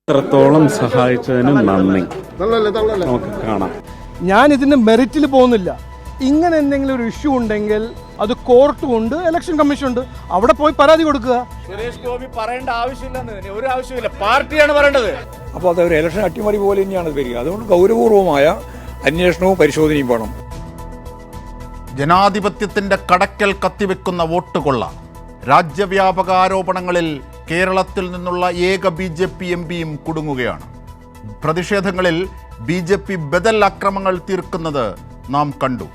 ഇത്രത്തോളം സഹായിച്ചതിന് നന്ദി. നമുക്ക് കാണാം. ഞാൻ ഇതിന്റെ മെറിറ്റിൽ പോകുന്നില്ല. ഇങ്ങനെ എന്തെങ്കിലും ഒരു ഇഷ്യൂ ഉണ്ടെങ്കിൽ അത് കോർട്ടും ഉണ്ട്, ഇലക്ഷൻ കമ്മീഷൻ ഉണ്ട്, അവിടെ പോയി പരാതി കൊടുക്കുക. സുരേഷ് ഗോപി പറയേണ്ട ആവശ്യമില്ലെന്ന് ഒരു ആവശ്യമില്ല, പാർട്ടിയാണ് പറയേണ്ടത്. അപ്പോൾ അത് ഒരു ഇലക്ഷൻ അട്ടിമറി പോലെ തന്നെയാണ് വരിക. അതുകൊണ്ട് ഗൗരവപൂർവമായ അന്വേഷണവും പരിശോധനയും വേണം. ജനാധിപത്യത്തിന്റെ കടക്കൽ കത്തിവെക്കുന്ന വോട്ടുകൊള്ള. രാജ്യവ്യാപക ആരോപണങ്ങളിൽ കേരളത്തിൽ നിന്നുള്ള ഏക BJP MPയും കുടുങ്ങുകയാണ്. പ്രതിഷേധങ്ങളിൽ BJP ബദൽ അക്രമങ്ങൾ തീർക്കുന്നത് നാം കണ്ടു.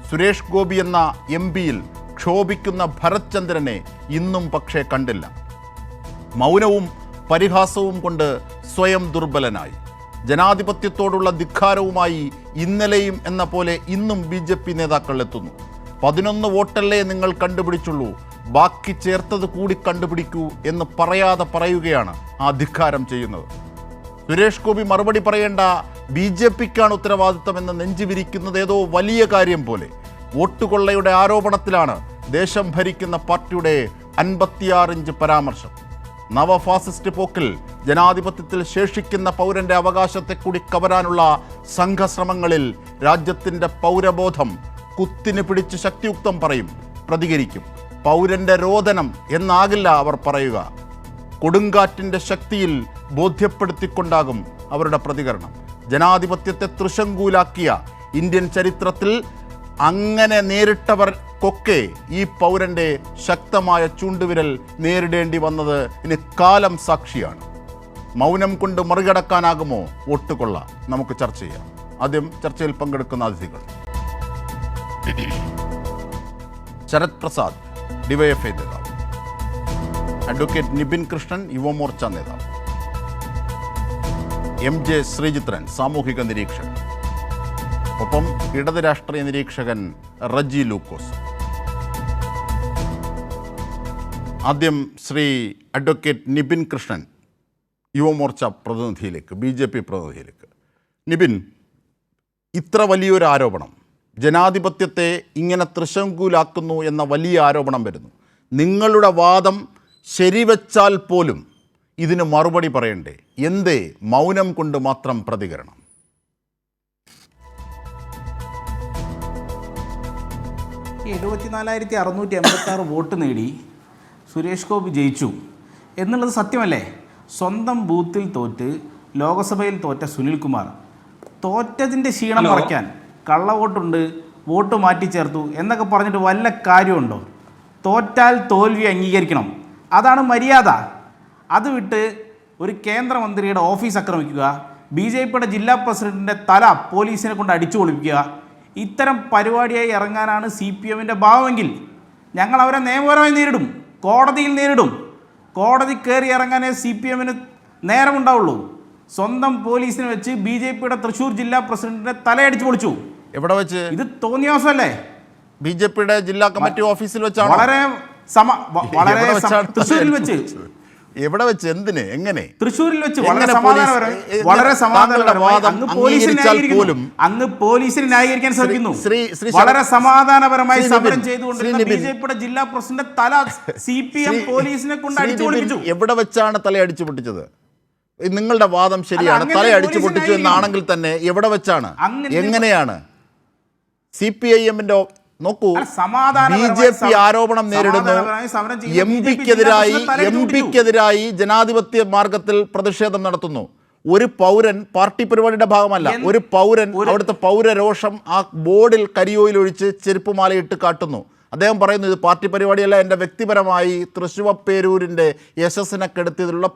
സുരേഷ് ഗോപി എന്ന MPയിൽ ക്ഷോഭിക്കുന്ന ഭരത് ചന്ദ്രനെ ഇന്നും പക്ഷേ കണ്ടില്ല. മൗനവും പരിഹാസവും കൊണ്ട് സ്വയം ദുർബലനായി. ജനാധിപത്യത്തോടുള്ള ധിക്കാരവുമായി ഇന്നലെയും എന്ന പോലെ ഇന്നും BJP നേതാക്കൾ എത്തുന്നു. 11 വോട്ടല്ലേ നിങ്ങൾ കണ്ടുപിടിച്ചുള്ളൂ, ബാക്കി ചേർത്തത് കൂടി കണ്ടുപിടിക്കൂ എന്ന് പറയാതെ പറയുകയാണ് ആ ധിക്കാരം ചെയ്യുന്നത്. സുരേഷ് ഗോപി മറുപടി പറയേണ്ട, BJPക്കാണ് ഉത്തരവാദിത്തമെന്ന് നെഞ്ചുവിരിക്കുന്നത് ഏതോ വലിയ കാര്യം പോലെ. വോട്ടുകൊള്ളയുടെ ആരോപണത്തിലാണ് ദേശം ഭരിക്കുന്ന പാർട്ടിയുടെ 56 ഇഞ്ച് പരാമർശം. നവഫാസിസ്റ്റ് പോക്കിൽ ജനാധിപത്യത്തിൽ ശേഷിക്കുന്ന പൗരന്റെ അവകാശത്തെ കൂടി കവരാനുള്ള സംഘശ്രമങ്ങളിൽ രാജ്യത്തിൻ്റെ പൗരബോധം കുത്തിന് പിടിച്ച് ശക്തിയുക്തം പറയും, പ്രതികരിക്കും. പൗരന്റെ രോദനം എന്നാകില്ല അവർ പറയുക. കൊടുങ്കാറ്റിൻ്റെ ശക്തിയിൽ ബോധ്യപ്പെടുത്തിക്കൊണ്ടാകും അവരുടെ പ്രതികരണം. ജനാധിപത്യത്തെ തൃശങ്കൂലാക്കിയ ഇന്ത്യൻ ചരിത്രത്തിൽ അങ്ങനെ നേരിട്ടവർക്കൊക്കെ ഈ പൗരൻ്റെ ശക്തമായ ചൂണ്ടുവിരൽ നേരിടേണ്ടി വന്നത് ഇനി കാലം സാക്ഷിയാണ്. മൗനം കൊണ്ട് മറികടക്കാനാകുമോ വോട്ടുകൊള്ള? നമുക്ക് ചർച്ച ചെയ്യാം. ആദ്യം ചർച്ചയിൽ പങ്കെടുക്കുന്ന അതിഥികൾ. ശരത് പ്രസാദ്, DYFI നേതാവ്. അഡ്വക്കേറ്റ് നിബിൻ കൃഷ്ണൻ, യുവമോർച്ച നേതാവ്. MJ ശ്രീചിത്രൻ, സാമൂഹിക നിരീക്ഷകൻ. ഒപ്പം ഇടത് രാഷ്ട്രീയ നിരീക്ഷകൻ റജി ലൂക്കോസ്. ആദ്യം ശ്രീ അഡ്വക്കേറ്റ് നിബിൻ കൃഷ്ണൻ, യുവമോർച്ച പ്രതിനിധിയിലേക്ക്, BJP പ്രതിനിധിയിലേക്ക്. നിബിൻ, ഇത്ര വലിയൊരു ആരോപണം, ജനാധിപത്യത്തെ ഇങ്ങനെ തൃശങ്കൂലാക്കുന്നു എന്ന വലിയ ആരോപണം വരുന്നു. നിങ്ങളുടെ വാദം ശരിവെച്ചാൽ പോലും ഇതിന് മറുപടി പറയണ്ടേ? എന്തേ മൗനം കൊണ്ട് മാത്രം പ്രതികരണം? 74,686 വോട്ട് നേടി സുരേഷ് ഗോപി ജയിച്ചു എന്നുള്ളത് സത്യമല്ലേ? സ്വന്തം ബൂത്തിൽ തോറ്റ് ലോകസഭയിൽ തോറ്റ സുനിൽകുമാർ തോറ്റതിൻ്റെ ക്ഷീണം മറയ്ക്കാൻ കള്ളവോട്ടുണ്ട്, വോട്ട് മാറ്റിച്ചേർത്തു എന്നൊക്കെ പറഞ്ഞിട്ട് വല്ല കാര്യമുണ്ടോ? തോറ്റാൽ തോൽവി അംഗീകരിക്കണം, അതാണ് മര്യാദ. അത് വിട്ട് ഒരു കേന്ദ്രമന്ത്രിയുടെ ഓഫീസ് ആക്രമിക്കുക, BJPയുടെ ജില്ലാ പ്രസിഡന്റിൻ്റെ തല പോലീസിനെ കൊണ്ട് അടിച്ചു പൊളിപ്പിക്കുക, ഇത്തരം പരിപാടിയായി ഇറങ്ങാനാണ് CPMൻ്റെ ഭാവമെങ്കിൽ ഞങ്ങൾ അവരെ നിയമപരമായി നേരിടും, കോടതിയിൽ നേരിടും. കോടതി കയറി ഇറങ്ങാനേ CPMന് നേരമുണ്ടാവുള്ളൂ. സ്വന്തം പോലീസിനെ വെച്ച് BJPയുടെ തൃശ്ശൂർ ജില്ലാ പ്രസിഡന്റിന്റെ തലയടിച്ചു പൊളിച്ചു. എവിടെ വെച്ച്? ഇത് തോന്നിയാസല്ലേ? BJPയുടെ ജില്ലാ കമ്മിറ്റി ഓഫീസിൽ വെച്ചാണ്. തൃശ്ശൂരിൽ വെച്ച്. എവിടെ വെച്ച്? എന്തിന്? എങ്ങനെ? തൃശ്ശൂരിൽ വെച്ച്. വളരെ സമാധാനപരമായി അങ്ങ് പോലീസിനെ ന്യായീകരിക്കാൻ ശ്രമിക്കുന്നു. വളരെ സമാധാനപരമായി സമരം ചെയ്തുകൊണ്ടിരുന്ന BJPയുടെ ജില്ലാ പ്രസിഡന്റ് തല CPM പോലീസിനെ കൊണ്ട് അടിച്ചു പൊളിപ്പിച്ചു. എവിടെ വെച്ചാണ് തല അടിച്ചു പൊട്ടിച്ചത്? നിങ്ങളുടെ വാദം ശരിയാണ്, തല അടിച്ചു പൊട്ടിച്ചു എന്നാണെങ്കിൽ തന്നെ എവിടെ വെച്ചാണ്, എങ്ങനെയാണ്? CPIMന്റെ നോക്കൂ, BJP ആരോപണം നേരിടുന്നു. എംപിക്കെതിരായി ജനാധിപത്യ മാർഗത്തിൽ പ്രതിഷേധം നടത്തുന്നു. ഒരു പൗരൻ പാർട്ടി പരിപാടിയുടെ ഭാഗമല്ല, ഒരു പൗരൻ അവിടുത്തെ പൗരരോഷം ആ ബോർഡിൽ കരിയോയിലൊഴിച്ച് ചെരുപ്പുമാലയിട്ട് കാട്ടുന്നു. അദ്ദേഹം പറയുന്നു, ഇത് പാർട്ടി പരിപാടിയല്ല, എൻ്റെ വ്യക്തിപരമായി തൃശ്ശൂപ്പേരൂരിൻ്റെ യശസ്സിനെ കെടുത്തിയതിലുള്ള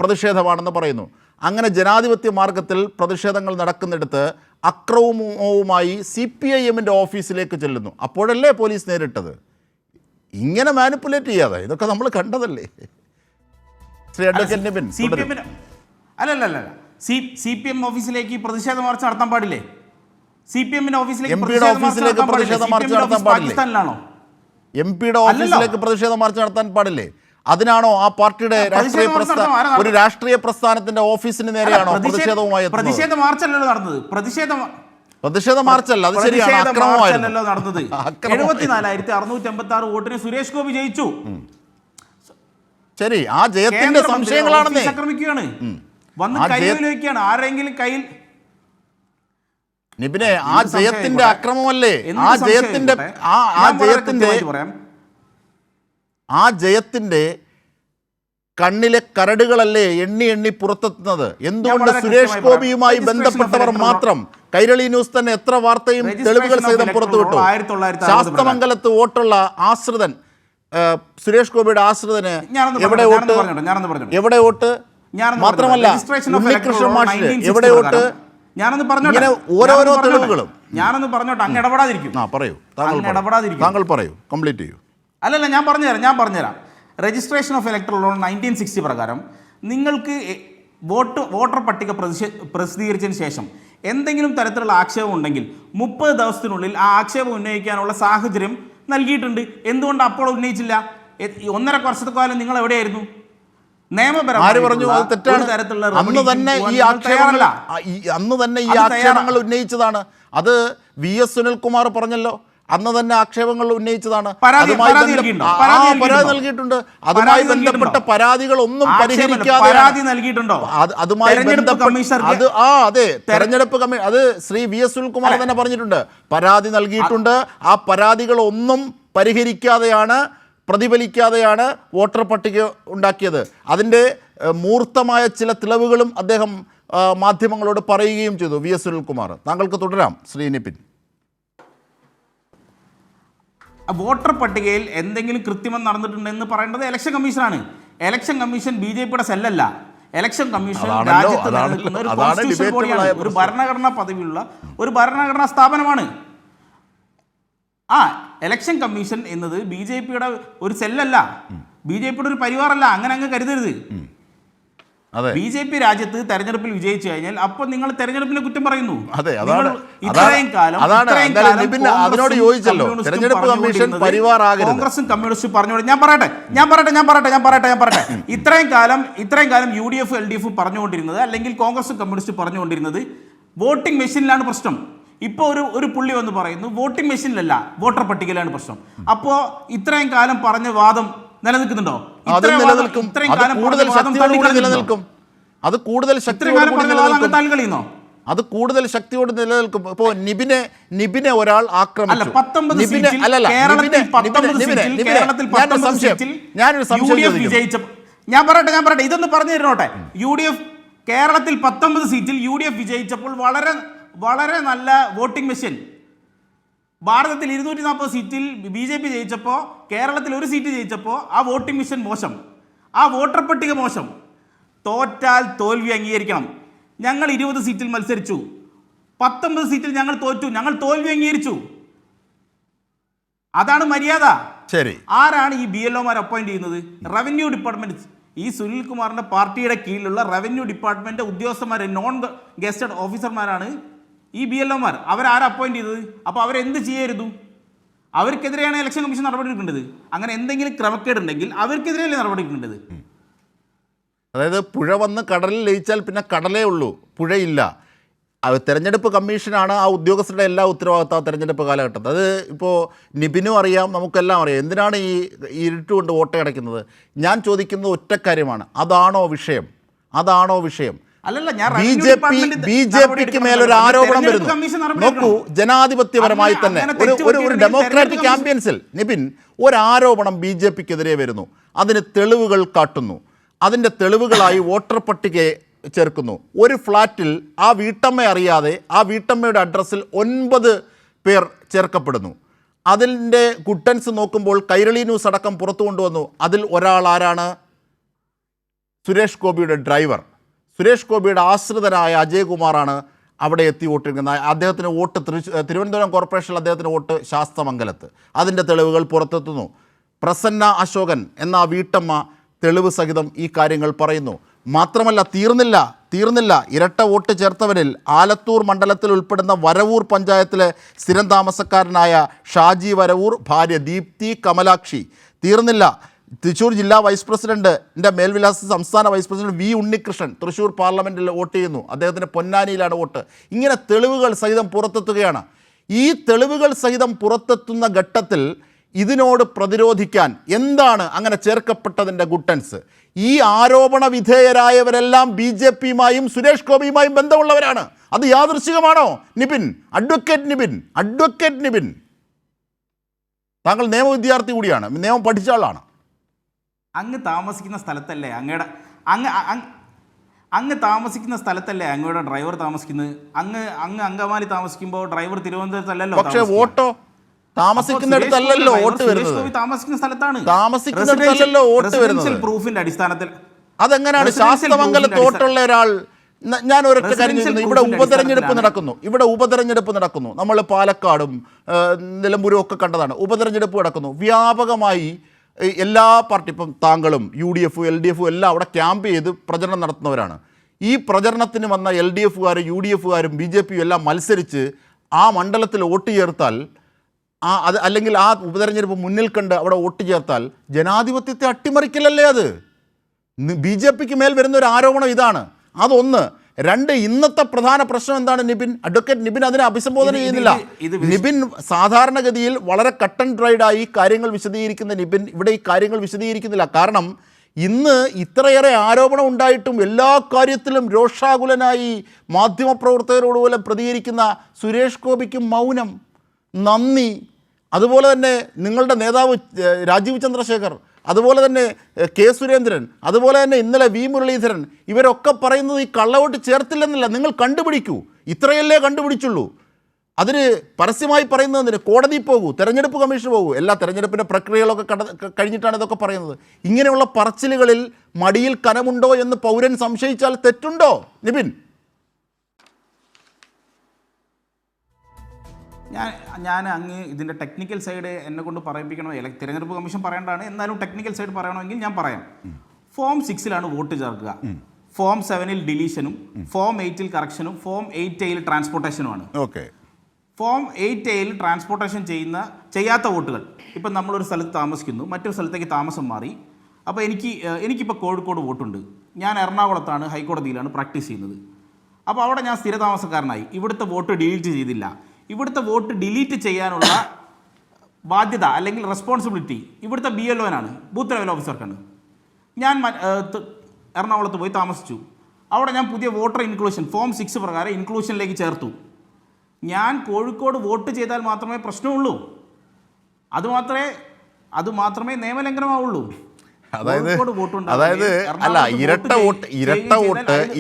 പ്രതിഷേധമാണെന്ന് പറയുന്നു. അങ്ങനെ ജനാധിപത്യ മാർഗത്തിൽ പ്രതിഷേധങ്ങൾ നടക്കുന്നിടത്ത് അക്രമവുമായി CPIMൻ്റെ ഓഫീസിലേക്ക് ചെല്ലുന്നു. അപ്പോഴല്ലേ പോലീസ് നേരിട്ടത്? ഇങ്ങനെ മാനിപ്പുലേറ്റ് ചെയ്യാതെ, ഇതൊക്കെ നമ്മൾ കണ്ടതല്ലേ? ശ്രീ അഡ്വക്കേറ്റ് നിബിൻ. അല്ലല്ല, CPM ഓഫീസിലേക്ക് പ്രതിഷേധ മാർച്ച് നടത്താൻ പാടില്ലേ? CPMന്റെ ഓഫീസിലേക്ക് MPയുടെ ഓഫീസിലേക്ക് പ്രതിഷേധ മാർച്ച് നടത്താൻ പാടില്ലേ? MPയുടെ ഓഫീസിലേക്ക് പ്രതിഷേധ മാർച്ച് നടത്താൻ പാടില്ലേ? അതിനാണോ ആ പാർട്ടിയുടെ ഒരു രാഷ്ട്രീയ പ്രസ്ഥാനത്തിന്റെ ഓഫീസിന് നേരെയാണോ പ്രതിഷേധവുമായി? പ്രതിഷേധ മാർച്ചല്ലല്ലോ നടന്നത്. പ്രതിഷേധ മാർച്ചല്ല, അത് ശരിയാണ്, അക്രമമായിരുന്നല്ലോ നടന്നത്. 74,686 വോട്ടിന് സുരേഷ് ഗോപി ജയിച്ചു. ശരി, ആ ജയത്തിന്റെ സംശയങ്ങളാണെന്നേ. ആക്രമിക്കുകയാണ്. വന്ന് കയ്യിലേക്കാണ് ആരെങ്കിലും കയ്യിൽ നിബിനെ ആ ജയത്തിന്റെ അക്രമമല്ലേ ആ ജയത്തിന്റെ കണ്ണിലെ കരടുകളല്ലേ എണ്ണി എണ്ണി പുറത്തെത്തുന്നത്? എന്തുകൊണ്ട് സുരേഷ് ഗോപിയുമായി ബന്ധപ്പെട്ടവർ മാത്രം? കൈരളി ന്യൂസ് തന്നെ എത്ര വാർത്തയും തെളിവുകൾ സഹിതം പുറത്തുവിട്ടു. ശാസ്തമംഗലത്ത് വോട്ടുള്ള ആശ്രിതൻ, സുരേഷ് ഗോപിയുടെ ആശ്രിതന് എവിടെ വോട്ട്? എവിടെ വോട്ട്? മാത്രമല്ല ഉണ്ണികൃഷ്ണൻ മാഷിന് എവിടെ വോട്ട്? ഞാനൊന്ന് പറഞ്ഞോട്ടെ, ഓരോരോ തെളിവുകളും ഞാനൊന്ന് പറഞ്ഞോട്ടെ, അങ്ങ് ഇടപെടാതിരിക്കും. പറയൂ, താങ്കൾ പറയൂ, കംപ്ലീറ്റ് ചെയ്യൂ. അല്ലല്ല, ഞാൻ പറഞ്ഞുതരാം. രജിസ്ട്രേഷൻ ഓഫ് ഇലക്ടറൽ റോൾ 1960 പ്രകാരം നിങ്ങൾക്ക് വോട്ടർ പട്ടിക പ്രസിദ്ധീകരിച്ചതിന് ശേഷം എന്തെങ്കിലും തരത്തിലുള്ള ആക്ഷേപം ഉണ്ടെങ്കിൽ 30 ദിവസത്തിനുള്ളിൽ ആ ആക്ഷേപം ഉന്നയിക്കാനുള്ള സാഹചര്യം നൽകിയിട്ടുണ്ട്. എന്തുകൊണ്ട് അപ്പോൾ ഉന്നയിച്ചില്ല? 1.5 വർഷക്കാലം നിങ്ങൾ എവിടെയായിരുന്നു? ആര് പറഞ്ഞു അത് തെറ്റാണ്? അന്ന് തന്നെ ഈ ആക്ഷേപങ്ങൾ ഉന്നയിച്ചതാണ്. അത് VS സുനിൽകുമാർ പറഞ്ഞല്ലോ, അന്ന് തന്നെ ആക്ഷേപങ്ങൾ ഉന്നയിച്ചതാണ്. പരാതി നൽകിയിട്ടുണ്ട്. അതുമായി ബന്ധപ്പെട്ട പരാതികളൊന്നും പരിഹരിക്കാതെ നൽകിയിട്ടുണ്ടോ? അതുമായി അതെ, തെരഞ്ഞെടുപ്പ് കമ്മീഷൻ, അത് ശ്രീ VS സുനിൽകുമാർ തന്നെ പറഞ്ഞിട്ടുണ്ട്. പരാതി നൽകിയിട്ടുണ്ട്. ആ പരാതികളൊന്നും പരിഹരിക്കാതെയാണ്, പ്രതിഫലിക്കാതെയാണ് വോട്ടർ പട്ടിക ഉണ്ടാക്കിയത്. അതിൻ്റെ മൂർത്തമായ ചില തെളിവുകളും അദ്ദേഹം മാധ്യമങ്ങളോട് പറയുകയും ചെയ്തു, VS സുനിൽകുമാർ. താങ്കൾക്ക് തുടരാം, ശ്രീ നിപിൻ. വോട്ടർ പട്ടികയിൽ എന്തെങ്കിലും കൃത്രിമം നടന്നിട്ടുണ്ടെന്ന് പറയേണ്ടത് ഇലക്ഷൻ കമ്മീഷനാണ്. ഇലക്ഷൻ കമ്മീഷൻ BJPയുടെ സെല്ലല്ല. ഇലക്ഷൻ കമ്മീഷൻ രാജ്യത്ത് നിലനിൽക്കുന്ന ഒരു കോൺസ്റ്റിറ്റ്യൂഷണൽ ബോഡിയാണ്, ഒരു ഭരണഘടനാ പദവിയുള്ള ഒരു ഭരണഘടനാ സ്ഥാപനമാണ്. ഇലക്ഷൻ കമ്മീഷൻ എന്നത് BJPയുടെ ഒരു സെല്ലല്ല, BJPയുടെ ഒരു പരിവാറല്ല. അങ്ങനെ കരുതരുത്. BJP രാജ്യത്ത് തെരഞ്ഞെടുപ്പിൽ വിജയിച്ചു കഴിഞ്ഞാൽ അപ്പോൾ നിങ്ങൾ തെരഞ്ഞെടുപ്പിനെ കുറ്റം പറയുന്നു. ഇത്രയും കാലം കോൺഗ്രസും കമ്മ്യൂണിസ്റ്റും പറഞ്ഞുകൊണ്ട് ഞാൻ പറയട്ടെ ഇത്രയും കാലം UDF LDF പറഞ്ഞുകൊണ്ടിരുന്നത്, അല്ലെങ്കിൽ കോൺഗ്രസും കമ്മ്യൂണിസ്റ്റും പറഞ്ഞുകൊണ്ടിരുന്നത് വോട്ടിംഗ് മെഷീനിലാണ് പ്രശ്നം. ഇപ്പോൾ ഒരു പുള്ളി വന്ന് പറയുന്നു വോട്ടിംഗ് മെഷീനിലല്ല, വോട്ടർ പട്ടികയിലാണ് പ്രശ്നം. അപ്പോൾ ഇത്രയും കാലം പറഞ്ഞ വാദം നിലനിൽക്കുന്നുണ്ടോ? അത് കൂടുതൽ ശക്തിയോട് നിലനിൽക്കും. ഇപ്പോൾ നിബിനെ ഒരാൾ ആക്രമിച്ചു. ഞാൻ പറയട്ടെ, ഇതൊന്ന് പറഞ്ഞു തരണോട്ടെ. UDF കേരളത്തിൽ 19 സീറ്റിൽ UDF വിജയിച്ചപ്പോൾ വളരെ നല്ല വോട്ടിംഗ് മെഷീൻ. ഭാരതത്തിൽ 240 സീറ്റിൽ BJP ജയിച്ചപ്പോൾ, കേരളത്തിൽ 1 സീറ്റ് ജയിച്ചപ്പോൾ ആ വോട്ടിംഗ് മെഷീൻ മോശം, ആ വോട്ടർ പട്ടിക മോശം. തോറ്റാൽ തോൽവി അംഗീകരിക്കണം. ഞങ്ങൾ 20 സീറ്റിൽ മത്സരിച്ചു, 19 സീറ്റിൽ ഞങ്ങൾ തോറ്റു, ഞങ്ങൾ തോൽവി അംഗീകരിച്ചു. അതാണ് മര്യാദ. ശരി. ആരാണ് ഈ BLOമാർ അപ്പോയിന്റ് ചെയ്യുന്നത്? Revenue department. ഈ സുനിൽകുമാറിന്റെ പാർട്ടിയുടെ കീഴിലുള്ള റവന്യൂ ഡിപ്പാർട്ട്മെന്റ് ഉദ്യോഗസ്ഥന്മാർ, നോൺ ഗസ്റ്റഡ് ഓഫീസർമാരാണ് ഈ BLOമാർ. അവരാരാ അപ്പോയിന്റ് ചെയ്തത്? അപ്പോൾ അവരെന്ത് ചെയ്യരുത്? അവർക്കെതിരെയാണ് ഇലക്ഷൻ കമ്മീഷൻ നടപടി എടുക്കേണ്ടത്. അങ്ങനെ എന്തെങ്കിലും ക്രമക്കേടുണ്ടെങ്കിൽ അവർക്കെതിരെയല്ലേ നടപടി എടുക്കേണ്ടത്? അതായത് പുഴ വന്ന് കടലിൽ ലയിച്ചാൽ പിന്നെ കടലേ ഉള്ളൂ, പുഴയില്ല. തെരഞ്ഞെടുപ്പ് കമ്മീഷനാണ് ആ ഉദ്യോഗസ്ഥരുടെ എല്ലാ ഉത്തരവാദിത്തം തെരഞ്ഞെടുപ്പ് കാലഘട്ടത്തിൽ. അത് ഇപ്പോൾ നിബിനും അറിയാം, നമുക്കെല്ലാം അറിയാം. എന്തിനാണ് ഈ ഇരുട്ടുകൊണ്ട് വോട്ടയടയ്ക്കുന്നത്? ഞാൻ ചോദിക്കുന്നത് ഒറ്റ കാര്യമാണ്, അതാണോ വിഷയം? BJPക്ക് മേലൊരു ആരോപണം വരുന്നു. നോക്കൂ, ജനാധിപത്യപരമായി തന്നെ ഒരു ഡെമോക്രാറ്റിക് ആംബിയൻസിൽ നിബിൻ ഒരു ആരോപണം BJPക്കെതിരെ വരുന്നു. അതിന് തെളിവുകൾ കാട്ടുന്നു. അതിൻ്റെ തെളിവുകളായി വോട്ടർ പട്ടികയെ ചേർക്കുന്നു. ഒരു ഫ്ലാറ്റിൽ ആ വീട്ടമ്മ അറിയാതെ ആ വീട്ടമ്മയുടെ അഡ്രസ്സിൽ 9 പേർ ചേർക്കപ്പെടുന്നു. അതിൻ്റെ കുട്ടൻസ് നോക്കുമ്പോൾ കൈരളി ന്യൂസ് അടക്കം പുറത്തു കൊണ്ടുവന്നു. അതിൽ ഒരാൾ ആരാണ്? സുരേഷ് ഗോപിയുടെ ഡ്രൈവർ, സുരേഷ് ഗോപിയുടെ ആശ്രിതനായ അജയ്കുമാറാണ് അവിടെ എത്തി വോട്ടിരിക്കുന്നത്. അദ്ദേഹത്തിന് വോട്ട് തിരുവനന്തപുരം കോർപ്പറേഷനിൽ അദ്ദേഹത്തിന് വോട്ട് ശാസ്തമംഗലത്ത്. അതിൻ്റെ തെളിവുകൾ പുറത്തെത്തുന്നു. പ്രസന്ന അശോകൻ എന്ന ആ വീട്ടമ്മ തെളിവ് സഹിതം ഈ കാര്യങ്ങൾ പറയുന്നു. മാത്രമല്ല, തീർന്നില്ല. ഇരട്ട വോട്ട് ചേർത്തവരിൽ ആലത്തൂർ മണ്ഡലത്തിൽ ഉൾപ്പെടുന്ന വരവൂർ പഞ്ചായത്തിലെ സ്ഥിരം താമസക്കാരനായ ഷാജി വരവൂർ, ഭാര്യ ദീപ്തി കമലാക്ഷി. തീർന്നില്ല, തൃശ്ശൂർ ജില്ലാ വൈസ് പ്രസിഡന്റിൻ്റെ മേൽവിലാസ സംസ്ഥാന vice president V Unnikrishnan Thrissur പാർലമെൻറ്റിൽ വോട്ട് ചെയ്യുന്നു. അദ്ദേഹത്തിന് പൊന്നാനിയിലാണ് വോട്ട്. ഇങ്ങനെ തെളിവുകൾ സഹിതം പുറത്തെത്തുകയാണ്. ഈ തെളിവുകൾ സഹിതം പുറത്തെത്തുന്ന ഘട്ടത്തിൽ ഇതിനോട് പ്രതിരോധിക്കാൻ എന്താണ് അങ്ങനെ ചേർക്കപ്പെട്ടതിൻ്റെ ഗുട്ടൻസ്? ഈ ആരോപണ വിധേയരായവരെല്ലാം BJPയുമായും സുരേഷ് ഗോപിയുമായും ബന്ധമുള്ളവരാണ്. അത് യാദൃശ്ചികമാണോ നിപിൻ? അഡ്വക്കേറ്റ് നിപിൻ, താങ്കൾ നിയമ വിദ്യാർത്ഥി കൂടിയാണ്, നിയമം പഠിച്ച ആളാണ്. അങ്ങ് താമസിക്കുന്ന സ്ഥലത്തല്ലേ അങ്ങ് താമസിക്കുന്ന സ്ഥലത്തല്ലേ അങ്ങയുടെ ഡ്രൈവർ താമസിക്കുന്നത്? അങ്ങ് അങ്കമാലി താമസിക്കുമ്പോൾ ഡ്രൈവർ തിരുവനന്തപുരത്തല്ലല്ലോ. പക്ഷേ വോട്ടോ താമസിക്കുന്നിടത്തല്ലല്ലോ വോട്ട് വരുന്നത്. താമസിക്കുന്ന സ്ഥലത്താണ് താമസിക്കുന്നിടത്തല്ലല്ലോ വോട്ട് വരുന്നത്. പ്രൂഫിന്റെ അടിസ്ഥാനത്തിൽ അതെങ്ങനെയാണ്? ശാസ്തമംഗലത്ത് വോട്ടുള്ള ഒരാൾ, ഞാൻ ഒരൊറ്റ കാര്യം ചെയ്യുന്നു, ഇവിടെ ഉപതെരഞ്ഞെടുപ്പ് നടക്കുന്നു. നമ്മൾ പാലക്കാടും നിലമ്പൂരും ഒക്കെ കണ്ടതാണ്. ഉപതെരഞ്ഞെടുപ്പ് നടക്കുന്നു വ്യാപകമായി. എല്ലാ പാർട്ടി, ഇപ്പം താങ്കളും UDF LDF എല്ലാം അവിടെ ക്യാമ്പ് ചെയ്ത് പ്രചരണം നടത്തുന്നവരാണ്. ഈ പ്രചരണത്തിന് വന്ന LDFകാരും UDFകാരും BJPയും എല്ലാം മത്സരിച്ച് ആ മണ്ഡലത്തിൽ വോട്ട് ചേർത്താൽ, അല്ലെങ്കിൽ ആ ഉപതെരഞ്ഞെടുപ്പ് മുന്നിൽ കണ്ട് അവിടെ വോട്ട് ചേർത്താൽ ജനാധിപത്യത്തെ അട്ടിമറിക്കലല്ലേ അത്? BJPക്ക് മേൽ വരുന്ന ഒരു ആരോപണം ഇതാണ്. അതൊന്ന്. രണ്ട്, ഇന്നത്തെ പ്രധാന പ്രശ്നം എന്താണ് നിപിൻ? അഡ്വക്കേറ്റ് നിപിൻ അതിനെ അഭിസംബോധന ചെയ്യുന്നില്ല. നിപിൻ സാധാരണഗതിയിൽ വളരെ കട്ട് ആൻഡ് ഡ്രൈഡായി കാര്യങ്ങൾ വിശദീകരിക്കുന്ന നിപിൻ ഇവിടെ ഈ കാര്യങ്ങൾ വിശദീകരിക്കുന്നില്ല. കാരണം ഇന്ന് ഇത്രയേറെ ആരോപണം ഉണ്ടായിട്ടും എല്ലാ കാര്യത്തിലും രോഷാകുലനായി മാധ്യമപ്രവർത്തകരോട് പോലെ പ്രതികരിക്കുന്ന സുരേഷ് ഗോപിക്കും മൗനം, നന്ദി. അതുപോലെ തന്നെ നിങ്ങളുടെ നേതാവ് രാജീവ് ചന്ദ്രശേഖർ, അതുപോലെ തന്നെ കെ സുരേന്ദ്രൻ, അതുപോലെ തന്നെ ഇന്നലെ വി മുരളീധരൻ, ഇവരൊക്കെ പറയുന്നത് ഈ കള്ളവോട്ട് ചേർത്തില്ലെന്നില്ല, നിങ്ങൾ കണ്ടുപിടിക്കൂ, ഇത്രയല്ലേ കണ്ടുപിടിച്ചുള്ളൂ. അതിന് പരസ്യമായി പറയുന്നതിന് കോടതി പോകൂ, തെരഞ്ഞെടുപ്പ് കമ്മീഷൻ പോകൂ, എല്ലാ തെരഞ്ഞെടുപ്പിൻ്റെ പ്രക്രിയകളൊക്കെ കഴിഞ്ഞിട്ടാണ് ഇതൊക്കെ പറയുന്നത്. ഇങ്ങനെയുള്ള പറച്ചിലുകളിൽ മടിയിൽ കനമുണ്ടോ എന്ന് പൗരൻ സംശയിച്ചാൽ തെറ്റുണ്ടോ നിപിൻ? ഞാൻ അങ്ങ് ഇതിൻ്റെ ടെക്നിക്കൽ സൈഡ് എന്നെ കൊണ്ട് പറയിപ്പിക്കണോ? തിരഞ്ഞെടുപ്പ് കമ്മീഷൻ പറയേണ്ടതാണ്, എന്നാലും ടെക്നിക്കൽ സൈഡ് പറയണമെങ്കിൽ ഞാൻ പറയാം. ഫോം 6 വോട്ട് ചേർക്കുക, form 7 ഡിലീഷനും, form 8 കറക്ഷനും, form 8A ട്രാൻസ്പോർട്ടേഷനുമാണ്. Okay. Form 8A transportation ചെയ്യാത്ത വോട്ടുകൾ, ഇപ്പം നമ്മളൊരു സ്ഥലത്ത് താമസിക്കുന്നു, മറ്റൊരു സ്ഥലത്തേക്ക് താമസം മാറി. അപ്പോൾ എനിക്കിപ്പോൾ കോഴിക്കോട് വോട്ടുണ്ട്, ഞാൻ എറണാകുളത്താണ്, ഹൈക്കോടതിയിലാണ് പ്രാക്ടീസ് ചെയ്യുന്നത്. അപ്പോൾ അവിടെ ഞാൻ സ്ഥിരതാമസക്കാരനായി, ഇവിടുത്തെ വോട്ട് ഡിലീറ്റ് ചെയ്തില്ല. ഇവിടുത്തെ വോട്ട് ഡിലീറ്റ് ചെയ്യാനുള്ള ബാധ്യത അല്ലെങ്കിൽ റെസ്പോൺസിബിലിറ്റി ഇവിടുത്തെ BLOനാണ്, ബൂത്ത് ലെവൽ ഓഫീസർക്കാണ്. ഞാൻ എറണാകുളത്ത് പോയി താമസിച്ചു, അവിടെ ഞാൻ പുതിയ വോട്ടർ ഇൻക്ലൂഷൻ ഫോം 6 പ്രകാരം ഇൻക്ലൂഷനിലേക്ക് ചേർത്തു. ഞാൻ കോഴിക്കോട് വോട്ട് ചെയ്താൽ മാത്രമേ പ്രശ്നമുള്ളൂ, അതുമാത്രമേ നിയമലംഘനമാവുള്ളൂ. അതായത് അല്ല, ഇരട്ട വോട്ട്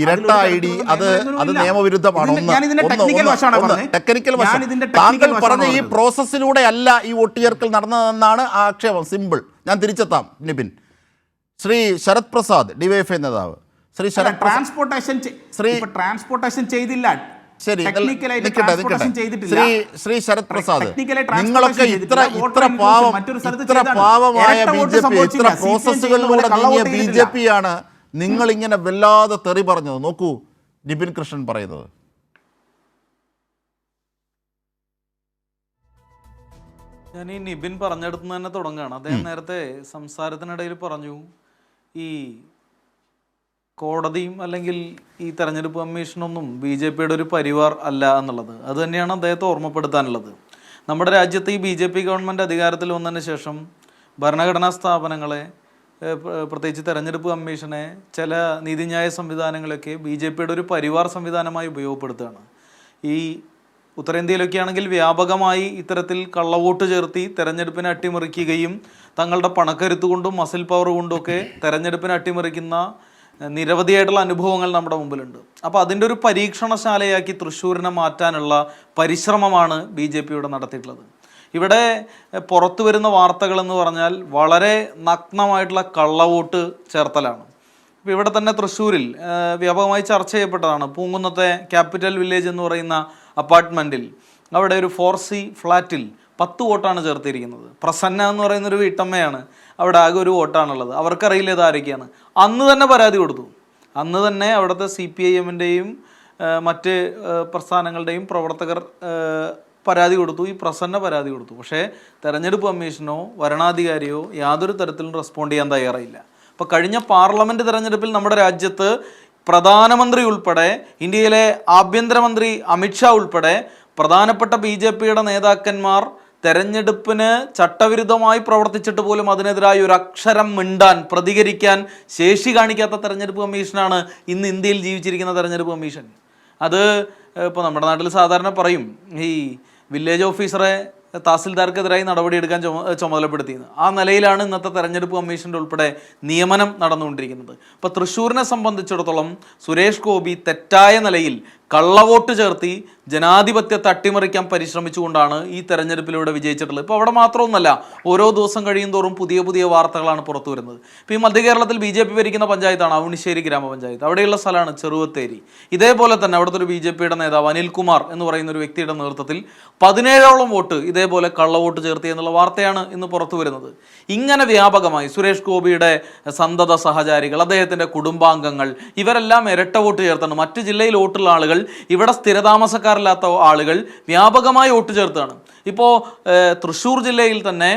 ഇരട്ട ID അത് നിയമവിരുദ്ധമാണ്. ടെക്നിക്കൽ വശം താങ്കൾ പറഞ്ഞ ഈ പ്രോസസ്സിലൂടെ അല്ല ഈ വോട്ട് ചേർക്കൽ നടന്നതെന്നാണ് ആക്ഷേപം. സിമ്പിൾ. ഞാൻ തിരിച്ചെത്താം നിപിൻ. ശ്രീ ശരത് പ്രസാദ്, DYFI നേതാവ്. ശ്രീ ശരത് ട്രാൻസ്പോർട്ടേഷൻ ചെയ്തില്ല. ശരി, ശ്രീ ശരത് പ്രസാദ്, നിങ്ങളൊക്കെ ഇത്ര പാവമായ BJP, ഇത്ര പ്രോസസ്സുകളിലൂടെ നീങ്ങിയ BJPയാണ് നിങ്ങൾ ഇങ്ങനെ വല്ലാതെ തെറി പറഞ്ഞത്. നോക്കൂ നിപിൻ കൃഷ്ണൻ പറയുന്നത്. ഞാൻ ഈ നിപിൻ പറഞ്ഞെടുത്ത് തന്നെ തുടങ്ങുകയാണ്. അദ്ദേഹം നേരത്തെ സംസാരത്തിനിടയിൽ പറഞ്ഞു ഈ കോടതിയും അല്ലെങ്കിൽ ഈ തെരഞ്ഞെടുപ്പ് കമ്മീഷനൊന്നും BJPയുടെ ഒരു പരിവാർ അല്ല എന്നുള്ളത്. അത് തന്നെയാണ് അദ്ദേഹത്തെ ഓർമ്മപ്പെടുത്താനുള്ളത്. നമ്മുടെ രാജ്യത്ത് ഈ BJP ഗവൺമെൻറ് അധികാരത്തിൽ വന്നതിന് ശേഷം ഭരണഘടനാ സ്ഥാപനങ്ങളെ, പ്രത്യേകിച്ച് തെരഞ്ഞെടുപ്പ് കമ്മീഷനെ, ചില നീതിന്യായ സംവിധാനങ്ങളൊക്കെ BJPയുടെ ഒരു പരിവാർ സംവിധാനമായി ഉപയോഗപ്പെടുത്തുകയാണ്. ഈ ഉത്തരേന്ത്യയിലൊക്കെ ആണെങ്കിൽ വ്യാപകമായി ഇത്തരത്തിൽ കള്ളവോട്ട് ചേർത്തി തെരഞ്ഞെടുപ്പിനെ അട്ടിമറിക്കുകയും തങ്ങളുടെ പണക്കരുത്ത് കൊണ്ടും മസിൽ പവർ കൊണ്ടുമൊക്കെ തെരഞ്ഞെടുപ്പിനെ അട്ടിമറിക്കുന്ന നിരവധിയായിട്ടുള്ള അനുഭവങ്ങൾ നമ്മുടെ മുമ്പിലുണ്ട്. അപ്പോൾ അതിൻ്റെ ഒരു പരീക്ഷണശാലയാക്കി തൃശ്ശൂരിനെ മാറ്റാനുള്ള പരിശ്രമമാണ് BJPയുടെ നടത്തിയിട്ടുള്ളത്. ഇവിടെ പുറത്തു വരുന്ന വാർത്തകളെന്ന് പറഞ്ഞാൽ വളരെ നഗ്നമായിട്ടുള്ള കള്ളവോട്ട് ചേർത്തലാണ്. ഇപ്പോൾ ഇവിടെ തന്നെ തൃശ്ശൂരിൽ വ്യാപകമായി ചർച്ച ചെയ്യപ്പെട്ടതാണ്. പൂങ്കുന്നത്തെ ക്യാപിറ്റൽ വില്ലേജ് എന്ന് പറയുന്ന അപ്പാർട്ട്മെൻറ്റിൽ, അവിടെ ഒരു 4C ഫ്ലാറ്റിൽ 10 വോട്ടാണ് ചേർത്തിരിക്കുന്നത്. പ്രസന്ന എന്ന് പറയുന്നൊരു വീട്ടമ്മയാണ്, അവിടെ ആകെ ഒരു വോട്ടാണുള്ളത്. അവർക്കറിയില്ല ഇതാരൊക്കെയാണ്. അന്ന് തന്നെ പരാതി കൊടുത്തു. അന്ന് തന്നെ അവിടുത്തെ CPIMൻ്റെയും മറ്റ് പ്രസ്ഥാനങ്ങളുടെയും പ്രവർത്തകർ പരാതി കൊടുത്തു. ഈ പ്രസന്ന പരാതി കൊടുത്തു. പക്ഷേ തെരഞ്ഞെടുപ്പ് കമ്മീഷനോ വരണാധികാരിയോ യാതൊരു തരത്തിലും റെസ്പോണ്ട് ചെയ്യാൻ തയ്യാറായില്ല. അപ്പോൾ കഴിഞ്ഞ പാർലമെൻറ്റ് തെരഞ്ഞെടുപ്പിൽ നമ്മുടെ രാജ്യത്ത് പ്രധാനമന്ത്രി ഉൾപ്പെടെ, ഇന്ത്യയിലെ ആഭ്യന്തരമന്ത്രി അമിത്ഷാ ഉൾപ്പെടെ പ്രധാനപ്പെട്ട BJPയുടെ നേതാക്കന്മാർ തെരഞ്ഞെടുപ്പിന് ചട്ടവിരുദ്ധമായി പ്രവർത്തിച്ചിട്ട് പോലും അതിനെതിരായി ഒരു അക്ഷരം മിണ്ടാൻ, പ്രതികരിക്കാൻ ശേഷി കാണിക്കാത്ത തെരഞ്ഞെടുപ്പ് കമ്മീഷനാണ് ഇന്ന് ഇന്ത്യയിൽ ജീവിച്ചിരിക്കുന്ന തെരഞ്ഞെടുപ്പ് കമ്മീഷൻ. അത് ഇപ്പോൾ നമ്മുടെ നാട്ടിൽ സാധാരണ പറയും, ഈ വില്ലേജ് ഓഫീസറെ തഹസിൽദാർക്കെതിരായി നടപടിയെടുക്കാൻ ചുമതലപ്പെടുത്തിയത്. ആ നിലയിലാണ് ഇന്നത്തെ തെരഞ്ഞെടുപ്പ് കമ്മീഷൻ്റെ ഉൾപ്പെടെ നിയമനം നടന്നുകൊണ്ടിരിക്കുന്നത്. ഇപ്പോൾ തൃശ്ശൂരിനെ സംബന്ധിച്ചിടത്തോളം സുരേഷ് ഗോപി തെറ്റായ നിലയിൽ കള്ളവോട്ട് ചേർത്തി ജനാധിപത്യത്തെ അട്ടിമറിക്കാൻ പരിശ്രമിച്ചുകൊണ്ടാണ് ഈ തെരഞ്ഞെടുപ്പിലൂടെ വിജയിച്ചിട്ടുള്ളത്. ഇപ്പോൾ അവിടെ മാത്രമൊന്നുമല്ല, ഓരോ ദിവസം കഴിയും തോറും പുതിയ പുതിയ വാർത്തകളാണ് പുറത്തു വരുന്നത്. ഇപ്പോൾ ഈ മധ്യ കേരളത്തിൽ BJP ഭരിക്കുന്ന പഞ്ചായത്താണ് അവണിശ്ശേരി ഗ്രാമപഞ്ചായത്ത്. അവിടെയുള്ള സ്ഥലമാണ് ചെറുവത്തേരി. ഇതേപോലെ തന്നെ അവിടുത്തെ ഒരു BJPയുടെ നേതാവ് അനിൽകുമാർ എന്ന് പറയുന്ന ഒരു വ്യക്തിയുടെ നേതൃത്വത്തിൽ 17ഓളം വോട്ട് ഇതേപോലെ കള്ളവോട്ട് ചേർത്തി എന്നുള്ള വാർത്തയാണ് ഇന്ന് പുറത്തു വരുന്നത്. ഇങ്ങനെ വ്യാപകമായി സുരേഷ് ഗോപിയുടെ സന്തത സഹചാരികൾ, അദ്ദേഹത്തിൻ്റെ കുടുംബാംഗങ്ങൾ, ഇവരെല്ലാം ഇരട്ട വോട്ട് ചേർത്താണ്. മറ്റു ജില്ലയിൽ വോട്ടുള്ള ആളുകൾ, ഇവിടെ സ്ഥിരതാമസക്കാരില്ലാത്ത ആളുകൾ വ്യാപകമായി വോട്ട് ചേർത്താണ്. ഇപ്പോൾ തൃശ്ശൂർ ജില്ലയിൽ തന്നെ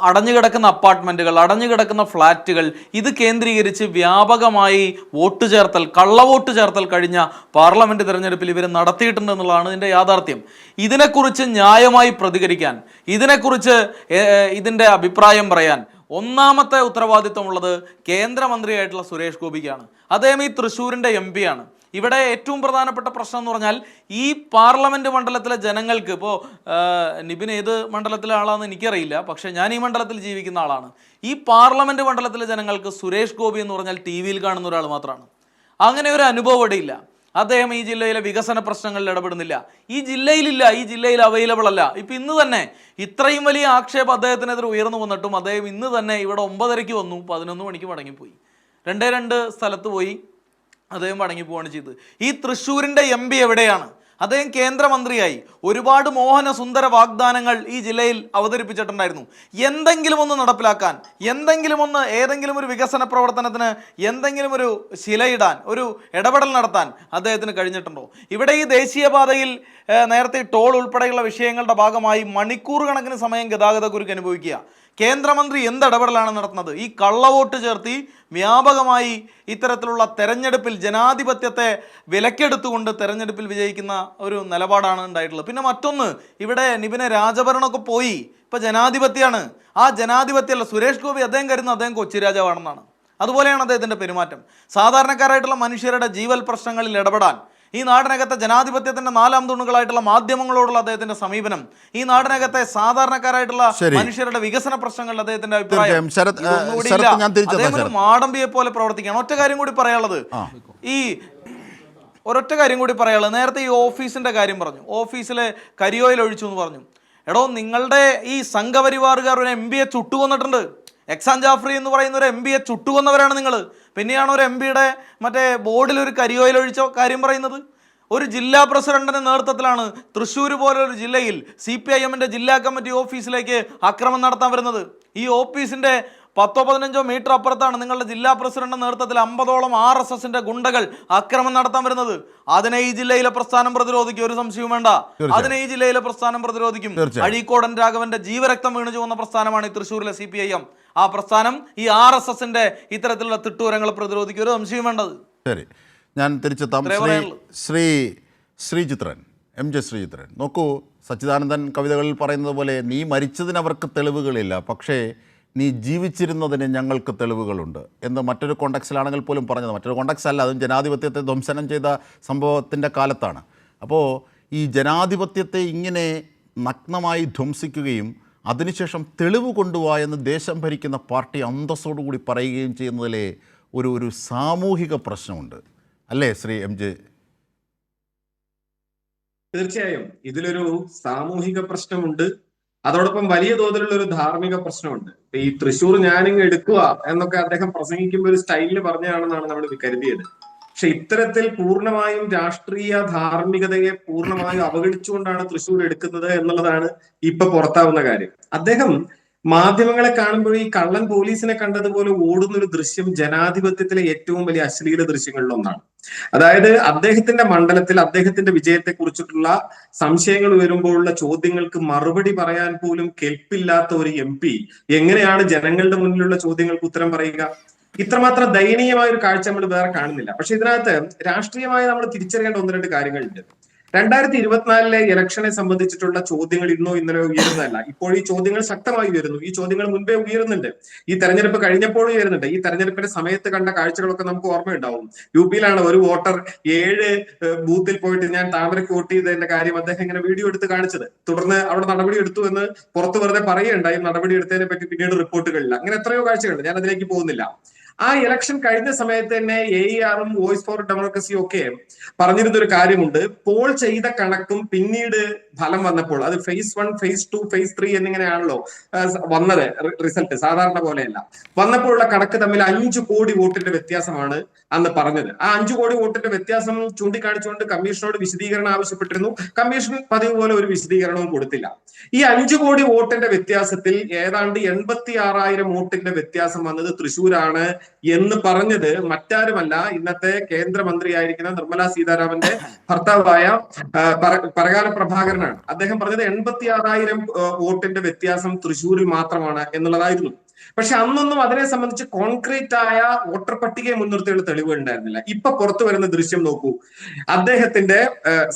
അടഞ്ഞുകിടക്കുന്ന അപ്പാർട്ട്മെൻറ്റുകൾ, അടഞ്ഞുകിടക്കുന്ന ഫ്ലാറ്റുകൾ, ഇത് കേന്ദ്രീകരിച്ച് വ്യാപകമായി വോട്ട് ചേർത്തൽ, കള്ളവോട്ട് ചേർത്തൽ കഴിഞ്ഞ പാർലമെൻറ്റ് തിരഞ്ഞെടുപ്പിൽ ഇവർ നടത്തിയിട്ടുണ്ട് എന്നുള്ളതാണ് ഇതിൻ്റെ യാഥാർത്ഥ്യം. ഇതിനെക്കുറിച്ച് ന്യായമായി പ്രതികരിക്കാൻ, ഇതിനെക്കുറിച്ച് ഇതിൻ്റെ അഭിപ്രായം പറയാൻ ഒന്നാമത്തെ ഉത്തരവാദിത്വമുള്ളത് കേന്ദ്രമന്ത്രിയായിട്ടുള്ള സുരേഷ് ഗോപിക്കാണ്. അദ്ദേഹം ഈ തൃശ്ശൂരിൻ്റെ MP ആണ്. ഇവിടെ ഏറ്റവും പ്രധാനപ്പെട്ട പ്രശ്നം എന്ന് പറഞ്ഞാൽ ഈ പാർലമെൻറ്റ് മണ്ഡലത്തിലെ ജനങ്ങൾക്ക്, ഇപ്പോൾ നിബിൻ ഏത് മണ്ഡലത്തിലെ ആളാണെന്ന് എനിക്കറിയില്ല, പക്ഷേ ഞാൻ ഈ മണ്ഡലത്തിൽ ജീവിക്കുന്ന ആളാണ്. ഈ പാർലമെൻറ്റ് മണ്ഡലത്തിലെ ജനങ്ങൾക്ക് സുരേഷ് ഗോപി എന്ന് പറഞ്ഞാൽ TV കാണുന്ന ഒരാൾ മാത്രമാണ്. അങ്ങനെ ഒരു അനുഭവം ഇവിടെയില്ല. അദ്ദേഹം ഈ ജില്ലയിലെ വികസന പ്രശ്നങ്ങളിൽ ഇടപെടുന്നില്ല. ഈ ജില്ലയിലില്ല, ഈ ജില്ലയിൽ അവൈലബിൾ അല്ല. ഇപ്പം ഇന്ന് തന്നെ ഇത്രയും വലിയ ആക്ഷേപം അദ്ദേഹത്തിനെതിരെ ഉയർന്നു വന്നിട്ടും അദ്ദേഹം ഇന്ന് തന്നെ ഇവിടെ 9:30 വന്നു, 11 മണിക്ക് മടങ്ങിപ്പോയി. 2 സ്ഥലത്ത് പോയി അദ്ദേഹം മടങ്ങിപ്പോവാണ് ചെയ്തത്. ഈ തൃശ്ശൂരിൻ്റെ MP എവിടെയാണ്? അദ്ദേഹം കേന്ദ്രമന്ത്രിയായി ഒരുപാട് മോഹന സുന്ദര വാഗ്ദാനങ്ങൾ ഈ ജില്ലയിൽ അവതരിപ്പിച്ചിട്ടുണ്ടായിരുന്നു. എന്തെങ്കിലും ഒന്ന് നടപ്പിലാക്കാൻ, എന്തെങ്കിലും ഒന്ന്, ഏതെങ്കിലും ഒരു വികസന പ്രവർത്തനത്തിന് എന്തെങ്കിലും ഒരു ശിലയിടാൻ, ഒരു ഇടപെടൽ നടത്താൻ അദ്ദേഹത്തിന് കഴിഞ്ഞിട്ടുണ്ടോ? ഇവിടെ ഈ ദേശീയപാതയിൽ നേരത്തെ ടോൾ ഉൾപ്പെടെയുള്ള വിഷയങ്ങളുടെ ഭാഗമായി മണിക്കൂർ കണക്കിന് സമയം ഗതാഗതക്കുരുക്ക് അനുഭവിക്കുക. കേന്ദ്രമന്ത്രി എന്ത് ഇടപെടലാണ് നടത്തുന്നത്? ഈ കള്ളവോട്ട് ചേർത്തി വ്യാപകമായി ഇത്തരത്തിലുള്ള തെരഞ്ഞെടുപ്പിൽ ജനാധിപത്യത്തെ വിലക്കെടുത്തുകൊണ്ട് തെരഞ്ഞെടുപ്പിൽ വിജയിക്കുന്ന ഒരു നിലപാടാണ് ഉണ്ടായിട്ടുള്ളത്. പിന്നെ മറ്റൊന്ന്, ഇവിടെ നിബിനെ രാജഭരണമൊക്കെ പോയി, ഇപ്പം ജനാധിപത്യമാണ്. ആ ജനാധിപത്യമല്ല, സുരേഷ് ഗോപി അദ്ദേഹം കരുതുന്നത് അദ്ദേഹം കൊച്ചി രാജാവാണെന്നാണ്. അതുപോലെയാണ് അദ്ദേഹത്തിൻ്റെ പെരുമാറ്റം. സാധാരണക്കാരായിട്ടുള്ള മനുഷ്യരുടെ ജീവൽ പ്രശ്നങ്ങളിൽ ഇടപെടാൻ, ഈ നാടിനകത്തെ ജനാധിപത്യത്തിന്റെ 4 തൂണുകളായിട്ടുള്ള മാധ്യമങ്ങളോടുള്ള അദ്ദേഹത്തിന്റെ സമീപനം, ഈ നാടിനകത്തെ സാധാരണക്കാരായിട്ടുള്ള മനുഷ്യരുടെ വികസന പ്രശ്നങ്ങളിൽ അദ്ദേഹത്തിന്റെ അഭിപ്രായം, മാടമ്പിയെ പോലെ പ്രവർത്തിക്കുകയാണ്. ഒറ്റ കാര്യം കൂടി പറയാനുള്ളത്, ഒരൊറ്റ കാര്യം കൂടി പറയാനുള്ളത്, നേരത്തെ ഈ ഓഫീസിന്റെ കാര്യം പറഞ്ഞു, ഓഫീസിലെ കരിയോയിൽ ഒഴിച്ചു എന്ന് പറഞ്ഞു. എടോ, നിങ്ങളുടെ ഈ സംഘപരിവാറുകാർ ഒരു MP ചുട്ടുകൊന്നിട്ടുണ്ട്. എക്സാൻ ജാഫ്രി എന്ന് പറയുന്ന ഒരു MP ചുട്ടുകൊന്നവരാണ് നിങ്ങൾ. പിന്നെയാണ് ഒരു MP മറ്റേ ബോർഡിൽ ഒരു കരിയോയിൽ ഒഴിച്ച കാര്യം പറയുന്നത്. ഒരു ജില്ലാ പ്രസിഡന്റിന്റെ നേതൃത്വത്തിലാണ് തൃശ്ശൂർ പോലൊരു ജില്ലയിൽ CPIM ജില്ലാ കമ്മിറ്റി ഓഫീസിലേക്ക് ആക്രമണം നടത്താൻ വരുന്നത്. ഈ ഓഫീസിന്റെ 10-15 മീറ്റർ അപ്പുറത്താണ് നിങ്ങളുടെ ജില്ലാ പ്രസിഡന്റിന്റെ നേതൃത്വത്തിൽ 50ഓളം RSSന്റെ ഗുണ്ടകൾ ആക്രമണം നടത്താൻ വരുന്നത്. അതിനെ ഈ ജില്ലയിലെ പ്രസ്ഥാനം പ്രതിരോധിക്കും, ഒരു സംശയവും വേണ്ട. അതിനെ ഈ ജില്ലയിലെ പ്രസ്ഥാനം പ്രതിരോധിക്കും. അഴീക്കോടൻ രാഘവന്റെ ജീവരക്തം വീണു ചുവന്ന പ്രസ്ഥാനമാണ് ഈ തൃശ്ശൂരിലെ CPIM. ആ പ്രസ്ഥാനം ഈ RSSന്റെ ഇത്തരത്തിലുള്ള തിട്ടൂരങ്ങൾ പ്രതിരോധിക്കും, ഒരു സംശയം വേണ്ടത്. ശരി, ഞാൻ തിരിച്ചെത്താം. ശ്രീചിത്രൻ, MJ ശ്രീചിത്രൻ, നോക്കൂ, സച്ചിദാനന്ദൻ കവിതകളിൽ പറയുന്നത് പോലെ നീ മരിച്ചതിന് അവർക്ക് തെളിവുകളില്ല, പക്ഷേ നീ ജീവിച്ചിരുന്നതിന് ഞങ്ങൾക്ക് തെളിവുകളുണ്ട് എന്ന് മറ്റൊരു കോണ്ടക്സിലാണെങ്കിൽ പോലും പറഞ്ഞത്. മറ്റൊരു കോണ്ടക്സ് അല്ല, അതും ജനാധിപത്യത്തെ ധ്വംസനം ചെയ്ത സംഭവത്തിൻ്റെ കാലത്താണ്. അപ്പോൾ ഈ ജനാധിപത്യത്തെ ഇങ്ങനെ നഗ്നമായി ധ്വംസിക്കുകയും അതിനുശേഷം തെളിവ് കൊണ്ടുപോവാ എന്ന് ദേശം ഭരിക്കുന്ന പാർട്ടി അന്തസ്സോടുകൂടി പറയുകയും ചെയ്യുന്നതിലെ ഒരു സാമൂഹിക പ്രശ്നമുണ്ട്, അല്ലേ ശ്രീ MJ? തീർച്ചയായും ഇതിലൊരു സാമൂഹിക പ്രശ്നമുണ്ട്, അതോടൊപ്പം വലിയ തോതിലുള്ള ഒരു ധാർമ്മിക പ്രശ്നമുണ്ട്. ഈ തൃശ്ശൂർ ഞാനിങ്ങ് എടുക്കുക എന്നൊക്കെ അദ്ദേഹം പ്രസംഗിക്കുമ്പോൾ ഒരു സ്റ്റൈലിൽ പറഞ്ഞതാണെന്നാണ് നമ്മൾ കരുതിയത്. പക്ഷെ ഇത്തരത്തിൽ പൂർണ്ണമായും രാഷ്ട്രീയ ധാർമ്മികതയെ പൂർണ്ണമായും അവഗണിച്ചുകൊണ്ടാണ് തൃശ്ശൂർ എടുക്കുന്നത് എന്നുള്ളതാണ് ഇപ്പൊ പുറത്താവുന്ന കാര്യം. അദ്ദേഹം മാധ്യമങ്ങളെ കാണുമ്പോൾ ഈ കള്ളൻ പോലീസിനെ കണ്ടതുപോലെ ഓടുന്ന ഒരു ദൃശ്യം ജനാധിപത്യത്തിലെ ഏറ്റവും വലിയ അശ്ലീല ദൃശ്യങ്ങളിലൊന്നാണ്. അതായത് അദ്ദേഹത്തിന്റെ മണ്ഡലത്തിൽ അദ്ദേഹത്തിന്റെ വിജയത്തെ കുറിച്ചിട്ടുള്ള സംശയങ്ങൾ വരുമ്പോഴുള്ള ചോദ്യങ്ങൾക്ക് മറുപടി പറയാൻ പോലും കെൽപ്പില്ലാത്ത ഒരു MP എങ്ങനെയാണ് ജനങ്ങളുടെ മുന്നിലുള്ള ചോദ്യങ്ങൾക്ക് ഉത്തരം പറയുക? ഇത്രമാത്രം ദയനീയമായ ഒരു കാഴ്ച നമ്മൾ വേറെ കാണുന്നില്ല. പക്ഷെ ഇതിനകത്ത് രാഷ്ട്രീയമായി നമ്മൾ തിരിച്ചറിയേണ്ട 1-2 കാര്യങ്ങളുണ്ട്. 2024 ഇലക്ഷനെ സംബന്ധിച്ചിട്ടുള്ള ചോദ്യങ്ങൾ ഇന്നോ ഇന്നലെയോ ഉയരുന്നതല്ല. ഇപ്പോൾ ഈ ചോദ്യങ്ങൾ ശക്തമായി ഉയരുന്നു. ഈ ചോദ്യങ്ങൾ മുൻപേ ഉയരുന്നുണ്ട്. ഈ തെരഞ്ഞെടുപ്പ് കഴിഞ്ഞപ്പോഴും ഉയരുന്നുണ്ട്. ഈ തെരഞ്ഞെടുപ്പിന്റെ സമയത്ത് കണ്ട കാഴ്ചകളൊക്കെ നമുക്ക് ഓർമ്മയുണ്ടാവും. യുപിയിലാണ് ഒരു വോട്ടർ 7 ബൂത്തിൽ പോയിട്ട് ഞാൻ താമരക്ക് വോട്ട് ചെയ്തതിന്റെ കാര്യം അദ്ദേഹം ഇങ്ങനെ വീഡിയോ എടുത്ത് കാണിച്ചത്. തുടർന്ന് അവിടെ നടപടി എടുത്തു എന്ന് പുറത്ത് വെറുതെ പറയുകയുണ്ടായി. നടപടി എടുത്തതിനെ പറ്റി പിന്നീട് റിപ്പോർട്ടുകളില്ല. അങ്ങനെ എത്രയോ കാഴ്ചകളുണ്ട്. ഞാൻ അതിലേക്ക് പോകുന്നില്ല. ആ ഇലക്ഷൻ കഴിഞ്ഞ സമയത്ത് തന്നെ AERഉം വോയിസ് ഫോർ ഡെമോക്രസിയും ഒക്കെ പറഞ്ഞിരുന്ന ഒരു കാര്യമുണ്ട്. പോൾ ചെയ്ത കണക്കും പിന്നീട് ഫലം വന്നപ്പോൾ അത് phase 1, phase 2, phase 3 എന്നിങ്ങനെയാണല്ലോ വന്നത്. റിസൾട്ട് സാധാരണ പോലെയല്ല. വന്നപ്പോഴുള്ള കണക്ക് തമ്മിൽ 5 കോടി വോട്ടിന്റെ വ്യത്യാസമാണ് അന്ന് പറഞ്ഞത്. ആ 5 കോടി വോട്ടിന്റെ വ്യത്യാസം ചൂണ്ടിക്കാണിച്ചുകൊണ്ട് കമ്മീഷനോട് വിശദീകരണം ആവശ്യപ്പെട്ടിരുന്നു. കമ്മീഷൻ പതിവ് പോലെ ഒരു വിശദീകരണവും കൊടുത്തില്ല. ഈ 5 കോടി വോട്ടിന്റെ വ്യത്യാസത്തിൽ ഏതാണ്ട് 86,000 വോട്ടിന്റെ വ്യത്യാസം വന്നത് തൃശ്ശൂരാണ് എന്ന് പറഞ്ഞത് മറ്റാരുമല്ല, ഇന്നത്തെ കേന്ദ്രമന്ത്രിയായിരിക്കുന്ന നിർമ്മലാ സീതാരാമന്റെ ഭർത്താവായ പരകാല പ്രഭാകരനാണ്. അദ്ദേഹം പറഞ്ഞത് 86,000 വോട്ടിന്റെ വ്യത്യാസം തൃശ്ശൂരിൽ മാത്രമാണ് എന്നുള്ളതായിരുന്നു. പക്ഷെ അന്നൊന്നും അതിനെ സംബന്ധിച്ച് കോൺക്രീറ്റ് ആയ വോട്ടർ പട്ടികയെ മുൻനിർത്തിയുള്ള തെളിവുകൾ ഉണ്ടായിരുന്നില്ല. ഇപ്പൊ പുറത്തു വരുന്ന ദൃശ്യം നോക്കൂ. അദ്ദേഹത്തിന്റെ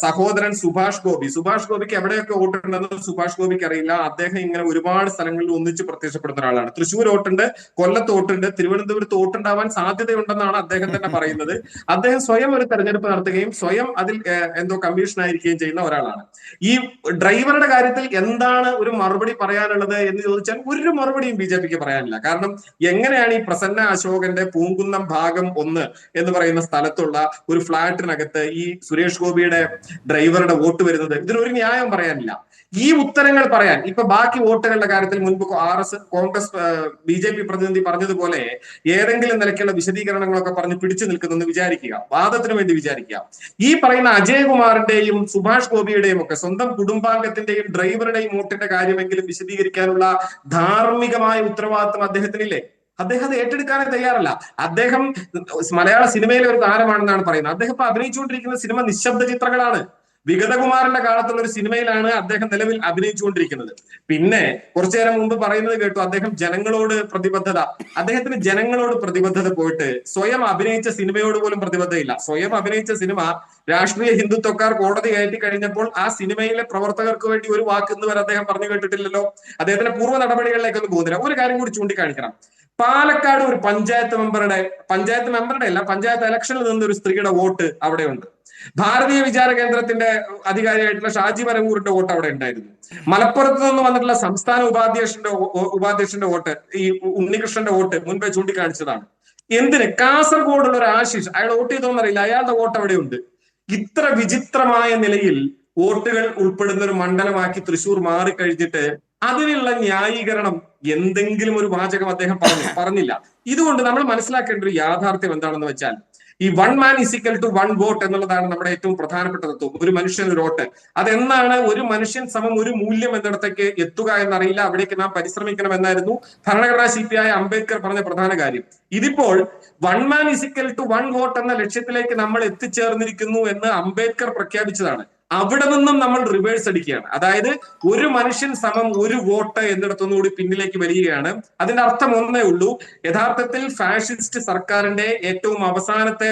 സഹോദരൻ സുഭാഷ് ഗോപിക്ക് എവിടെയൊക്കെ വോട്ടുണ്ടെന്ന് സുഭാഷ് ഗോപിക്ക് അറിയില്ല. അദ്ദേഹം ഇങ്ങനെ ഒരുപാട് സ്ഥലങ്ങളിൽ ഒന്നിച്ച് പ്രത്യക്ഷപ്പെടുന്ന ഒരാളാണ്. തൃശ്ശൂർ വോട്ടുണ്ട്, കൊല്ലത്ത് വോട്ടുണ്ട്, തിരുവനന്തപുരത്ത് വോട്ടുണ്ടാവാൻ സാധ്യതയുണ്ടെന്നാണ് അദ്ദേഹം തന്നെ പറയുന്നത്. അദ്ദേഹം സ്വയം ഒരു തെരഞ്ഞെടുപ്പ് നടത്തുകയും സ്വയം അതിൽ എന്തോ കമ്മീഷൻ ആയിരിക്കുകയും ചെയ്യുന്ന ഒരാളാണ്. ഈ ഡ്രൈവറുടെ കാര്യത്തിൽ എന്താണ് ഒരു മറുപടി പറയാനുള്ളത് എന്ന് ചോദിച്ചാൽ ഒരു മറുപടിയും BJPക്ക് പറയാനില്ല. കാരണം എങ്ങനെയാണ് ഈ പ്രസന്ന അശോകന്റെ പൂങ്കുന്നം ഭാഗം 1 എന്ന് പറയുന്ന സ്ഥലത്തുള്ള ഒരു ഫ്ളാറ്റിനകത്ത് ഈ സുരേഷ് ഗോപിയുടെ ഡ്രൈവറുടെ വോട്ട് വരുന്നത്? ഇതിനൊരു ന്യായം പറയാനില്ല. ഈ ഉത്തരങ്ങൾ പറയാൻ ഇപ്പൊ ബാക്കി വോട്ടുകളുടെ കാര്യത്തിൽ മുൻപ് കോൺഗ്രസ് BJP പ്രതിനിധി പറഞ്ഞതുപോലെ ഏതെങ്കിലും നിലയ്ക്കുള്ള വിശദീകരണങ്ങളൊക്കെ പറഞ്ഞ് പിടിച്ചു നിൽക്കുന്നെന്ന് വിചാരിക്കുക, വാദത്തിന് വേണ്ടി വിചാരിക്കുക. ഈ പറയുന്ന അജയകുമാറിന്റെയും സുഭാഷ് ഗോപിയുടെയും ഒക്കെ സ്വന്തം കുടുംബാംഗത്തിന്റെയും ഡ്രൈവറുടെയും വോട്ടിന്റെ കാര്യമെങ്കിലും വിശദീകരിക്കാനുള്ള ധാർമ്മികമായ ഉത്തരവാദിത്വം അദ്ദേഹത്തിനില്ലേ? അദ്ദേഹം അത് ഏറ്റെടുക്കാനേ തയ്യാറല്ല. അദ്ദേഹം മലയാള സിനിമയിലെ ഒരു താരമാണെന്നാണ് പറയുന്നത്. അദ്ദേഹം ഇപ്പൊ അഭിനയിച്ചുകൊണ്ടിരിക്കുന്ന സിനിമ നിശബ്ദ ചിത്രങ്ങളാണ്. വിഗതകുമാറിന്റെ കാലത്തുള്ള ഒരു സിനിമയിലാണ് അദ്ദേഹം നിലവിൽ അഭിനയിച്ചുകൊണ്ടിരിക്കുന്നത്. പിന്നെ കുറച്ചു നേരം മുമ്പ് പറയുന്നത് കേട്ടു, അദ്ദേഹത്തിന് ജനങ്ങളോട് പ്രതിബദ്ധത പോയിട്ട് സ്വയം അഭിനയിച്ച സിനിമയോട് പോലും പ്രതിബദ്ധതയില്ല. സ്വയം അഭിനയിച്ച സിനിമ രാഷ്ട്രീയ ഹിന്ദുത്വക്കാർ കോടതി കയറ്റി കഴിഞ്ഞപ്പോൾ ആ സിനിമയിലെ പ്രവർത്തകർക്ക് വേണ്ടി ഒരു വാക്ക് ഇന്ന് വരെ അദ്ദേഹം പറഞ്ഞു കേട്ടിട്ടില്ലല്ലോ. അദ്ദേഹത്തിന്റെ പൂർവ്വ നടപടികളിലേക്കൊന്നും പോകുന്നില്ല. ഒരു കാര്യം കൂടി ചൂണ്ടിക്കാണിക്കണം. പാലക്കാട് ഒരു പഞ്ചായത്ത് ഇലക്ഷനിൽ നിന്നൊരു സ്ത്രീയുടെ വോട്ട് അവിടെയുണ്ട്. ഭാരതീയ വിചാര കേന്ദ്രത്തിന്റെ അധികാരിയായിട്ടുള്ള ഷാജി വരവൂരിന്റെ വോട്ട് അവിടെ ഉണ്ടായിരുന്നു. മലപ്പുറത്ത് നിന്ന് വന്നിട്ടുള്ള സംസ്ഥാന ഉപാധ്യക്ഷന്റെ വോട്ട്, ഈ ഉണ്ണികൃഷ്ണന്റെ വോട്ട് മുൻപേ ചൂണ്ടിക്കാണിച്ചതാണ്. എന്തിന്? കാസർഗോഡുള്ള ഒരു ആശിഷ്, അയാൾ വോട്ട് ചെയ്തോന്നറിയില്ല, അയാളുടെ വോട്ട് അവിടെയുണ്ട്. ഇത്ര വിചിത്രമായ നിലയിൽ വോട്ടുകൾ ഉൾപ്പെടുന്ന ഒരു മണ്ഡലമാക്കി തൃശ്ശൂർ മാറിക്കഴിഞ്ഞിട്ട് അതിനുള്ള ന്യായീകരണം എന്തെങ്കിലും ഒരു വാചകം അദ്ദേഹം പറഞ്ഞില്ല. ഇതുകൊണ്ട് നമ്മൾ മനസ്സിലാക്കേണ്ട ഒരു യാഥാർത്ഥ്യം എന്താണെന്ന് വെച്ചാൽ, ഈ 1 man is equal to 1 vote എന്നുള്ളതാണ് നമ്മുടെ ഏറ്റവും പ്രധാനപ്പെട്ട തത്വം. ഒരു മനുഷ്യൻ ഒരു വോട്ട്. അതെന്നാണ് ഒരു മനുഷ്യൻ സമം ഒരു മൂല്യം എന്നിടത്തേക്ക് എത്തുക എന്നറിയില്ല. അവിടേക്ക് നാം പരിശ്രമിക്കണം എന്നായിരുന്നു ഭരണഘടനാ ശില്പിയായ അംബേദ്കർ പറഞ്ഞ പ്രധാന കാര്യം. ഇതിപ്പോൾ 1 man is equal to 1 vote എന്ന ലക്ഷ്യത്തിലേക്ക് നമ്മൾ എത്തിച്ചേർന്നിരിക്കുന്നു എന്ന് അംബേദ്കർ പ്രഖ്യാപിച്ചതാണ്. അവിടെ നിന്നും നമ്മൾ റിവേഴ്സ് അടിക്കുകയാണ്. അതായത് ഒരു മനുഷ്യൻ സമം ഒരു വോട്ട് എന്നിടത്തുനിന്നുകൂടി പിന്നിലേക്ക് വരികയാണ്. അതിന്റെ അർത്ഥം ഒന്നേ ഉള്ളൂ, യഥാർത്ഥത്തിൽ ഫാഷിസ്റ്റ് സർക്കാരിന്റെ ഏറ്റവും അവസാനത്തെ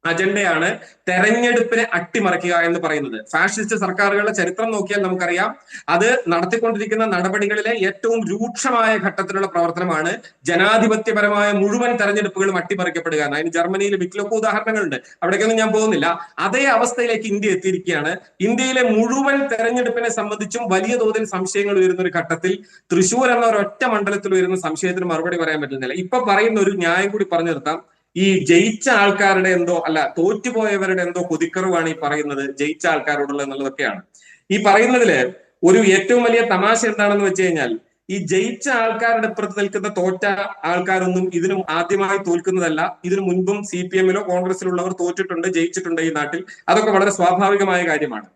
അജണ്ടയാണ് തെരഞ്ഞെടുപ്പിനെ അട്ടിമറിക്കുക എന്ന് പറയുന്നത്. ഫാഷിസ്റ്റ് സർക്കാരുകളുടെ ചരിത്രം നോക്കിയാൽ നമുക്കറിയാം, അത് നടത്തിക്കൊണ്ടിരിക്കുന്ന നടപടികളിലെ ഏറ്റവും രൂക്ഷമായ ഘട്ടത്തിലുള്ള പ്രവർത്തനമാണ് ജനാധിപത്യപരമായ മുഴുവൻ തെരഞ്ഞെടുപ്പുകളും അട്ടിമറിക്കപ്പെടുക. അതിന് ജർമ്മനിയിൽ മിക്ലൊക്കെ ഉദാഹരണങ്ങളുണ്ട്, അവിടേക്കൊന്നും ഞാൻ പോകുന്നില്ല. അതേ അവസ്ഥയിലേക്ക് ഇന്ത്യ എത്തിയിരിക്കുകയാണ്. ഇന്ത്യയിലെ മുഴുവൻ തെരഞ്ഞെടുപ്പിനെ സംബന്ധിച്ചും വലിയ തോതിൽ സംശയങ്ങൾ ഉയരുന്ന ഒരു ഘട്ടത്തിൽ തൃശ്ശൂർ എന്ന ഒരൊറ്റ മണ്ഡലത്തിൽ ഉയരുന്ന സംശയത്തിന് മറുപടി പറയാൻ പറ്റുന്നില്ല. ഇപ്പൊ പറയുന്ന ഒരു ന്യായം കൂടി പറഞ്ഞു നിർത്താം. ഈ ജയിച്ച ആൾക്കാരുടെ തോറ്റുപോയവരുടെ കൊതിക്കറിവാണ് ഈ പറയുന്നത് ജയിച്ച ആൾക്കാരോടുള്ള എന്നുള്ളതൊക്കെയാണ്. ഈ പറയുന്നതില് ഒരു ഏറ്റവും വലിയ തമാശ എന്താണെന്ന് വെച്ച് കഴിഞ്ഞാൽ, ഈ ജയിച്ച ആൾക്കാരുടെ അപ്പുറത്ത് നിൽക്കുന്ന തോറ്റ ആൾക്കാരൊന്നും ഇതിനും ആദ്യമായി തോൽക്കുന്നതല്ല. ഇതിനു മുൻപും CPM-ലോ കോൺഗ്രസിലുള്ളവർ തോറ്റിട്ടുണ്ട്, ജയിച്ചിട്ടുണ്ട് ഈ നാട്ടിൽ. അതൊക്കെ വളരെ സ്വാഭാവികമായ കാര്യമാണ്.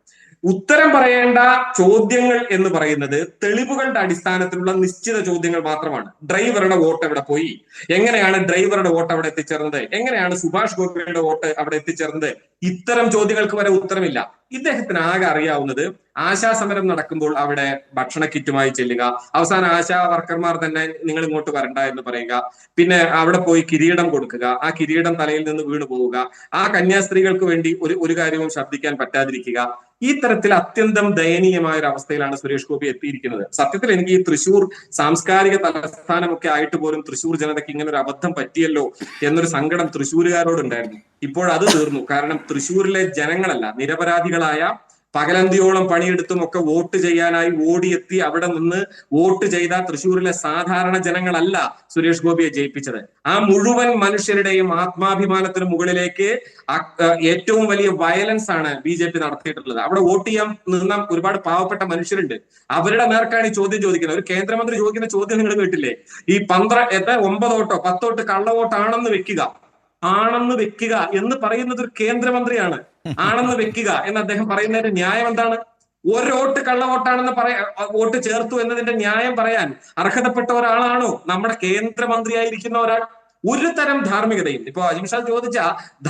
ഉത്തരം പറയേണ്ട ചോദ്യങ്ങൾ എന്ന് പറയുന്നത് തെളിവുകളുടെ അടിസ്ഥാനത്തിലുള്ള നിശ്ചിത ചോദ്യങ്ങൾ മാത്രമാണ്. ഡ്രൈവറുടെ വോട്ട് എവിടെ പോയി? എങ്ങനെയാണ് ഡ്രൈവറുടെ വോട്ട് അവിടെ എത്തിച്ചേർന്നത്? എങ്ങനെയാണ് സുഭാഷ് ഗോപിയുടെ വോട്ട് അവിടെ എത്തിച്ചേർന്നത്? ഇത്തരം ചോദ്യങ്ങൾക്ക് വരെ ഉത്തരമില്ല. ഇദ്ദേഹത്തിന് ആകെ അറിയാവുന്നത് ആശാസമരം നടക്കുമ്പോൾ അവിടെ ഭക്ഷണ കിറ്റുമായി ചെല്ലുക, അവസാനം ആശാ വർക്കർമാർ തന്നെ നിങ്ങൾ ഇങ്ങോട്ട് വരണ്ട എന്ന് പറയുക, പിന്നെ അവിടെ പോയി കിരീടം കൊടുക്കുക, ആ കിരീടം തലയിൽ നിന്ന് വീണു പോവുക, ആ കന്യാസ്ത്രീകൾക്ക് വേണ്ടി ഒരു കാര്യവും ശബ്ദിക്കാൻ പറ്റാതിരിക്കുക. ഈ തരത്തിൽ അത്യന്തം ദയനീയമായ ഒരു അവസ്ഥയിലാണ് സുരേഷ് ഗോപി എത്തിയിരിക്കുന്നത്. സത്യത്തിൽ എനിക്ക് ഈ തൃശ്ശൂർ സാംസ്കാരിക തലസ്ഥാനമൊക്കെ ആയിട്ട് പോലും തൃശ്ശൂർ ജനതയ്ക്ക് ഇങ്ങനെ ഒരു അബദ്ധം പറ്റിയല്ലോ എന്നൊരു സങ്കടം തൃശ്ശൂരുകാരോടുണ്ടായിരുന്നു. ഇപ്പോൾ അത് തീർന്നു. കാരണം തൃശ്ശൂരിലെ ജനങ്ങളല്ല, നിരപരാധികളായ പകലന്തിയോളം പണിയെടുത്തും ഒക്കെ വോട്ട് ചെയ്യാനായി ഓടിയെത്തി അവിടെ നിന്ന് വോട്ട് ചെയ്ത തൃശ്ശൂരിലെ സാധാരണ ജനങ്ങളല്ല സുരേഷ് ഗോപിയെ ജയിപ്പിച്ചത്. ആ മുഴുവൻ മനുഷ്യരുടെയും ആത്മാഭിമാനത്തിന് മുകളിലേക്ക് ഏറ്റവും വലിയ വയലൻസ് ആണ് BJP നടത്തിയിട്ടുള്ളത്. അവിടെ വോട്ട് ചെയ്യാൻ നിന്ന ഒരുപാട് പാവപ്പെട്ട മനുഷ്യരുണ്ട്. അവരുടെ നേർക്കാണ് ഈ ചോദ്യം ചോദിക്കുന്നത്. ഒരു കേന്ദ്രമന്ത്രി ചോദിക്കുന്ന ചോദ്യം നിങ്ങൾ കേട്ടില്ലേ? ഈ 9 വോട്ടോ 10 വോട്ട് കള്ളവോട്ടാണെന്ന് വെക്കുക എന്ന് പറയുന്നത് ഒരു കേന്ദ്രമന്ത്രിയാണ്. ആണെന്ന് വെക്കുക എന്ന് അദ്ദേഹം പറയുന്നതിന്റെ ന്യായം എന്താണ്? ഒരു വോട്ട് കള്ളവോട്ടാണെന്ന് വോട്ട് ചേർത്തു എന്നതിന്റെ ന്യായം പറയാൻ അർഹതപ്പെട്ട ഒരാളാണോ നമ്മുടെ കേന്ദ്രമന്ത്രിയായിരിക്കുന്ന ഒരാൾ? ഒരു തരം ധാർമ്മികതയും, ഇപ്പൊ അജിംഷാ ചോദിച്ച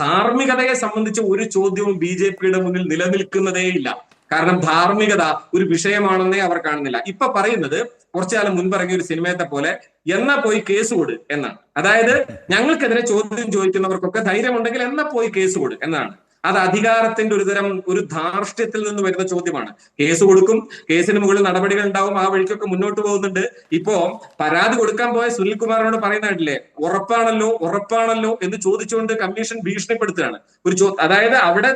ധാർമ്മികതയെ സംബന്ധിച്ച് ഒരു ചോദ്യവും BJPയുടെ മുന്നിൽ നിലനിൽക്കുന്നതേയില്ല. കാരണം ധാർമ്മികത ഒരു വിഷയമാണെന്നേ അവർ കാണുന്നില്ല. ഇപ്പൊ പറയുന്നത് കുറച്ചു കാലം മുൻപ് ഇറങ്ങിയ ഒരു സിനിമയത്തെ പോലെ എന്നാ പോയി കേസ് കൊടു എന്നാണ്. അതായത് ഞങ്ങൾക്കെതിരെ ചോദ്യം ചോദിക്കുന്നവർക്കൊക്കെ ധൈര്യമുണ്ടെങ്കിൽ എന്നാ പോയി കേസ് കൊടു എന്നാണ്. അത് അധികാരത്തിന്റെ ഒരു ധാർഷ്ട്യത്തിൽ നിന്ന് വരുന്ന ചോദ്യമാണ്. കേസ് കൊടുക്കും, കേസിന് മുകളിൽ നടപടികൾ ഉണ്ടാവും, ആ വഴിക്കൊക്കെ മുന്നോട്ട് പോകുന്നുണ്ട്. ഇപ്പോ പരാതി കൊടുക്കാൻ പോയ സുനിൽകുമാറിനോട് പറയുന്നതായിട്ടില്ലേ, ഉറപ്പാണല്ലോ എന്ന് ചോദിച്ചുകൊണ്ട് കമ്മീഷൻ ഭീഷണിപ്പെടുത്തുകയാണ്. അതായത് അവിടെ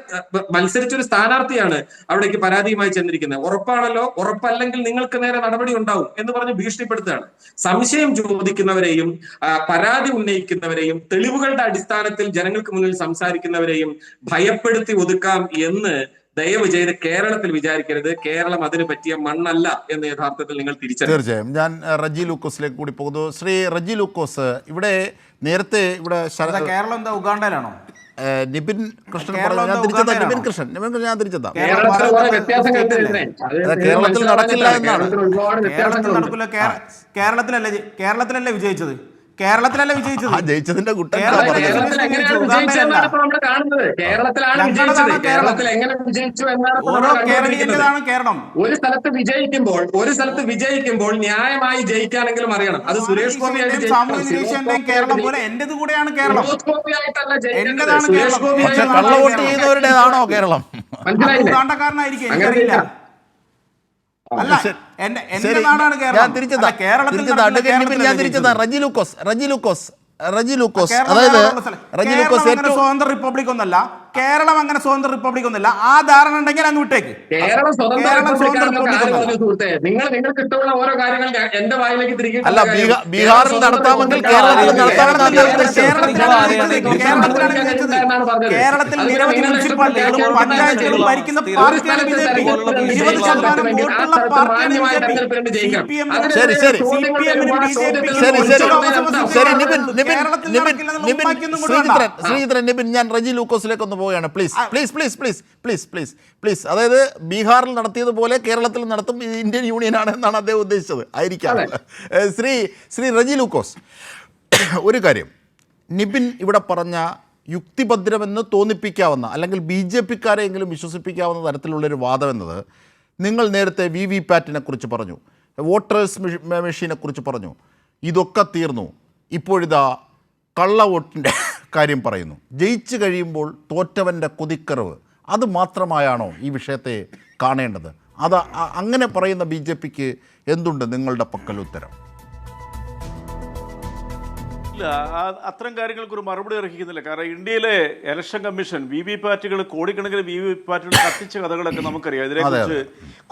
മത്സരിച്ചൊരു സ്ഥാനാർത്ഥിയാണ് അവിടേക്ക് പരാതിയുമായി ചെന്നിരിക്കുന്നത്. ഉറപ്പല്ലെങ്കിൽ നിങ്ങൾക്ക് നേരെ നടപടി ഉണ്ടാവും എന്ന് പറഞ്ഞ് ഭീഷണിപ്പെടുത്തുകയാണ്. സംശയം ചോദിക്കുന്നവരെയും പരാതി ഉന്നയിക്കുന്നവരെയും തെളിവുകളുടെ അടിസ്ഥാനത്തിൽ ജനങ്ങൾക്ക് മുന്നിൽ സംസാരിക്കുന്നവരെയും ഭയപ്പെടുത്തി ഒതുക്കാം എന്ന് ദയവ് ചെയ്ത് കേരളത്തിൽ വിചാരിക്കരുത്. കേരളം അതിന് പറ്റിയ മണ്ണല്ല എന്ന് യഥാർത്ഥത്തിൽ നിങ്ങൾ തിരിച്ചറിയും. തീർച്ചയായും. ഞാൻ റജി ലൂക്കോസിലേക്ക് കൂടി പോകുന്നു. ശ്രീ റജി ലൂക്കോസ്, ഇവിടെ നേരത്തെ കേരളം എന്താ ഉഗാണ്ടയിലാണോ? നിബിൻ കൃഷ്ണൻ ഞാൻ തിരിച്ചതാ. കേരളത്തിൽ നടക്കില്ല എന്നാണ്. കേരളത്തിലല്ലേ വിജയിച്ചത്? ജയിച്ചതിന്റെ കുട്ടം ഒരു സ്ഥലത്ത് വിജയിക്കുമ്പോൾ ന്യായമായി ജയിക്കാനെങ്കിലും അറിയണം. അത് സുരേഷ് ഗോപി കേരളം പോലെ എന്റേത് കൂടെയാണ് കേരളം. കള്ളവോട്ട് ചെയ്യുന്നവരുടേതാണോ കേരളം? ഉഗാണ്ടക്കാരനായിരിക്കും, എനിക്കറിയില്ല. സ്വതന്ത്ര റിപ്പബ്ലിക് ഒന്നല്ല കേരളം, അങ്ങനെ സ്വതന്ത്ര റിപ്പബ്ലിക് ഒന്നല്ല. ആ ധാരണ ഉണ്ടെങ്കിൽ അങ്ങ് വിട്ടേക്ക്. നിങ്ങൾക്ക് ഇഷ്ടമുള്ള ഓരോ കാര്യങ്ങൾ എന്റെ വായിലേക്ക് തിരികെ അല്ല, ബീഹാറിൽ നടത്താമെങ്കിൽ കേരളത്തിൽ നിരവധി മുനിസിപ്പാലിറ്റികളും പഞ്ചായത്തുകളും ഭരിക്കുന്ന പാർട്ടിയാണ് BJP. 20% വോട്ടുള്ള പാർട്ടിയാണ് ശ്രീജിത്രൻ, നിബിൻ, ഞാൻ റജി ലൂക്കോസിലേക്ക് ഒന്ന് പോവുകയാണ്. പ്ലീസ്. അതായത് ബീഹാറിൽ നടത്തിയതുപോലെ കേരളത്തിൽ നടത്തും, ഇന്ത്യൻ യൂണിയനാണ് എന്നാണ് അദ്ദേഹം ഉദ്ദേശിച്ചത്. ആയിരിക്കാം. ശ്രീ റജി ലൂക്കോസ്, ഒരു കാര്യം, നിബിൻ ഇവിടെ പറഞ്ഞ യുക്തിഭദ്രമെന്ന് തോന്നിപ്പിക്കാവുന്ന, അല്ലെങ്കിൽ BJPക്കാരെയെങ്കിലും വിശ്വസിപ്പിക്കാവുന്ന തരത്തിലുള്ളൊരു വാദം എന്നത്, നിങ്ങൾ നേരത്തെ VVPAT കുറിച്ച് പറഞ്ഞു, വോട്ടേഴ്സ് മെഷീനെ കുറിച്ച് പറഞ്ഞു, ഇതൊക്കെ തീർന്നു, ഇപ്പോഴിതാ കള്ളവോട്ടിൻ്റെ കാര്യം പറയുന്നു. ജയിച്ചു കഴിയുമ്പോൾ തോറ്റവൻ്റെ കൊതിക്കറിവ്, അത് മാത്രമായാണോ ഈ വിഷയത്തെ കാണേണ്ടത്? അത് അങ്ങനെ പറയുന്ന BJPക്ക് എന്തുണ്ട് നിങ്ങളുടെ പക്കൽ ഉത്തരം? ഇല്ല, അത്തരം കാര്യങ്ങൾക്ക് ഒരു മറുപടി ഇറക്കിക്കുന്നില്ല. കാരണം ഇന്ത്യയിലെ ഇലക്ഷൻ കമ്മീഷൻ VVPAT കോടിക്കണക്കിന് VVPAT കത്തിച്ച കഥകളൊക്കെ നമുക്കറിയാം. ഇതിനെക്കുറിച്ച്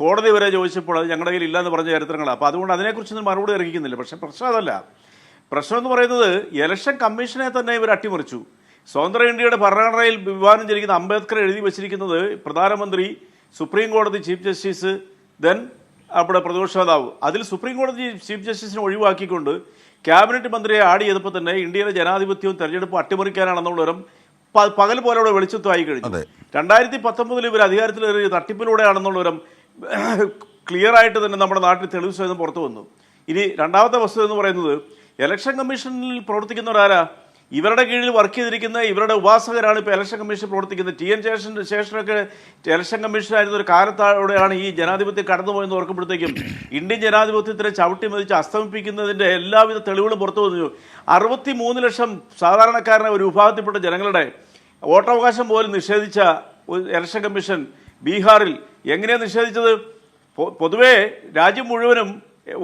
കോടതി വരെ ചോദിച്ചപ്പോൾ അത് ഞങ്ങളുടെ കയ്യിൽ ഇല്ലാന്ന് പറഞ്ഞ ചരിത്രങ്ങളാണ്. അപ്പോൾ അതുകൊണ്ട് അതിനെക്കുറിച്ചൊന്നും മറുപടി ഇറക്കിക്കുന്നില്ല. പക്ഷേ പ്രശ്നം അതല്ല. പ്രശ്നം എന്ന് പറയുന്നത് ഇലക്ഷൻ കമ്മീഷനെ തന്നെ ഇവർ അട്ടിമറിച്ചു. സ്വതന്ത്ര ഇന്ത്യയുടെ ഭരണഘടനയിൽ വിവാദം ചെയ്തിരിക്കുന്ന അംബേദ്കർ എഴുതി വച്ചിരിക്കുന്നത് പ്രധാനമന്ത്രി, സുപ്രീം കോടതി ചീഫ് ജസ്റ്റിസ്, ദെൻ അവിടെ പ്രതിപക്ഷ നേതാവ്. അതിൽ സുപ്രീം കോടതി ചീഫ് ജസ്റ്റിസിനെ ഒഴിവാക്കിക്കൊണ്ട് ക്യാബിനറ്റ് മന്ത്രിയെ ആഡ് ചെയ്തപ്പോൾ തന്നെ ഇന്ത്യയിലെ ജനാധിപത്യവും തെരഞ്ഞെടുപ്പും അട്ടിമറിക്കാനാണെന്നുള്ളവരും പകൽ പോലെ അവിടെ വെളിച്ചത്തായി കഴിഞ്ഞു. 2019 ഇവർ അധികാരത്തിലേറിയ തട്ടിപ്പിലൂടെയാണെന്നുള്ളവരും ക്ലിയർ ആയിട്ട് തന്നെ നമ്മുടെ നാട്ടിൽ തെളിവ് സഹിതം പുറത്തു വന്നു. ഇനി രണ്ടാമത്തെ വസ്തുത എന്ന് പറയുന്നത്, ഇലക്ഷൻ കമ്മീഷനിൽ പ്രവർത്തിക്കുന്നവരാരാ? ഇവരുടെ കീഴിൽ വർക്ക് ചെയ്തിരിക്കുന്ന ഇവരുടെ ഉപാസകരാണ് ഇപ്പോൾ ഇലക്ഷൻ കമ്മീഷൻ പ്രവർത്തിക്കുന്നത്. TN ശേഷനൊക്കെ ഇലക്ഷൻ കമ്മീഷനായിരുന്ന ഒരു കാലത്തോടെയാണ് ഈ ജനാധിപത്യം കടന്നുപോയെന്ന് ഓർക്കുമ്പോഴത്തേക്കും ഇന്ത്യൻ ജനാധിപത്യത്തിനെ ചവിട്ടി മതിച്ച് അസ്തമിപ്പിക്കുന്നതിൻ്റെ എല്ലാവിധ തെളിവുകളും പുറത്തു വന്നു. 63 ലക്ഷം സാധാരണക്കാരനെ ഒരു വിഭാഗത്തിൽപ്പെട്ട ജനങ്ങളുടെ വോട്ടവകാശം പോലും നിഷേധിച്ച ഇലക്ഷൻ കമ്മീഷൻ ബീഹാറിൽ എങ്ങനെയാണ് നിഷേധിച്ചത്? പൊതുവേ രാജ്യം മുഴുവനും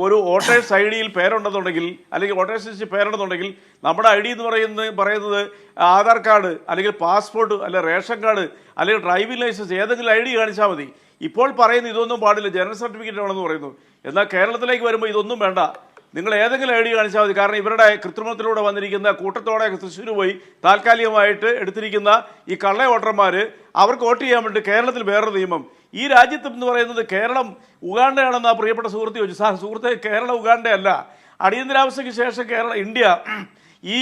ഒരു വോട്ടേഴ്സ് ID യിൽ പേരുണ്ടെന്നുണ്ടെങ്കിൽ, അല്ലെങ്കിൽ വോട്ടേഴ്സ് ലിസ്റ്റിൽ പേരുണ്ടെന്നുണ്ടെങ്കിൽ നമ്മുടെ ID എന്ന് പറയുന്നത് ആധാർ കാർഡ്, അല്ലെങ്കിൽ പാസ്പോർട്ട്, അല്ലെങ്കിൽ റേഷൻ കാർഡ്, അല്ലെങ്കിൽ ഡ്രൈവിംഗ് ലൈസൻസ്, ഏതെങ്കിലും ID കാണിച്ചാൽ മതി. ഇപ്പോൾ പറയുന്നത് ഇതൊന്നും പാടില്ല, ജനറൽ സർട്ടിഫിക്കറ്റ് വേണമെന്ന് പറയുന്നു. എന്നാൽ കേരളത്തിലേക്ക് വരുമ്പോൾ ഇതൊന്നും വേണ്ട, നിങ്ങൾ ഏതെങ്കിലും ID കാണിച്ചാൽ മതി. കാരണം ഇവരുടെ കൃത്രിമത്തിലൂടെ വന്നിരിക്കുന്ന കൂട്ടത്തോടെ തൃശ്ശൂർ പോയി താൽക്കാലികമായിട്ട് എടുത്തിരിക്കുന്ന ഈ കള്ള വോട്ടർമാർ അവർക്ക് വോട്ട് ചെയ്യാൻ വേണ്ടി കേരളത്തിൽ വേറൊരു നിയമം. ഈ രാജ്യത്ത് എന്ന് പറയുന്നത് കേരളം ഉഗാണ്ടയാണെന്ന് ആ പ്രിയപ്പെട്ട സുഹൃത്ത് ചോദിച്ചു. സുഹൃത്തെ, കേരളം ഉഗാണ്ടയല്ല. അടിയന്തരാവസ്ഥയ്ക്ക് ശേഷം ഇന്ത്യ ഈ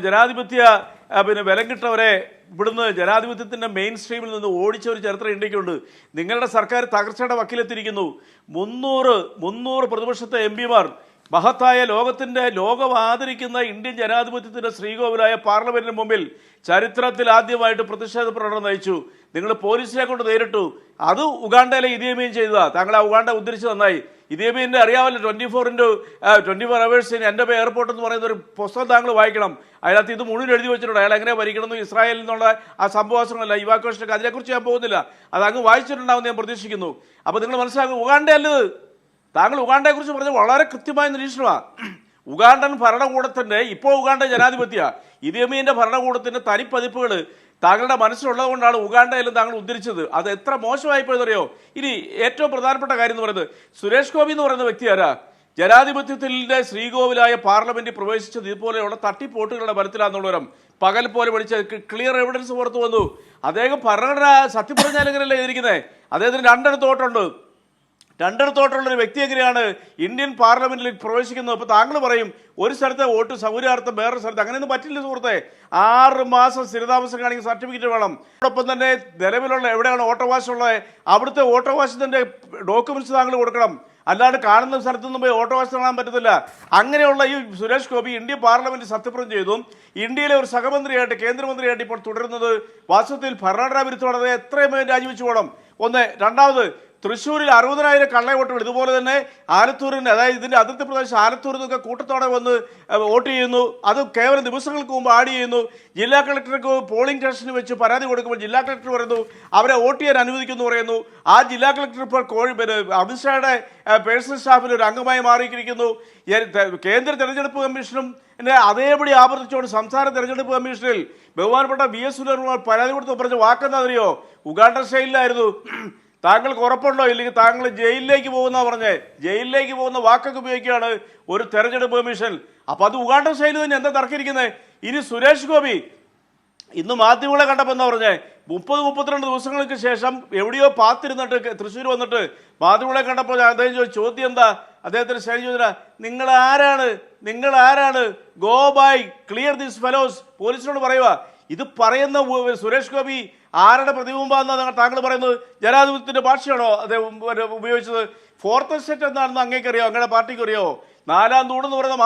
ജനാധിപത്യ ബലം കിട്ടവരെ ഇവിടുന്ന് ജനാധിപത്യത്തിൻ്റെ മെയിൻ സ്ട്രീമിൽ നിന്ന് ഓടിച്ച ഒരു ചരിത്രം ഇന്ത്യക്കുണ്ട്. നിങ്ങളുടെ സർക്കാർ തകർച്ചയുടെ വക്കിലെത്തിയിരിക്കുന്നു. 300 പ്രതിപക്ഷത്തെ MP-മാർ മഹത്തായ ലോകം ആദരിക്കുന്ന ഇന്ത്യൻ ജനാധിപത്യത്തിൻ്റെ ശ്രീകോവിലായ പാർലമെന്റിന് മുമ്പിൽ ചരിത്രത്തിൽ ആദ്യമായിട്ട് പ്രതിഷേധ പ്രകടനം നയിച്ചു. നിങ്ങൾ പോലീസിനെ കൊണ്ട് നേരിട്ടു. അത് ഉഗാണ്ടയിലെ ഇദിയമീൻ ചെയ്തതാണ്. താങ്കൾ ആ ഉഗാണ്ട ഉദ്ധരിച്ച് നന്നായി. ഇദിയമീൻ്റെ അറിയാമല്ലോ, 24 hours എൻ്റെ എയർപോർട്ട് എന്ന് പറയുന്ന ഒരു പുസ്തകം താങ്കൾ വായിക്കണം. അതിനകത്ത് ഇത് മുഴുവൻ എഴുതി വെച്ചിട്ടുണ്ട്. അയാൾ എങ്ങനെ ഭരിക്കണമെന്ന്, ഇസ്രായേലിൽ നിന്നുള്ള ആ സംഭവങ്ങളല്ല, ഇവാക്വേഷനൊക്കെ, അതിനെക്കുറിച്ച് ഞാൻ പോകുന്നില്ല. അത് അങ്ങ് വായിച്ചിട്ടുണ്ടാവും ഞാൻ പ്രതീക്ഷിക്കുന്നു. അപ്പോൾ നിങ്ങൾ മനസ്സിലാക്കും, ഉഗാണ്ടയല്ലത്. താങ്കൾ ഉഗാണ്ടയെക്കുറിച്ച് പറഞ്ഞ വളരെ കൃത്യമായ നിരീക്ഷണമാണ്. ഉഗാണ്ടൻ ഭരണകൂടത്തിൻ്റെ, ഇപ്പോൾ ഉഗാണ്ട ജനാധിപത്യ, ഇദിയമീൻ്റെ ഭരണകൂടത്തിൻ്റെ തനിപ്പതിപ്പുകൾ താങ്കളുടെ മനസ്സിലുള്ളത് കൊണ്ടാണ് ഉഗാണ്ടയിലും താങ്കൾ ഉദ്ധരിച്ചത്. അത് എത്ര മോശമായിപ്പോയെന്നറിയോ? ഇനി ഏറ്റവും പ്രധാനപ്പെട്ട കാര്യം എന്ന് പറയുന്നത്, സുരേഷ് ഗോപി എന്ന് പറയുന്ന വ്യക്തി ആരാ? ജനാധിപത്യത്തിൻ്റെ ശ്രീകോവിലായ പാർലമെന്റിൽ പ്രവേശിച്ചത് ഇതുപോലെയുള്ള തട്ടിപ്പോട്ടുകളുടെ ബലത്തിലാണെന്നുള്ളവരും പകൽ പോലെ പഠിച്ച ക്ലിയർ എവിഡൻസ് പുറത്തു വന്നു. അദ്ദേഹം ഭരണഘടന സത്യം പറഞ്ഞാൽ എങ്ങനെയല്ലേ എഴുതിയിരിക്കുന്നത്? അദ്ദേഹത്തിന് 2 തോട്ടുണ്ട്. 2 തോട്ടുള്ളൊരു വ്യക്തി എങ്ങനെയാണ് ഇന്ത്യൻ പാർലമെന്റിൽ പ്രവേശിക്കുന്നത്? അപ്പോൾ താങ്കൾ പറയും ഒരു സ്ഥലത്തെ വോട്ട് സൗകര്യാർത്ഥം വേറൊരു സ്ഥലത്ത്, അങ്ങനെയൊന്നും പറ്റില്ല സുഹൃത്തെ. 6 മാസം സ്ഥിരതാമസം കാണിക്കുന്ന സർട്ടിഫിക്കറ്റ് വേണം. അതോടൊപ്പം തന്നെ നിലവിലുള്ള എവിടെയാണ് വോട്ടവകാശമുള്ളത് അവിടുത്തെ വോട്ടവകാശത്തിൻ്റെ ഡോക്യുമെന്റ്സ് താങ്കൾ കൊടുക്കണം. അല്ലാണ്ട് കാണുന്ന സ്ഥലത്തൊന്നും പോയി വോട്ടവകാശം കാണാൻ പറ്റത്തില്ല. അങ്ങനെയുള്ള ഈ സുരേഷ് ഗോപി ഇന്ത്യൻ പാർലമെന്റിൽ സത്യപ്രതിജ്ഞ ചെയ്തു. ഇന്ത്യയിലെ ഒരു സഹമന്ത്രിയായിട്ട്, കേന്ദ്രമന്ത്രിയായിട്ട് ഇപ്പോൾ തുടരുന്നത് വാസ്തവത്തിൽ ഭരണഘടനാ വിരുദ്ധമാണ്. എത്രയും രാജിവെച്ചു പോകണം. ഒന്ന്. രണ്ടാമത്, തൃശ്ശൂരിൽ 60,000 കള്ള വോട്ടുകൾ ഇതുപോലെ തന്നെ ആലത്തൂരിന്, അതായത് ഇതിൻ്റെ അതിർത്തി പ്രദേശം ആലത്തൂരിൽ നിന്നൊക്കെ കൂട്ടത്തോടെ വന്ന് വോട്ട് ചെയ്യുന്നു. അത് കേവലം ദിവസങ്ങൾക്ക് മുമ്പ് ആഡ് ചെയ്യുന്നു. ജില്ലാ കളക്ടർക്ക് പോളിംഗ് സ്റ്റേഷനിൽ വെച്ച് പരാതി കൊടുക്കുമ്പോൾ ജില്ലാ കളക്ടർ പറയുന്നു അവരെ വോട്ട് ചെയ്യാൻ അനുവദിക്കുന്നു പറയുന്നു. ആ ജില്ലാ കളക്ടർ ഇപ്പോൾ അമിത്ഷായുടെ പേഴ്സണൽ സ്റ്റാഫിൽ ഒരു അംഗമായി മാറിയിരിക്കുന്നു. കേന്ദ്ര തെരഞ്ഞെടുപ്പ് കമ്മീഷനും അതേപടി ആവർത്തിച്ചുകൊണ്ട് സംസ്ഥാന തെരഞ്ഞെടുപ്പ് കമ്മീഷനിൽ ബഹുമാനപ്പെട്ട VS സുനിൽകുമാർ പരാതി കൊടുത്ത് പറഞ്ഞ വാക്കെന്താ അറിയോ? ഉഗാണ്ട സ്റ്റൈലിലായിരുന്നു. താങ്കൾക്ക് ഉറപ്പുണ്ടോ? ഇല്ലെങ്കിൽ താങ്കൾ ജയിലിലേക്ക് പോകുന്ന പറഞ്ഞേ, ജയിലിലേക്ക് പോകുന്ന വാക്കൊക്കെ ഉപയോഗിക്കുകയാണ് ഒരു തെരഞ്ഞെടുപ്പ് കമ്മീഷൻ. അപ്പം അത് ഉഗാണ്ട സ്റ്റൈൽ തന്നെ, എന്താ തർക്കിരിക്കുന്നത്? ഇനി സുരേഷ് ഗോപി ഇന്ന് മാധ്യമങ്ങളെ കണ്ടപ്പോൾ എന്താ പറഞ്ഞേ? 30-32 ദിവസങ്ങൾക്ക് ശേഷം എവിടെയോ പാത്തിരുന്നിട്ട് തൃശ്ശൂർ വന്നിട്ട് മാധ്യമങ്ങളെ കണ്ടപ്പോൾ അദ്ദേഹം ചോദ്യം എന്താ? അദ്ദേഹത്തിന് ശൈലി ചോദിച്ചാ, നിങ്ങൾ ആരാണ്? Go by, clear this fellows, പോലീസിനോട് പറയുക. ഇത് പറയുന്ന സുരേഷ് ഗോപി ആരുടെ പ്രതിബിംബാന്നാണ് താങ്കൾ പറയുന്നത്? ജനാധിപത്യത്തിന്റെ ഭാഷയാണോ അദ്ദേഹം ഉപയോഗിച്ചത്? 4th എസ്റ്റേറ്റ് എന്താണെന്ന് അങ്ങേക്കറിയോ? അങ്ങയുടെ പാർട്ടിക്ക് അറിയോ? 4ാം തൂണെന്ന് പറയുന്ന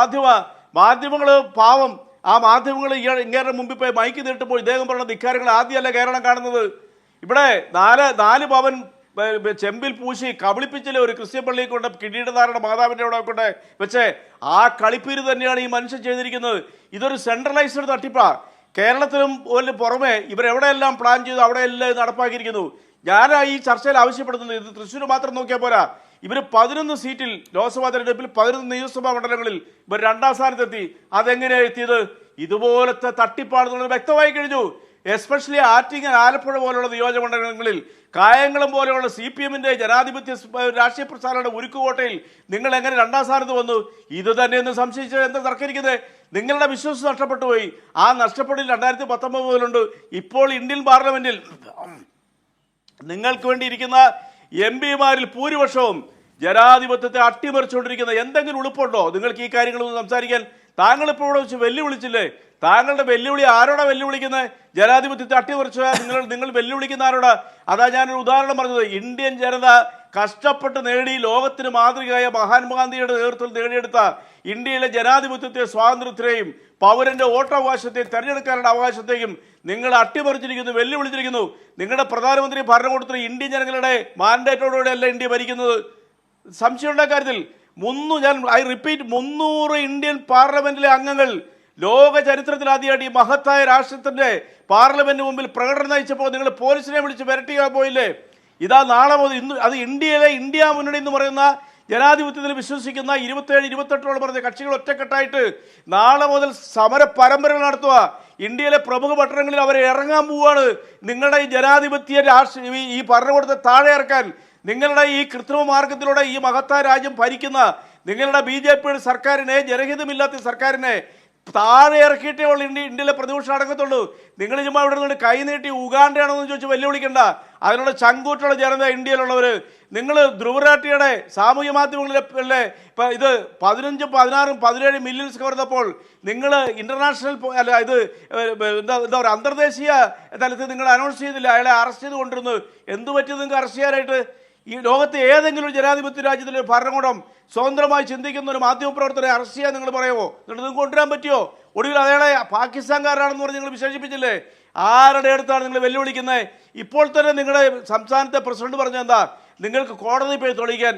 മാധ്യമങ്ങൾ പാവം. ആ മാധ്യമങ്ങൾ ഇങ്ങനെ മുമ്പിൽ പോയി മൈക്ക് നീട്ടുമ്പോൾ ഇദ്ദേഹം പറയുന്ന ധിക്കാരങ്ങൾ ആദ്യമല്ല കേരളം കാണുന്നത്. ഇവിടെ 4 പവൻ ചെമ്പിൽ പൂശി കബളിപ്പിച്ചില്ലേ ഒരു ക്രിസ്ത്യൻ പള്ളിയെ കൊണ്ട്, കിരീടധാരണ മാതാവിൻ്റെ അവിടെ കൊണ്ട് വെച്ച് ആ കളിപ്പീര് തന്നെയാണ് ഈ മനുഷ്യൻ ചെയ്തിരിക്കുന്നത്. ഇതൊരു സെൻട്രലൈസ്ഡ് തട്ടിപ്പാ. കേരളത്തിലും പുറമെ ഇവരെവിടെയെല്ലാം പ്ലാൻ ചെയ്തു അവിടെയെല്ലാം നടപ്പാക്കിയിരിക്കുന്നു. ഞാൻ ഈ ചർച്ചയിൽ ആവശ്യപ്പെടുന്നത്, ഇത് തൃശ്ശൂർ മാത്രം നോക്കിയാൽ പോരാ. ഇവർ 11 സീറ്റിൽ ലോക്സഭാ തെരഞ്ഞെടുപ്പിൽ 11 നിയമസഭാ മണ്ഡലങ്ങളിൽ ഇവർ 2ാം സ്ഥാനത്തെത്തി. അതെങ്ങനെയാണ് എത്തിയത്? ഇതുപോലത്തെ തട്ടിപ്പാണെന്നുള്ളത് വ്യക്തമായി കഴിഞ്ഞു. എസ്പെഷ്യലി ആറ്റിങ്ങൽ, ആലപ്പുഴ പോലുള്ള നിയോജക മണ്ഡലങ്ങളിൽ, കായംകുളം പോലെയുള്ള CPM-ന്റെ ജനാധിപത്യ രാഷ്ട്രീയ പ്രസ്ഥാനങ്ങളുടെ ഉരുക്കുകോട്ടയിൽ നിങ്ങൾ എങ്ങനെ 2ാം സ്ഥാനത്ത് വന്നു? ഇത് തന്നെയെന്ന് സംശയിച്ച് എന്താ തർക്കിക്കുന്നത്? നിങ്ങളുടെ വിശ്വാസം നഷ്ടപ്പെട്ടു പോയി. ആ നഷ്ടപ്പെടൽ 2019 മുതലുണ്ട്. ഇപ്പോൾ ഇന്ത്യൻ പാർലമെന്റിൽ നിങ്ങൾക്ക് വേണ്ടി ഇരിക്കുന്ന MP-മാരിൽ ഭൂരിപക്ഷവും ജനാധിപത്യത്തെ അട്ടിമറിച്ചുകൊണ്ടിരിക്കുന്ന എന്തെങ്കിലും ഉളുപ്പുണ്ടോ നിങ്ങൾക്ക് ഈ കാര്യങ്ങളൊന്നും സംസാരിക്കാൻ? താങ്കൾ ഇപ്പോൾ ഇവിടെ വെച്ച് വെല്ലുവിളിച്ചില്ലേ? താങ്കളുടെ വെല്ലുവിളി ആരോടാ വെല്ലുവിളിക്കുന്നത്? ജനാധിപത്യത്തെ അട്ടിമറിച്ച നിങ്ങൾ വെല്ലുവിളിക്കുന്ന ആരോടാ? അതാ ഞാനൊരു ഉദാഹരണം പറഞ്ഞത്. ഇന്ത്യൻ ജനത കഷ്ടപ്പെട്ട് നേടി ലോകത്തിന് മാതൃകയായ മഹാത്മാഗാന്ധിയുടെ നേതൃത്വത്തിൽ നേടിയെടുത്ത ഇന്ത്യയിലെ ജനാധിപത്യത്തെ, സ്വാതന്ത്ര്യത്തെയും പൗരന്റെ വോട്ടവകാശത്തെയും തെരഞ്ഞെടുക്കാനുള്ള അവകാശത്തെയും നിങ്ങൾ അട്ടിമറിച്ചിരിക്കുന്നു, വെല്ലുവിളിച്ചിരിക്കുന്നു. നിങ്ങളുടെ പ്രധാനമന്ത്രി ഭരണകൂടത്തിൽ ഇന്ത്യൻ ജനങ്ങളുടെ മാൻഡേറ്റോടുകൂടെയല്ല ഇന്ത്യ ഭരിക്കുന്നത്. സംശയമുള്ള കാര്യത്തിൽ 300 ഇന്ത്യൻ പാർലമെന്റിലെ അംഗങ്ങൾ ലോക ചരിത്രത്തിൽ ആദ്യമായിട്ട് ഈ മഹത്തായ രാഷ്ട്രത്തിന്റെ പാർലമെന്റിന് മുമ്പിൽ പ്രകടനം നയിച്ചപ്പോൾ നിങ്ങൾ പോലീസിനെ വിളിച്ച് വരട്ടിയാൻ പോയില്ലേ? ഇതാ നാളെ മുതൽ അത് ഇന്ത്യ മുന്നണി എന്ന് പറയുന്ന ജനാധിപത്യത്തിൽ വിശ്വസിക്കുന്ന 27-28 പറഞ്ഞ കക്ഷികൾ ഒറ്റക്കെട്ടായിട്ട് നാളെ മുതൽ സമര പരമ്പരകൾ നടത്തുക. ഇന്ത്യയിലെ പ്രമുഖ പട്ടണങ്ങളിൽ അവർ ഇറങ്ങാൻ പോവുകയാണ്. നിങ്ങളുടെ ഈ ജനാധിപത്യ ഈ ഭരണകൂടത്തെ താഴെ ഇറക്കാൻ, നിങ്ങളുടെ ഈ കൃത്രിമ മാർഗത്തിലൂടെ ഈ മഹത്തായ രാജ്യം ഭരിക്കുന്ന നിങ്ങളുടെ BJP സർക്കാരിനെ, ജനഹിതമില്ലാത്ത സർക്കാരിനെ താഴെ ഇറക്കിയിട്ടേ ഉള്ളൂ ഇന്ത്യയിലെ പ്രതിപക്ഷം അടങ്ങത്തുള്ളൂ. നിങ്ങൾ ചുമ്മാ ഇവിടെ നിന്ന് കൈ നീട്ടി ഉഗാണ്ടയാണെന്ന് ചോദിച്ച് വെല്ലുവിളിക്കണ്ട. അതിനുള്ള ചങ്കൂറ്റുള്ള ജനത ഇന്ത്യയിലുള്ളവർ. നിങ്ങൾ ധ്രുവരാട്ടിയുടെ സാമൂഹ്യ മാധ്യമങ്ങളിലെ ഇത് 15, 16, 17 മില്യൺസ് കവർന്നപ്പോൾ നിങ്ങൾ ഇന്റർനാഷണൽ ഇത് എന്താ പറയുക അന്തർദേശീയ തലത്തിൽ നിങ്ങൾ അനൗൺസ് ചെയ്തില്ല, അയാളെ അറസ്റ്റ് ചെയ്ത് കൊണ്ടിരുന്നു. എന്തു പറ്റി നിങ്ങൾക്ക് അറസ്റ്റ് ചെയ്യാനായിട്ട്? ഈ ലോകത്തെ ഏതെങ്കിലും ഒരു ജനാധിപത്യ രാജ്യത്തിലെ ഭരണകൂടം സ്വതന്ത്രമായി ചിന്തിക്കുന്ന ഒരു മാധ്യമപ്രവർത്തകരെ അറസ്റ്റ് ചെയ്യാൻ നിങ്ങൾ പറയുമോ? എന്നിട്ട് നിങ്ങൾക്ക് കൊണ്ടുവരാൻ പറ്റുമോ? ഒടുവിൽ അയാളെ പാകിസ്ഥാൻകാരാണെന്ന് പറഞ്ഞ് നിങ്ങൾ വിശേഷിപ്പിച്ചില്ലേ? ആരുടെ അടുത്താണ് നിങ്ങൾ വെല്ലുവിളിക്കുന്നത്? ഇപ്പോൾ തന്നെ നിങ്ങളുടെ സംസ്ഥാനത്തെ പ്രസിഡന്റ് പറഞ്ഞെന്താ, നിങ്ങൾക്ക് കോടതി പോയി തെളിയിക്കാൻ.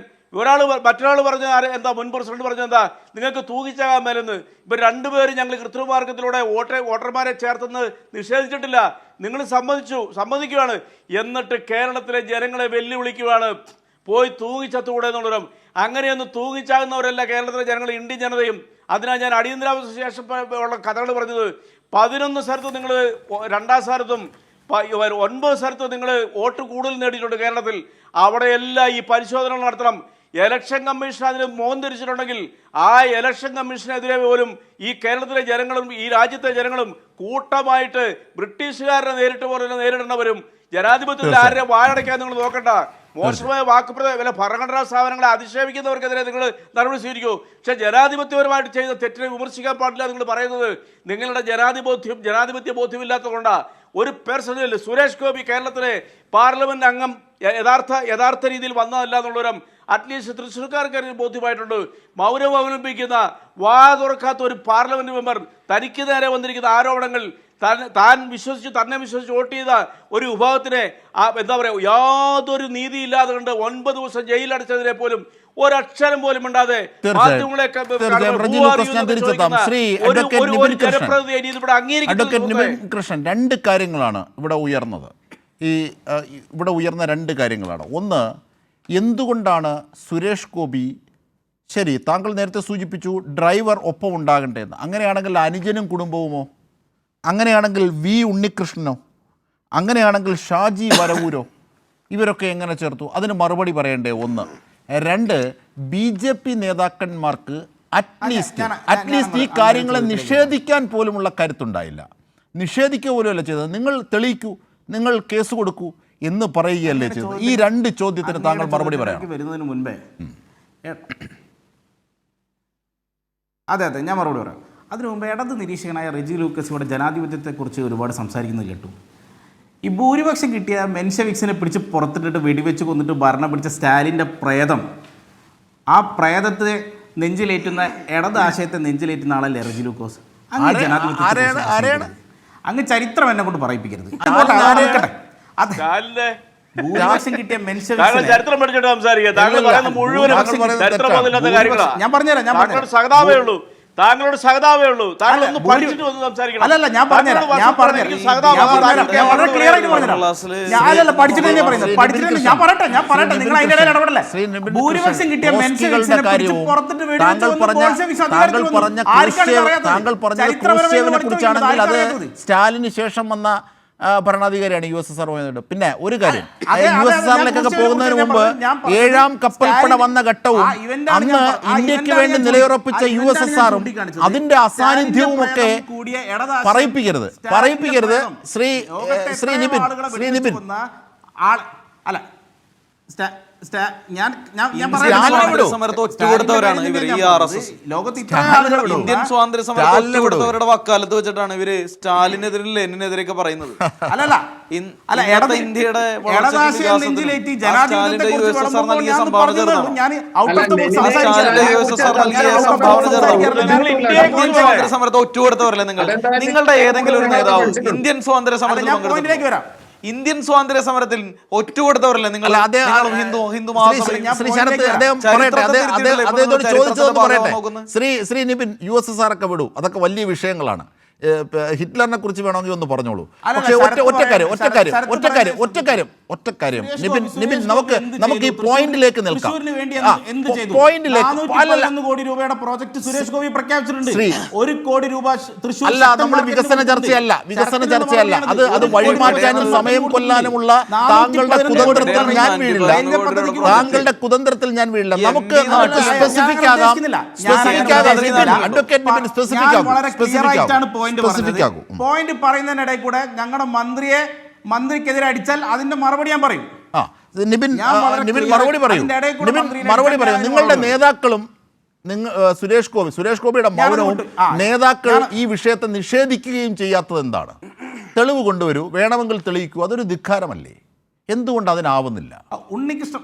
മറ്റൊരാൾ പറഞ്ഞ എന്താ, മുൻ പ്രസിഡന്റ് പറഞ്ഞെന്താ, നിങ്ങൾക്ക് തൂങ്ങിച്ചാകാൻ മേലെന്ന്. ഇപ്പം രണ്ടുപേരും ഞങ്ങൾ കൃത്രിമ മാർഗത്തിലൂടെ വോട്ടർമാരെ ചേർത്തെന്ന് നിഷേധിച്ചിട്ടില്ല. നിങ്ങൾ സമ്മതിക്കുകയാണ്. എന്നിട്ട് കേരളത്തിലെ ജനങ്ങളെ വെല്ലുവിളിക്കുകയാണ്, പോയി തൂങ്ങിച്ചത്തുകൂടെ എന്നുള്ളവരും. അങ്ങനെയൊന്നും തൂങ്ങിച്ചാകുന്നവരല്ല കേരളത്തിലെ ജനങ്ങൾ, ഇന്ത്യൻ ജനതയും. അതിനാൽ ഞാൻ അടിയന്തരാവസ്ഥ ശേഷം ഉള്ള കഥകൾ പറഞ്ഞത് 11 സ്ഥലത്തും നിങ്ങൾ 2ാം സ്ഥാനത്തും 9 സ്ഥലത്തും നിങ്ങൾ വോട്ട് കൂടുതൽ നേടിയിട്ടുണ്ട് കേരളത്തിൽ. അവിടെയെല്ലാം ഈ പരിശോധനകൾ നടത്തണം. ഇലക്ഷൻ കമ്മീഷൻ അതിന് മോൻ തിരിച്ചിട്ടുണ്ടെങ്കിൽ ആ ഇലക്ഷൻ കമ്മീഷനെതിരെ പോലും ഈ കേരളത്തിലെ ജനങ്ങളും ഈ രാജ്യത്തെ ജനങ്ങളും കൂട്ടമായിട്ട് ബ്രിട്ടീഷുകാരനെ നേരിടേണ്ടവരും. ജനാധിപത്യത്തിൽ ആരുടെ വായടയ്ക്കാൻ നിങ്ങൾ നോക്കണ്ട. മോശമായ ഭരണഘടനാ സ്ഥാപനങ്ങളെ അധിക്ഷേപിക്കുന്നവർക്കെതിരെ നിങ്ങൾ നടപടി സ്വീകരിക്കൂ. പക്ഷെ ജനാധിപത്യപരമായിട്ട് ചെയ്ത തെറ്റിനെ വിമർശിക്കാൻ പാടില്ല നിങ്ങൾ പറയുന്നത്. നിങ്ങളുടെ ജനാധിപത്യ ബോധ്യമില്ലാത്തതുകൊണ്ടാണ്. ഒരു പേഴ്സണൽ സുരേഷ് ഗോപി കേരളത്തിലെ പാർലമെന്റ് അംഗം യഥാർത്ഥ രീതിയിൽ വന്നതല്ല എന്നുള്ളവരും അറ്റ്ലീസ്റ്റ് തൃശ്ശൂർക്കാർക്ക് ബോധ്യമായിട്ടുണ്ട്. മൗനം അവലംബിക്കുന്ന വാ തുറക്കാത്ത ഒരു പാർലമെന്റ് മെമ്പർ തനിക്ക് നേരെ വന്നിരിക്കുന്ന ആരോപണങ്ങൾ, തന്നെ വിശ്വസിച്ച് വോട്ട് ചെയ്ത ഒരു വിഭാഗത്തിനെ എന്താ പറയുക യാതൊരു നീതിയില്ലാതെ കണ്ട് 9 ദിവസം ജയിലടച്ചതിനെ പോലും ഒരക്ഷരം പോലും ഉണ്ടാതെ കൃഷ്ണൻ 2 കാര്യങ്ങളാണ് ഇവിടെ ഉയർന്നത്. ഇവിടെ ഉയർന്ന 2 കാര്യങ്ങളാണ്. ഒന്ന്, എന്തുകൊണ്ടാണ് സുരേഷ് ഗോപി, ശരി താങ്കൾ നേരത്തെ സൂചിപ്പിച്ചു ഡ്രൈവർ ഒപ്പം ഉണ്ടാകണ്ടേന്ന്, അങ്ങനെയാണെങ്കിൽ അനുജനും കുടുംബവുമോ? അങ്ങനെയാണെങ്കിൽ വി ഉണ്ണികൃഷ്ണനോ? അങ്ങനെയാണെങ്കിൽ ഷാജി വരവൂരോ? ഇവരൊക്കെ എങ്ങനെ ചേർത്തു? അതിന് മറുപടി പറയണ്ടേ? 1. 2, BJP നേതാക്കന്മാർക്ക് അറ്റ്ലീസ്റ്റ് ഈ കാര്യങ്ങളെ നിഷേധിക്കാൻ പോലുമുള്ള കരുത്തുണ്ടായില്ല. നിഷേധിക്കുക പോലുമല്ല ചെയ്തത്. നിങ്ങൾ തെളിയിക്കൂ, നിങ്ങൾ കേസ് കൊടുക്കൂ എന്ന് പറയുകയല്ലേ ചെയ്തത്. ഈ 2 ചോദ്യത്തിന് താങ്കൾ മറുപടി പറയാം. വരുന്നതിന് മുൻപേ അതെ ഞാൻ മറുപടി പറയാം. അതിനു മുമ്പ് ഇടത് നിരീക്ഷകനായ റെജി ലൂക്കസ് ഇവിടെ ജനാധിപത്യത്തെക്കുറിച്ച് ഒരുപാട് സംസാരിക്കുന്നത് കേട്ടു. ഈ ഭൂരിപക്ഷം കിട്ടിയ മെൻഷവിക്സിനെ പിടിച്ച് പുറത്തിട്ടിട്ട് വെടിവെച്ച് കൊന്നിട്ട് ഭരണം പിടിച്ച സ്റ്റാലിൻ്റെ പ്രേതം, ആ പ്രേതത്തെ നെഞ്ചിലേറ്റുന്ന ഇടത് ആശയത്തെ നെഞ്ചിലേറ്റുന്ന ആളല്ലേ റെജി ലൂക്കോസ്? അങ്ങ് ജനാധിപത്യം, അങ്ങ് ചരിത്രം എന്നെ കൊണ്ട് പറയിപ്പിക്കരുത്. ഭൂരിപക്ഷം കിട്ടിയ ചരിത്രം പഠിച്ചിട്ട് സംസാരിക്കുക. ഞാൻ പറഞ്ഞുതരാം. സഹതാപേ ഉള്ളൂ, താങ്കളോട് സഹതാപേ ഉള്ളൂ. താങ്കളൊന്ന് പഠിച്ചിട്ട് വന്ന് സംസാരിക്കണം. അല്ലല്ല ഞാൻ പറഞ്ഞുതരാം. നിങ്ങൾ അതിന്റെ ഇടയിൽ ഇടപെടല്ലേ? ഭൂരിപക്ഷം കിട്ടിയ താങ്കൾ പറഞ്ഞത് ക്രൂഷ്ചേവിനെ കുറിച്ചാണെങ്കിൽ അത് സ്റ്റാലിന് ശേഷം വന്ന ഭരണാധികാരിയാണ് USSR പോയത്. പിന്നെ ഒരു കാര്യം, USSRിലേക്കൊക്കെ പോകുന്നതിന് മുമ്പ് 7ാം കപ്പൽപ്പട വന്ന ഘട്ടവും അന്ന് ഇന്ത്യക്ക് വേണ്ടി നിലയുറപ്പിച്ച USSRും അതിന്റെ അസാന്നിധ്യവും ഒക്കെ പറയിപ്പിക്കരുത്. ശ്രീ നിപിൻ അല്ല സമരത്തെ ഒറ്റുകൊടുത്തവരാണ് ഇവർ ഈ RSS. ലോകത്ത് ഇന്ത്യൻ സ്വാതന്ത്ര്യ സമരത്തെ ഒറ്റുകൊടുത്തവരുടെ വക്കാലത്ത് വെച്ചിട്ടാണ് ഇവര് സ്റ്റാലിനെതിരെ ലെനിനെതിരെയൊക്കെ പറയുന്നത്. ഇന്ത്യയുടെ സമരത്തെ ഒറ്റുകൊടുത്തവരല്ലേ നിങ്ങൾ? നിങ്ങളുടെ ഏതെങ്കിലും ഒരു നേതാവ് ഇന്ത്യൻ സ്വാതന്ത്ര്യ സമരത്തിൽ പങ്കെടുത്തു? ഇന്ത്യൻ സ്വാതന്ത്ര്യ സമരത്തിൽ ഒറ്റുകൊടുത്തവരല്ലേ നിങ്ങൾ? ഹിന്ദു ശ്രീ നിപിൻ, USSR ഒക്കെ വിടൂ, അതൊക്കെ വലിയ വിഷയങ്ങളാണ്. ഹിറ്റ്ലറിനെ കുറിച്ച് വേണമെങ്കിൽ ഒന്ന് പറഞ്ഞോളൂ. പക്ഷേ ഒറ്റ കാര്യം നിപിൻ, നമുക്ക് ഈ പോയിന്റിലേക്ക് നിൽക്കാം. കോടി രൂപയുടെ പ്രോജക്ട് സുരേഷ് ഗോപി പ്രഖ്യാപിച്ചിട്ടുണ്ട്. 1 കോടി രൂപ തൃശ്ശൂർ അല്ല, നമ്മൾ വികസന ചർച്ചയല്ല. അത് വഴിമാറ്റാനും സമയം കൊല്ലാനുമുള്ള താങ്കളുടെ കുതന്ത്രത്തിൽ ഞാൻ വീഴില്ല. നമുക്ക് സ്പെസിഫിക് ആകാം. പോയിന്റ് പറയുന്നതിനിടയിൽ കൂടെ ഞങ്ങളുടെ മന്ത്രിക്കെതിരെ അടിച്ചാൽ അതിന്റെ മറുപടി ഞാൻ പറയും. നിപിൻ മറുപടി പറയൂ. നിങ്ങളുടെ നേതാക്കളും സുരേഷ് ഗോപിയുടെ മൗനവും നേതാക്കൾ ഈ വിഷയത്തെ നിഷേധിക്കുകയും ചെയ്യാത്തത് എന്താണ്? തെളിവ് കൊണ്ടുവരൂ, വേണമെങ്കിൽ തെളിയിക്കൂ. അതൊരു ധിക്കാരമല്ലേ? എന്തുകൊണ്ട് അതിനാവുന്നില്ല? ഉണ്ണികൃഷ്ണൻ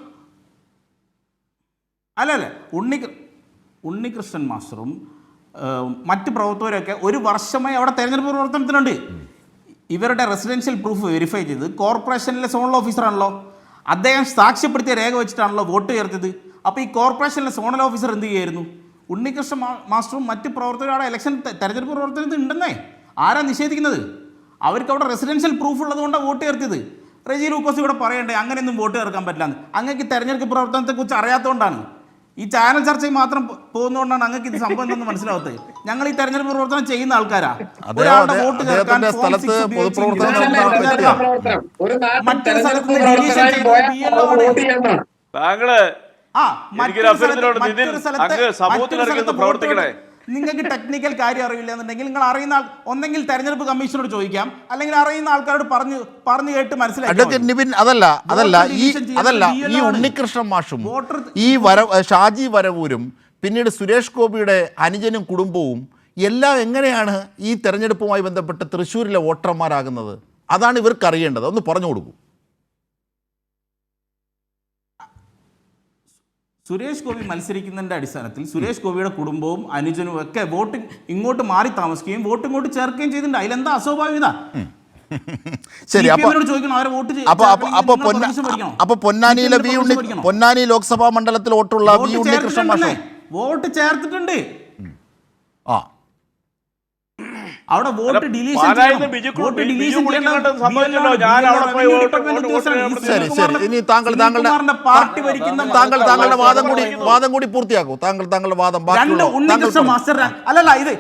ഉണ്ണികൃഷ്ണൻ മാസ്റ്ററും മറ്റ് പ്രവർത്തകരൊക്കെ 1 വർഷമായി അവിടെ തെരഞ്ഞെടുപ്പ് പ്രവർത്തനത്തിനുണ്ട്. ഇവരുടെ റെസിഡൻഷ്യൽ പ്രൂഫ് വെരിഫൈ ചെയ്ത് കോർപ്പറേഷനിലെ സോണൽ ഓഫീസറാണല്ലോ, അദ്ദേഹം സാക്ഷ്യപ്പെടുത്തിയ രേഖ വെച്ചിട്ടാണല്ലോ വോട്ട് ചേർത്തത്. അപ്പോൾ ഈ കോർപ്പറേഷനിലെ സോണൽ ഓഫീസർ എന്ത് ചെയ്യുമായിരുന്നു? ഉണ്ണികൃഷ്ണൻ മാസ്റ്ററും മറ്റ് പ്രവർത്തകരും അവിടെ ഇലക്ഷൻ തെരഞ്ഞെടുപ്പ് പ്രവർത്തനത്തിൽ ഉണ്ടെന്നേ. ആരാ നിഷേധിക്കുന്നത്? അവർക്ക് അവിടെ റെസിഡൻഷ്യൽ പ്രൂഫ് ഉള്ളതുകൊണ്ടാണ് വോട്ട് ചേർത്തത്. റെജി ലൂക്കോസ് ഇവിടെ പറയണ്ടേ അങ്ങനെയൊന്നും വോട്ട് ചേർക്കാൻ പറ്റില്ല. അങ്ങേക്ക് തെരഞ്ഞെടുപ്പ് പ്രവർത്തനത്തെക്കുറിച്ച് അറിയാത്തതുകൊണ്ടാണ്, ഈ ചാനൽ ചർച്ചയിൽ മാത്രം പോകുന്നതുകൊണ്ടാണ് അങ്ങക്ക് ഇത് സംഭവം എന്തെന്ന് മനസ്സിലാവത്തത്. ഞങ്ങൾ ഈ തെരഞ്ഞെടുപ്പ് പ്രവർത്തനം ചെയ്യുന്ന ആൾക്കാരാ. ഒരാളുടെ വോട്ട് ചേർക്കാൻ നിങ്ങൾക്ക് ടെക്നിക്കൽ കാര്യം അറിയില്ല എന്നുണ്ടെങ്കിൽ നിങ്ങൾ അറിയുന്ന ഒന്നെങ്കിൽ തെരഞ്ഞെടുപ്പ് കമ്മീഷനോട് ചോദിക്കാം, അല്ലെങ്കിൽ അറിയുന്ന ആൾക്കാരോട് പറഞ്ഞു കേട്ട് മനസ്സിലാക്കി. അതല്ല ഈ ഉണ്ണികൃഷ്ണൻ മാഷും ഈ ഷാജി വരവൂരും പിന്നീട് സുരേഷ് ഗോപിയുടെ അനുജനും കുടുംബവും എല്ലാം എങ്ങനെയാണ് ഈ തെരഞ്ഞെടുപ്പുമായി ബന്ധപ്പെട്ട് തൃശ്ശൂരിലെ വോട്ടർമാരാകുന്നത്? അതാണ് ഇവർക്ക് അറിയേണ്ടത്. ഒന്ന് പറഞ്ഞു കൊടുക്കൂ. സുരേഷ് ഗോപി മത്സരിക്കുന്നതിൻ്റെ അടിസ്ഥാനത്തിൽ സുരേഷ് ഗോപിയുടെ കുടുംബവും അനുജനും ഒക്കെ വോട്ട് ഇങ്ങോട്ട് മാറി താമസിക്കുകയും വോട്ട് ഇങ്ങോട്ട് ചേർക്കുകയും ചെയ്തിട്ടുണ്ട്. അതിലെന്താ അസ്വാഭാവികത? ശരി, അപ്പൊ പൊന്നാനി ലോക്സഭാ മണ്ഡലത്തിൽ വോട്ടുള്ള ഉണ്ണികൃഷ്ണൻ മാഷ് വോട്ട് ചേർത്തിട്ടുണ്ട്. അവിടെ വോട്ട് ഡിലീഷൻ പാർട്ടി താങ്കളുടെ വാദം കൂടി പൂർത്തിയാക്കൂ. താങ്കളുടെ വാദം. അല്ലല്ല, ഇത്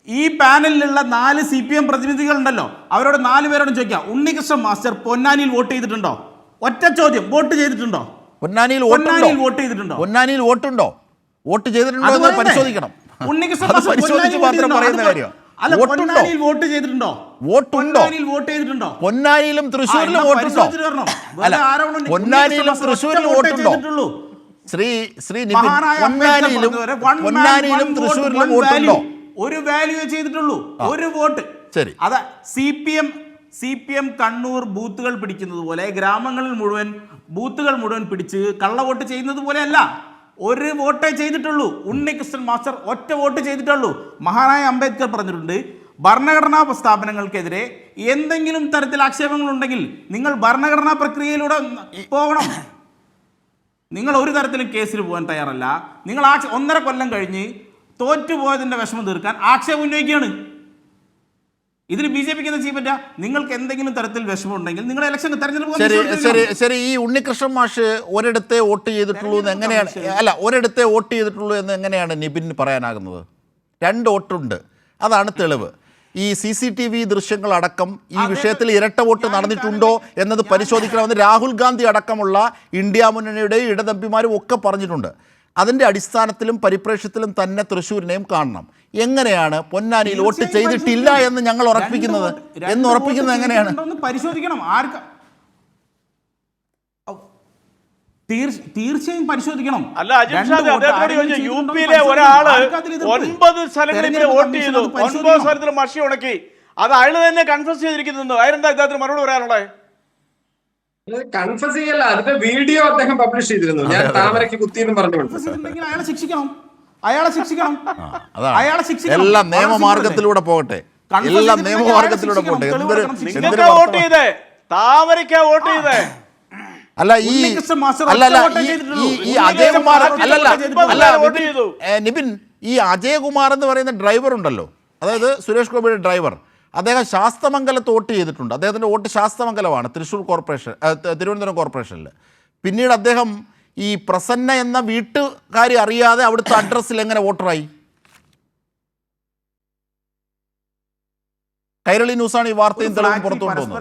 ഈ പാനലിലുള്ള 4 CPM പ്രതിനിധികളുണ്ടല്ലോ, അവരോട് 4 പേരോട് ചോദിക്കാം, ഉണ്ണികൃഷ്ണൻ മാസ്റ്റർ പൊന്നാനിയിൽ വോട്ട് ചെയ്തിട്ടുണ്ടോ? ഒറ്റ ചോദ്യം, വോട്ട് ചെയ്തിട്ടുണ്ടോ? പൊന്നാനിയിൽ വോട്ട് ചെയ്തിട്ടുണ്ടോ? വോട്ട് ചെയ്തിട്ടുണ്ടോ എന്ന് പരിശോധിക്കണം. ഉണ്ണികൃഷ്ണൻ മാത്രം പറയുന്ന കാര്യം. പൊന്നാനിയിൽ വോട്ട് ചെയ്തിട്ടുണ്ടോ? പൊന്നാനിയിലും തൃശ്ശൂരിലും വോട്ടുണ്ടോ? പൊന്നാനിയിലും തൃശ്ശൂരിലും വോട്ടുണ്ടോ? ശ്രീ നിപിൻ, പൊന്നാനിയിലും തൃശ്ശൂരിലും വോട്ടുണ്ടോ? ഒരു വാല്യൂ ചെയ്തിട്ടുള്ളൂ, ഒരു വോട്ട്. ശരി, അതാ CPM കണ്ണൂർ ബൂത്തുകൾ പിടിക്കുന്നത് പോലെ ഗ്രാമങ്ങളിൽ മുഴുവൻ ബൂത്തുകൾ മുഴുവൻ പിടിച്ച് കള്ളവോട്ട് ചെയ്യുന്നത് പോലെയല്ല. ഒരു വോട്ടേ ചെയ്തിട്ടുള്ളൂ. ഉണ്ണികൃഷ്ണൻ മാസ്റ്റർ ഒറ്റ വോട്ട് ചെയ്തിട്ടുള്ളൂ. മഹാനായ അംബേദ്കർ പറഞ്ഞിട്ടുണ്ട്, ഭരണഘടനാ സ്ഥാപനങ്ങൾക്കെതിരെ എന്തെങ്കിലും തരത്തിൽ ആക്ഷേപങ്ങളുണ്ടെങ്കിൽ നിങ്ങൾ ഭരണഘടനാ പ്രക്രിയയിലൂടെ പോകണം. നിങ്ങൾ ഒരു തരത്തിലും കേസിൽ പോകാൻ തയ്യാറല്ല. നിങ്ങൾ 1.5 കൊല്ലം കഴിഞ്ഞ് തോറ്റുപോയതിൻ്റെ വിഷമം തീർക്കാൻ ആക്ഷേപം ഉന്നയിക്കുകയാണ്. ഇതിന് BJPക്ക് എന്താ ചെയ്യാൻ പറ്റുക? നിങ്ങൾക്ക് എന്തെങ്കിലും തരത്തിൽ വിഷമമുണ്ടെങ്കിൽ നിങ്ങൾ ഇലക്ഷൻ തെരഞ്ഞെടുപ്പ്. ശരി, ഈ ഉണ്ണികൃഷ്ണൻ മാഷ് ഒരിടത്തെ വോട്ട് ചെയ്തിട്ടുള്ളൂ എന്ന് എങ്ങനെയാണ് ഒരിടത്തെ വോട്ട് ചെയ്തിട്ടുള്ളൂ എന്ന് എങ്ങനെയാണ് നിപിന് പറയാനാകുന്നത്? 2 വോട്ടുണ്ട്, അതാണ് തെളിവ്. ഈ CCTV ദൃശ്യങ്ങളടക്കം ഈ വിഷയത്തിൽ ഇരട്ട വോട്ട് നടന്നിട്ടുണ്ടോ എന്നത് പരിശോധിക്കണമെന്ന് രാഹുൽ ഗാന്ധി അടക്കമുള്ള ഇന്ത്യ മുന്നണിയുടെയും ഇടതമ്പിമാരും ഒക്കെ പറഞ്ഞിട്ടുണ്ട്. അതിൻ്റെ അടിസ്ഥാനത്തിലും പരിപ്രേക്ഷ്യത്തിലും തന്നെ തൃശ്ശൂരിനെയും കാണണം. എങ്ങനെയാണ് പൊന്നാനിയിൽ വോട്ട് ചെയ്തിട്ടില്ല എന്ന് ഞങ്ങൾ ഉറപ്പിക്കുന്നത് എങ്ങനെയാണ്? പരിശോധിക്കണം. തീർച്ചയായും പരിശോധിക്കണം. അല്ല അജിംഷാദ് അദ്ദേഹത്തോട് ചോദിച്ചു, യു പിയിലെ ഒരാള് 9 സ്ഥലങ്ങളിൽ വോട്ട് ചെയ്തു, 9 സ്ഥലത്തിൽ മഷി ഉണക്കി, അത് അയാൾ തന്നെ കൺഫ്യൂസ് ചെയ്തിരിക്കുന്നു. അതിനെന്താ ഇദ്ദേഹത്തിന് മറുപടി പറയാനുള്ളത്? കൺഫ്യൂസ് ചെയ്യല്ല, അതിന്റെ വീഡിയോ അദ്ദേഹം പബ്ലിഷ് ചെയ്തിരുന്നു. ഞാൻ താമരയ്ക്ക് കുത്തിയെന്ന് പറഞ്ഞുകൊണ്ട് അയാളെ ശിക്ഷിക്കണം, അയാളെ ശിക്ഷിക്കണം, അയാളെ ശിക്ഷിക്കണം. എല്ലാം നിയമമാർഗത്തിലൂടെ പോകട്ടെ, എല്ലാം നിയമമാർഗത്തിലൂടെ പോട്ടെ. നിങ്ങൾക്ക് വോട്ട് ചെയ്തേ, താമരയ്ക്കാ വോട്ട് ചെയ്തേ. അല്ല ഈ അജയകുമാർ നിബിൻ, ഈ അജയകുമാർ എന്ന് പറയുന്ന ഡ്രൈവർ ഉണ്ടല്ലോ, അതായത് സുരേഷ് ഗോപിയുടെ ഡ്രൈവർ, അദ്ദേഹം ശാസ്തമംഗലത്ത് വോട്ട് ചെയ്തിട്ടുണ്ട്. അദ്ദേഹത്തിൻ്റെ വോട്ട് ശാസ്തമംഗലമാണ്, തിരുവനന്തപുരം കോർപ്പറേഷനിൽ. പിന്നീട് അദ്ദേഹം ഈ പ്രസന്ന എന്ന വീട്ടുകാരി അറിയാതെ അവിടുത്തെ അഡ്രസ്സിൽ എങ്ങനെ വോട്ടറായി? കൈരളി ന്യൂസാണ് ഈ വാർത്തയും തെളിവും പുറത്തുകൊണ്ടുവന്നത്.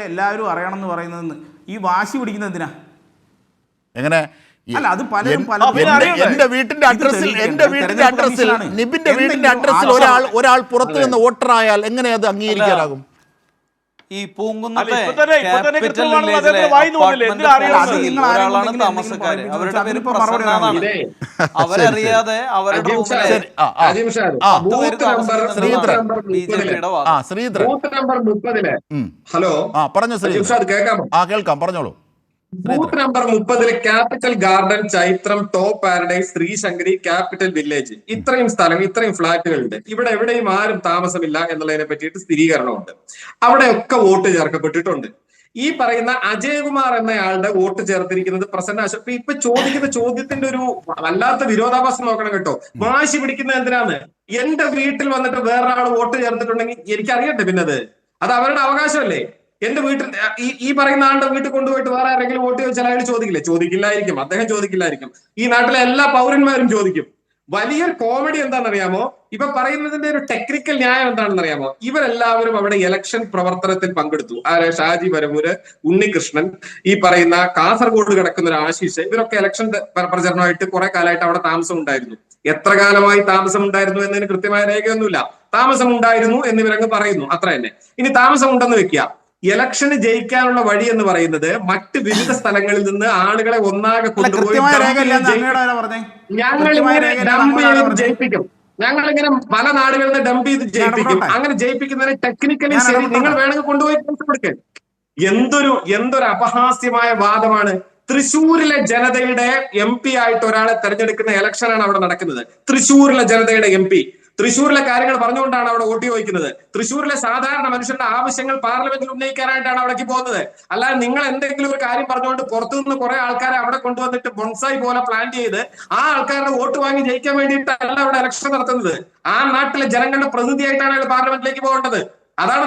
എല്ലാവരും അറിയണം എന്ന് പറയുന്നത് ഈ വാശി പിടിക്കുന്നത് എന്തിനാ? എങ്ങനെ എന്റെ വീട്ടിന്റെ അഡ്രസ്സിൽ നിബിന്റെ വീടിന്റെ അഡ്രസ്സിൽ ഒരാൾ പുറത്തു നിന്ന് വോട്ടറായാൽ എങ്ങനെ അത് അംഗീകരിക്കാനാകും? ഈ പൂങ്കുന്നത്തെ ക്യാപിറ്റൽ വില്ലേജിലെ ഒരാളാണ് താമസക്കാര്, അവരുടെ പേര് പ്രസന്ന എന്നാണ്. അവരറിയാതെ അവരുടെ ബൂത്ത് നമ്പർ 30 ഹലോ പറഞ്ഞു കേൾക്കാം, പറഞ്ഞോളൂ. Booth number 30 capital garden, Chaithram, top paradise, Sreeshankari, capital village, ഇത്രയും സ്ഥലം, ഇത്രയും ഫ്ലാറ്റുകളുണ്ട്. ഇവിടെ എവിടെയും ആരും താമസമില്ല എന്നുള്ളതിനെ പറ്റിയിട്ട് സ്ഥിരീകരണമുണ്ട്. അവിടെയൊക്കെ വോട്ട് ചേർക്കപ്പെട്ടിട്ടുണ്ട്. ഈ പറയുന്ന അജയകുമാർ എന്നയാളുടെ വോട്ട് ചേർത്തിരിക്കുന്നത് പ്രസന്ന അശോക്. ഇപ്പൊ ചോദിക്കുന്ന ചോദ്യത്തിന്റെ ഒരു വല്ലാത്ത വിരോധാഭാസം നോക്കണം കേട്ടോ. വാശി പിടിക്കുന്നത് എന്തിനാണ്? എന്റെ വീട്ടിൽ വന്നിട്ട് വേറൊരാൾ വോട്ട് ചേർത്തിട്ടുണ്ടെങ്കിൽ എനിക്കറിയട്ടെ, പിന്നെ അത് അവരുടെ അവകാശമല്ലേ. എന്റെ വീട്ടിൽ ഈ പറയുന്ന ആളുടെ വീട്ടിൽ കൊണ്ടുപോയിട്ട് വേറെ ആരെങ്കിലും വോട്ട് ചോദിച്ചാൽ അയാൾ ചോദിക്കില്ലായിരിക്കും, അദ്ദേഹം ചോദിക്കില്ലായിരിക്കും, ഈ നാട്ടിലെ എല്ലാ പൗരന്മാരും ചോദിക്കും. വലിയൊരു കോമഡി എന്താണെന്നറിയാമോ? ഇപ്പൊ പറയുന്നതിന്റെ ഒരു ടെക്നിക്കൽ ന്യായം എന്താണെന്ന് അറിയാമോ? ഇവരെല്ലാവരും അവിടെ ഇലക്ഷൻ പ്രവർത്തനത്തിൽ പങ്കെടുത്തു. ഷാജി വരമൂര്, ഉണ്ണികൃഷ്ണൻ, ഈ പറയുന്ന കാസർഗോഡ് കിടക്കുന്ന ഒരു ആശീഷ്, ഇവരൊക്കെ ഇലക്ഷൻ പ്രചരണമായിട്ട് കുറെ കാലമായിട്ട് അവിടെ താമസം ഉണ്ടായിരുന്നു. എത്ര കാലമായി താമസം ഉണ്ടായിരുന്നു എന്നതിന് കൃത്യമായ രേഖയൊന്നുമില്ല. താമസം ഉണ്ടായിരുന്നു എന്നിവരങ്ങ് പറയുന്നു, അത്ര തന്നെ. ഇനി താമസം ഉണ്ടെന്ന് വെക്കുക. ഇലക്ഷന് ജയിക്കാനുള്ള വഴി എന്ന് പറയുന്നത് മറ്റ് വിവിധ സ്ഥലങ്ങളിൽ നിന്ന് ആളുകളെ ഒന്നാകെ കൊണ്ടുപോയി ഞങ്ങളിങ്ങനെ പല നാടുകളിൽ നിന്ന് ഡംപ് ചെയ്ത് ജയിപ്പിക്കും. അങ്ങനെ ജയിപ്പിക്കുന്നതിന് ടെക്നിക്കലി ശരി, നിങ്ങൾ വേണമെങ്കിൽ കൊണ്ടുപോയി കൊടുക്കാൻ. എന്തൊരു അപഹാസ്യമായ വാദമാണ്. തൃശ്ശൂരിലെ ജനതയുടെ MP ആയിട്ട് ഒരാളെ തെരഞ്ഞെടുക്കുന്ന ഇലക്ഷനാണ് അവിടെ നടക്കുന്നത്. തൃശ്ശൂരിലെ ജനതയുടെ MP തൃശ്ശൂരിലെ കാര്യങ്ങൾ പറഞ്ഞുകൊണ്ടാണ് അവിടെ വോട്ട് ചോദിക്കുന്നത്. തൃശ്ശൂരിലെ സാധാരണ മനുഷ്യരുടെ ആവശ്യങ്ങൾ പാർലമെന്റിൽ ഉന്നയിക്കാനായിട്ടാണ് അവിടേക്ക് പോകുന്നത്. അല്ലാതെ നിങ്ങൾ എന്തെങ്കിലും ഒരു കാര്യം പറഞ്ഞുകൊണ്ട് പുറത്തുനിന്ന് കുറെ ആൾക്കാരെ അവിടെ കൊണ്ടുവന്നിട്ട് ബോൺസായി പോലെ പ്ലാൻ ചെയ്ത് ആ ആൾക്കാരുടെ വോട്ട് വാങ്ങി ജയിക്കാൻ വേണ്ടിയിട്ടല്ല അവിടെ ഇലക്ഷൻ നടത്തുന്നത്. ആ നാട്ടിലെ ജനങ്ങളുടെ പ്രതിനിധിയായിട്ടാണ് അയാൾ പാർലമെന്റിലേക്ക് പോകേണ്ടത്. അതാണ്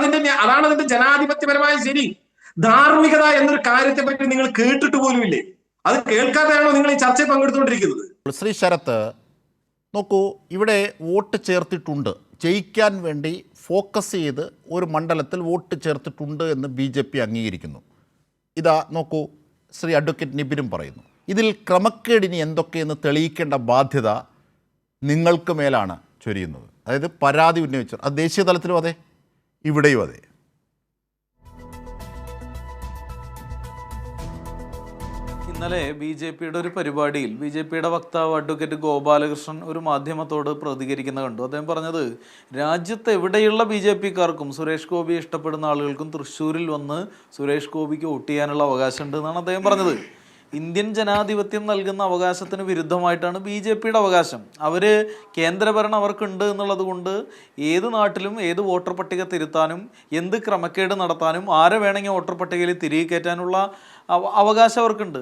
അതിന്റെ ജനാധിപത്യപരമായ ശരി. ധാർമ്മികത എന്നൊരു കാര്യത്തെ പറ്റി നിങ്ങൾ കേട്ടിട്ട് പോലുമില്ലേ? അത് കേൾക്കാതെയാണോ നിങ്ങൾ ഈ ചർച്ചയിൽ പങ്കെടുത്തുകൊണ്ടിരിക്കുന്നത്? ശ്രീ ശരത്ത്, നോക്കൂ, ഇവിടെ വോട്ട് ചേർത്തിട്ടുണ്ട്, ജയിക്കാൻ വേണ്ടി ഫോക്കസ് ചെയ്ത് ഒരു മണ്ഡലത്തിൽ വോട്ട് ചേർത്തിട്ടുണ്ട് എന്ന് BJP അംഗീകരിക്കുന്നു. ഇതാ നോക്കൂ, ശ്രീ അഡ്വക്കേറ്റ് നിബിനും പറയുന്നു. ഇതിൽ ക്രമക്കേടിനി എന്തൊക്കെയെന്ന് തെളിയിക്കേണ്ട ബാധ്യത നിങ്ങൾക്ക് മേലാണ് ചൊരിയുന്നത്. അതായത് പരാതി ഉന്നയിച്ചു, അത് ദേശീയ തലത്തിലും അതെ, ഇവിടെയും അതെ. ഇന്നലെ BJPയുടെ ഒരു പരിപാടിയിൽ BJPയുടെ വക്താവ് അഡ്വക്കേറ്റ് ഗോപാലകൃഷ്ണൻ ഒരു മാധ്യമത്തോട് പ്രതികരിക്കുന്ന കണ്ടു. അദ്ദേഹം പറഞ്ഞത്, രാജ്യത്ത് എവിടെയുള്ള BJPക്കാർക്കും സുരേഷ് ഗോപിയെ ഇഷ്ടപ്പെടുന്ന ആളുകൾക്കും തൃശ്ശൂരിൽ വന്ന് സുരേഷ് ഗോപിക്ക് വോട്ട് ചെയ്യാനുള്ള അവകാശമുണ്ട് എന്നാണ് അദ്ദേഹം പറഞ്ഞത്. ഇന്ത്യൻ ജനാധിപത്യം നൽകുന്ന അവകാശത്തിന് വിരുദ്ധമായിട്ടാണ് BJPയുടെ അവകാശം. അവർ കേന്ദ്രഭരണം അവർക്കുണ്ട് എന്നുള്ളത് കൊണ്ട് ഏത് നാട്ടിലും ഏത് വോട്ടർ പട്ടിക തിരുത്താനും എന്ത് ക്രമക്കേട് നടത്താനും ആരെ വേണമെങ്കിൽ വോട്ടർ പട്ടികയിൽ തിരികെ കയറ്റാനുള്ള അവകാശം അവർക്കുണ്ട്.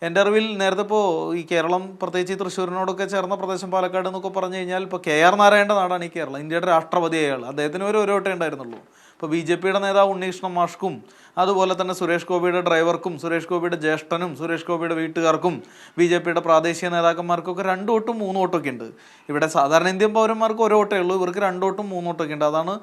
എൻ്റെ അറിവിൽ നേരത്തെ ഇപ്പോൾ ഈ കേരളം, പ്രത്യേകിച്ച് ഈ തൃശ്ശൂരിനോടൊക്കെ ചേർന്ന പ്രദേശം പാലക്കാട് എന്നൊക്കെ പറഞ്ഞു കഴിഞ്ഞാൽ ഇപ്പോൾ KR നാരായണൻ്റെ നാടാണ് ഈ കേരളം. ഇന്ത്യയുടെ രാഷ്ട്രപതി അയാൾ, അദ്ദേഹത്തിന് ഒരു വോട്ടേ ഉണ്ടായിരുന്നുള്ളൂ. ഇപ്പോൾ BJPയുടെ നേതാവ് ഉണ്ണികൃഷ്ണൻ മാഷ്ക്കും അതുപോലെ തന്നെ സുരേഷ് ഗോപിയുടെ ഡ്രൈവർക്കും സുരേഷ് ഗോപിയുടെ ജ്യേഷ്ഠനും സുരേഷ് ഗോപിയുടെ വീട്ടുകാർക്കും BJPയുടെ പ്രാദേശിക നേതാക്കന്മാർക്കൊക്കെ 2 വോട്ടും 3 വോട്ടൊക്കെ ഉണ്ട്. ഇവിടെ സാധാരണ ഇന്ത്യൻ പൗരന്മാർക്ക് 1 വോട്ടേ ഉള്ളൂ, ഇവർക്ക് 2 വോട്ടും 3 വോട്ടൊക്കെ ഉണ്ട്. അതാണ്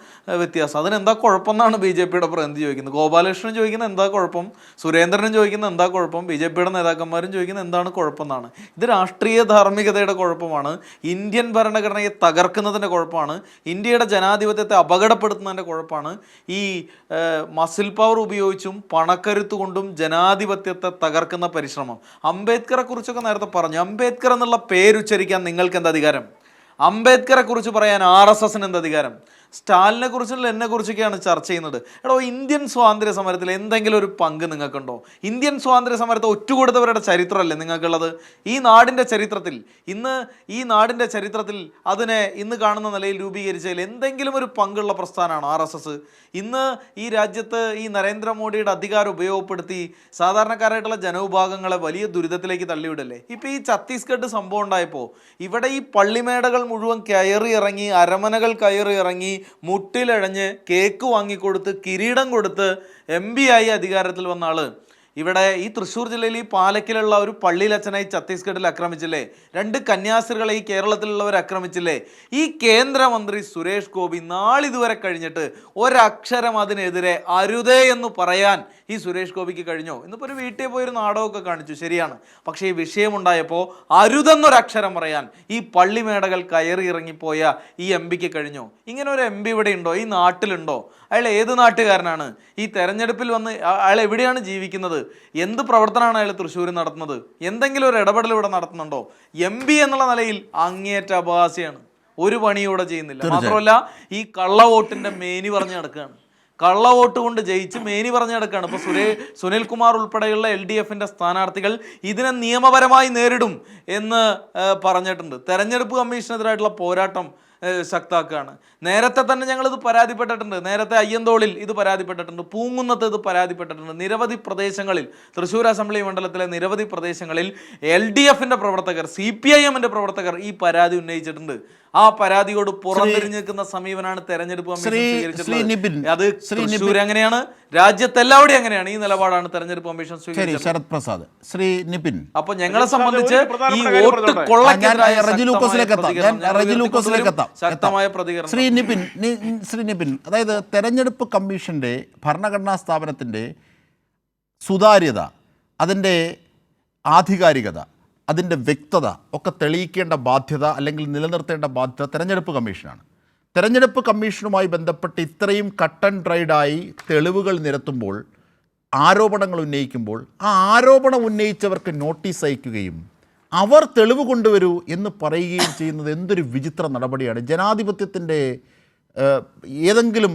വ്യത്യാസം. അതിനെന്താ കുഴപ്പമെന്നാണ് BJPയുടെ പ്രതിനിധി ചോദിക്കുന്നത്. ഗോപാലകൃഷ്ണൻ ചോദിക്കുന്നത് എന്താ കുഴപ്പം, സുരേന്ദ്രനും ചോദിക്കുന്നത് എന്താ കുഴപ്പം, BJPയുടെ നേതാക്കന്മാരും ചോദിക്കുന്നത് എന്താണ് കുഴപ്പമെന്നാണ്. ഇത് രാഷ്ട്രീയ ധാർമ്മികതയുടെ കുഴപ്പമാണ്, ഇന്ത്യൻ ഭരണഘടനയെ തകർക്കുന്നതിൻ്റെ കുഴപ്പമാണ്, ഇന്ത്യയുടെ ജനാധിപത്യത്തെ അപകടപ്പെടുത്തുന്നതിൻ്റെ കുഴപ്പമാണ്. ഈ മസിൽ പവർ ഉപയോഗിച്ചും പണക്കരുത്ത് കൊണ്ടും ജനാധിപത്യത്തെ തകർക്കുന്ന പരിശ്രമം. അംബേദ്കറെ കുറിച്ചൊക്കെ നേരത്തെ പറഞ്ഞു. അംബേദ്കർ എന്നുള്ള പേരുച്ചരിക്കാൻ നിങ്ങൾക്ക് എന്താ അധികാരം? അംബേദ്കറെ കുറിച്ച് പറയാൻ RSSന് എന്ത് അധികാരം? സ്റ്റാലിനെ കുറിച്ചുള്ള എന്നെ കുറിച്ചൊക്കെയാണ് ചർച്ച ചെയ്യുന്നത്. എടോ, ഇന്ത്യൻ സ്വാതന്ത്ര്യ സമരത്തിൽ എന്തെങ്കിലും ഒരു പങ്ക് നിങ്ങൾക്കുണ്ടോ? ഇന്ത്യൻ സ്വാതന്ത്ര്യ സമരത്തെ ഒറ്റുകൊടുത്തവരുടെ ചരിത്രമല്ലേ നിങ്ങൾക്കുള്ളത്? ഈ നാടിൻ്റെ ചരിത്രത്തിൽ അതിനെ ഇന്ന് കാണുന്ന നിലയിൽ രൂപീകരിച്ചതിൽ എന്തെങ്കിലും ഒരു പങ്കുള്ള പ്രസ്ഥാനമാണോ RSS? ഇന്ന് ഈ രാജ്യത്ത് ഈ നരേന്ദ്രമോദിയുടെ അധികാരം ഉപയോഗപ്പെടുത്തി സാധാരണക്കാരായിട്ടുള്ള ജനവിഭാഗങ്ങളെ വലിയ ദുരിതത്തിലേക്ക് തള്ളിവിടല്ലേ? ഇപ്പോൾ ഈ ഛത്തീസ്ഗഡ് സംഭവം ഉണ്ടായപ്പോൾ ഇവിടെ ഈ പള്ളിമേടകൾ മുഴുവൻ കയറി ഇറങ്ങി, അരമനകൾ കയറി ഇറങ്ങി, മുട്ടിലഴഞ്ഞ് കേക്ക് വാങ്ങിക്കൊടുത്ത് കിരീടം കൊടുത്ത് MP ആയി അധികാരത്തിൽ വന്ന ആള് ഇവിടെ ഈ തൃശ്ശൂർ ജില്ലയിൽ ഈ പാലക്കിലുള്ള ഒരു പള്ളിയിലച്ഛനായി ഛത്തീസ്ഗഡിൽ ആക്രമിച്ചില്ലേ? 2 കന്യാസ്ത്രീകളെ ഈ കേരളത്തിലുള്ളവർ ആക്രമിച്ചില്ലേ? ഈ കേന്ദ്രമന്ത്രി സുരേഷ് ഗോപി നാളിതുവരെ കഴിഞ്ഞിട്ട് ഒരക്ഷരം അതിനെതിരെ അരുതേ എന്ന് പറയാൻ ഈ സുരേഷ് ഗോപിക്ക് കഴിഞ്ഞോ? ഇന്നിപ്പോൾ ഒരു വീട്ടിൽ പോയൊരു നാടകമൊക്കെ കാണിച്ചു, ശരിയാണ്. പക്ഷേ ഈ വിഷയമുണ്ടായപ്പോൾ അരുതെന്നൊരക്ഷരം പറയാൻ ഈ പള്ളിമേടകൾ കയറി ഇറങ്ങിപ്പോയ ഈ MPക്ക് കഴിഞ്ഞോ? ഇങ്ങനെ ഒരു MP ഇവിടെ ഉണ്ടോ? ഈ നാട്ടിലുണ്ടോ? അയാൾ ഏത് നാട്ടുകാരനാണ്? ഈ തെരഞ്ഞെടുപ്പിൽ വന്ന് അയാൾ എവിടെയാണ് ജീവിക്കുന്നത്? എന്ത് പ്രവർത്തനമാണ് അയാൾ തൃശ്ശൂരിൽ നടത്തുന്നത്? എന്തെങ്കിലും ഒരു ഇടപെടൽ ഇവിടെ നടത്തുന്നുണ്ടോ? MP എന്നുള്ള നിലയിൽ അങ്ങേയറ്റ അപഹാസ്യമാണ്. ഒരു പണിയൂടെ ചെയ്യുന്നില്ല. മാത്രമല്ല ഈ കള്ളവോട്ടിന്റെ മേനി പറഞ്ഞു നടക്കുകയാണ്. കള്ളവോട്ട് കൊണ്ട് ജയിച്ച് മേനി പറഞ്ഞു നടക്കുകയാണ്. ഇപ്പോൾ സുനിൽകുമാർ ഉൾപ്പെടെയുള്ള LDFന്റെ സ്ഥാനാർത്ഥികൾ ഇതിനെ നിയമപരമായി നേരിടും എന്ന് പറഞ്ഞിട്ടുണ്ട്. തെരഞ്ഞെടുപ്പ് കമ്മീഷനെതിരായിട്ടുള്ള പോരാട്ടം ശക്താക്കുകയാണ്. നേരത്തെ തന്നെ ഞങ്ങളിത് പരാതിപ്പെട്ടിട്ടുണ്ട്. നേരത്തെ അയ്യന്തോളിൽ ഇത് പരാതിപ്പെട്ടിട്ടുണ്ട്, പൂങ്കുന്നത്ത് ഇത് പരാതിപ്പെട്ടിട്ടുണ്ട്. നിരവധി പ്രദേശങ്ങളിൽ, തൃശ്ശൂർ അസംബ്ലി മണ്ഡലത്തിലെ നിരവധി പ്രദേശങ്ങളിൽ LDFന്റെ പ്രവർത്തകർ, CPIMന്റെ പ്രവർത്തകർ ഈ പരാതി ഉന്നയിച്ചിട്ടുണ്ട്. ആ പരാതിയോട് പുറംതിരിഞ്ഞു നിൽക്കുന്ന സമീപനാണ് തെരഞ്ഞെടുപ്പ് കമ്മീഷൻ സ്വീകരിച്ചിട്ടുള്ളത്. അത് തൃശ്ശൂർ അങ്ങനെയാണ്, രാജ്യത്തെല്ലാവിടെയും അങ്ങനെയാണ്. ഈ നിലപാടാണ് തെരഞ്ഞെടുപ്പ് കമ്മീഷൻ സ്വീകരിച്ചത്. ശരത് പ്രസാദ്, ശ്രീ നിപിൻ, അപ്പൊ ഞങ്ങളെ സംബന്ധിച്ച് ഈ വോട്ട് കൊള്ളക്കെതിരായ ശക്തമായ പ്രതികരണം. ശ്രീ നിപിൻ, അതായത് തെരഞ്ഞെടുപ്പ് കമ്മീഷന്റെ ഭരണഘടനാ സ്ഥാപനത്തിന്റെ സുതാര്യത, അതിൻ്റെ ആധികാരികത, അതിൻ്റെ വ്യക്തത ഒക്കെ തെളിയിക്കേണ്ട ബാധ്യത അല്ലെങ്കിൽ നിലനിർത്തേണ്ട ബാധ്യത തെരഞ്ഞെടുപ്പ് കമ്മീഷനാണ്. തെരഞ്ഞെടുപ്പ് കമ്മീഷനുമായി ബന്ധപ്പെട്ട് ഇത്രയും കട്ട് ആൻഡ് ഡ്രൈഡായി തെളിവുകൾ നിരത്തുമ്പോൾ, ആരോപണങ്ങൾ ഉന്നയിക്കുമ്പോൾ, ആ ആരോപണം ഉന്നയിച്ചവർക്ക് നോട്ടീസ് അയക്കുകയും അവർ തെളിവ് കൊണ്ടുവരൂ എന്ന് പറയുകയും ചെയ്യുന്നത് എന്തൊരു വിചിത്ര നടപടിയാണ്. ജനാധിപത്യത്തിൻ്റെ ഏതെങ്കിലും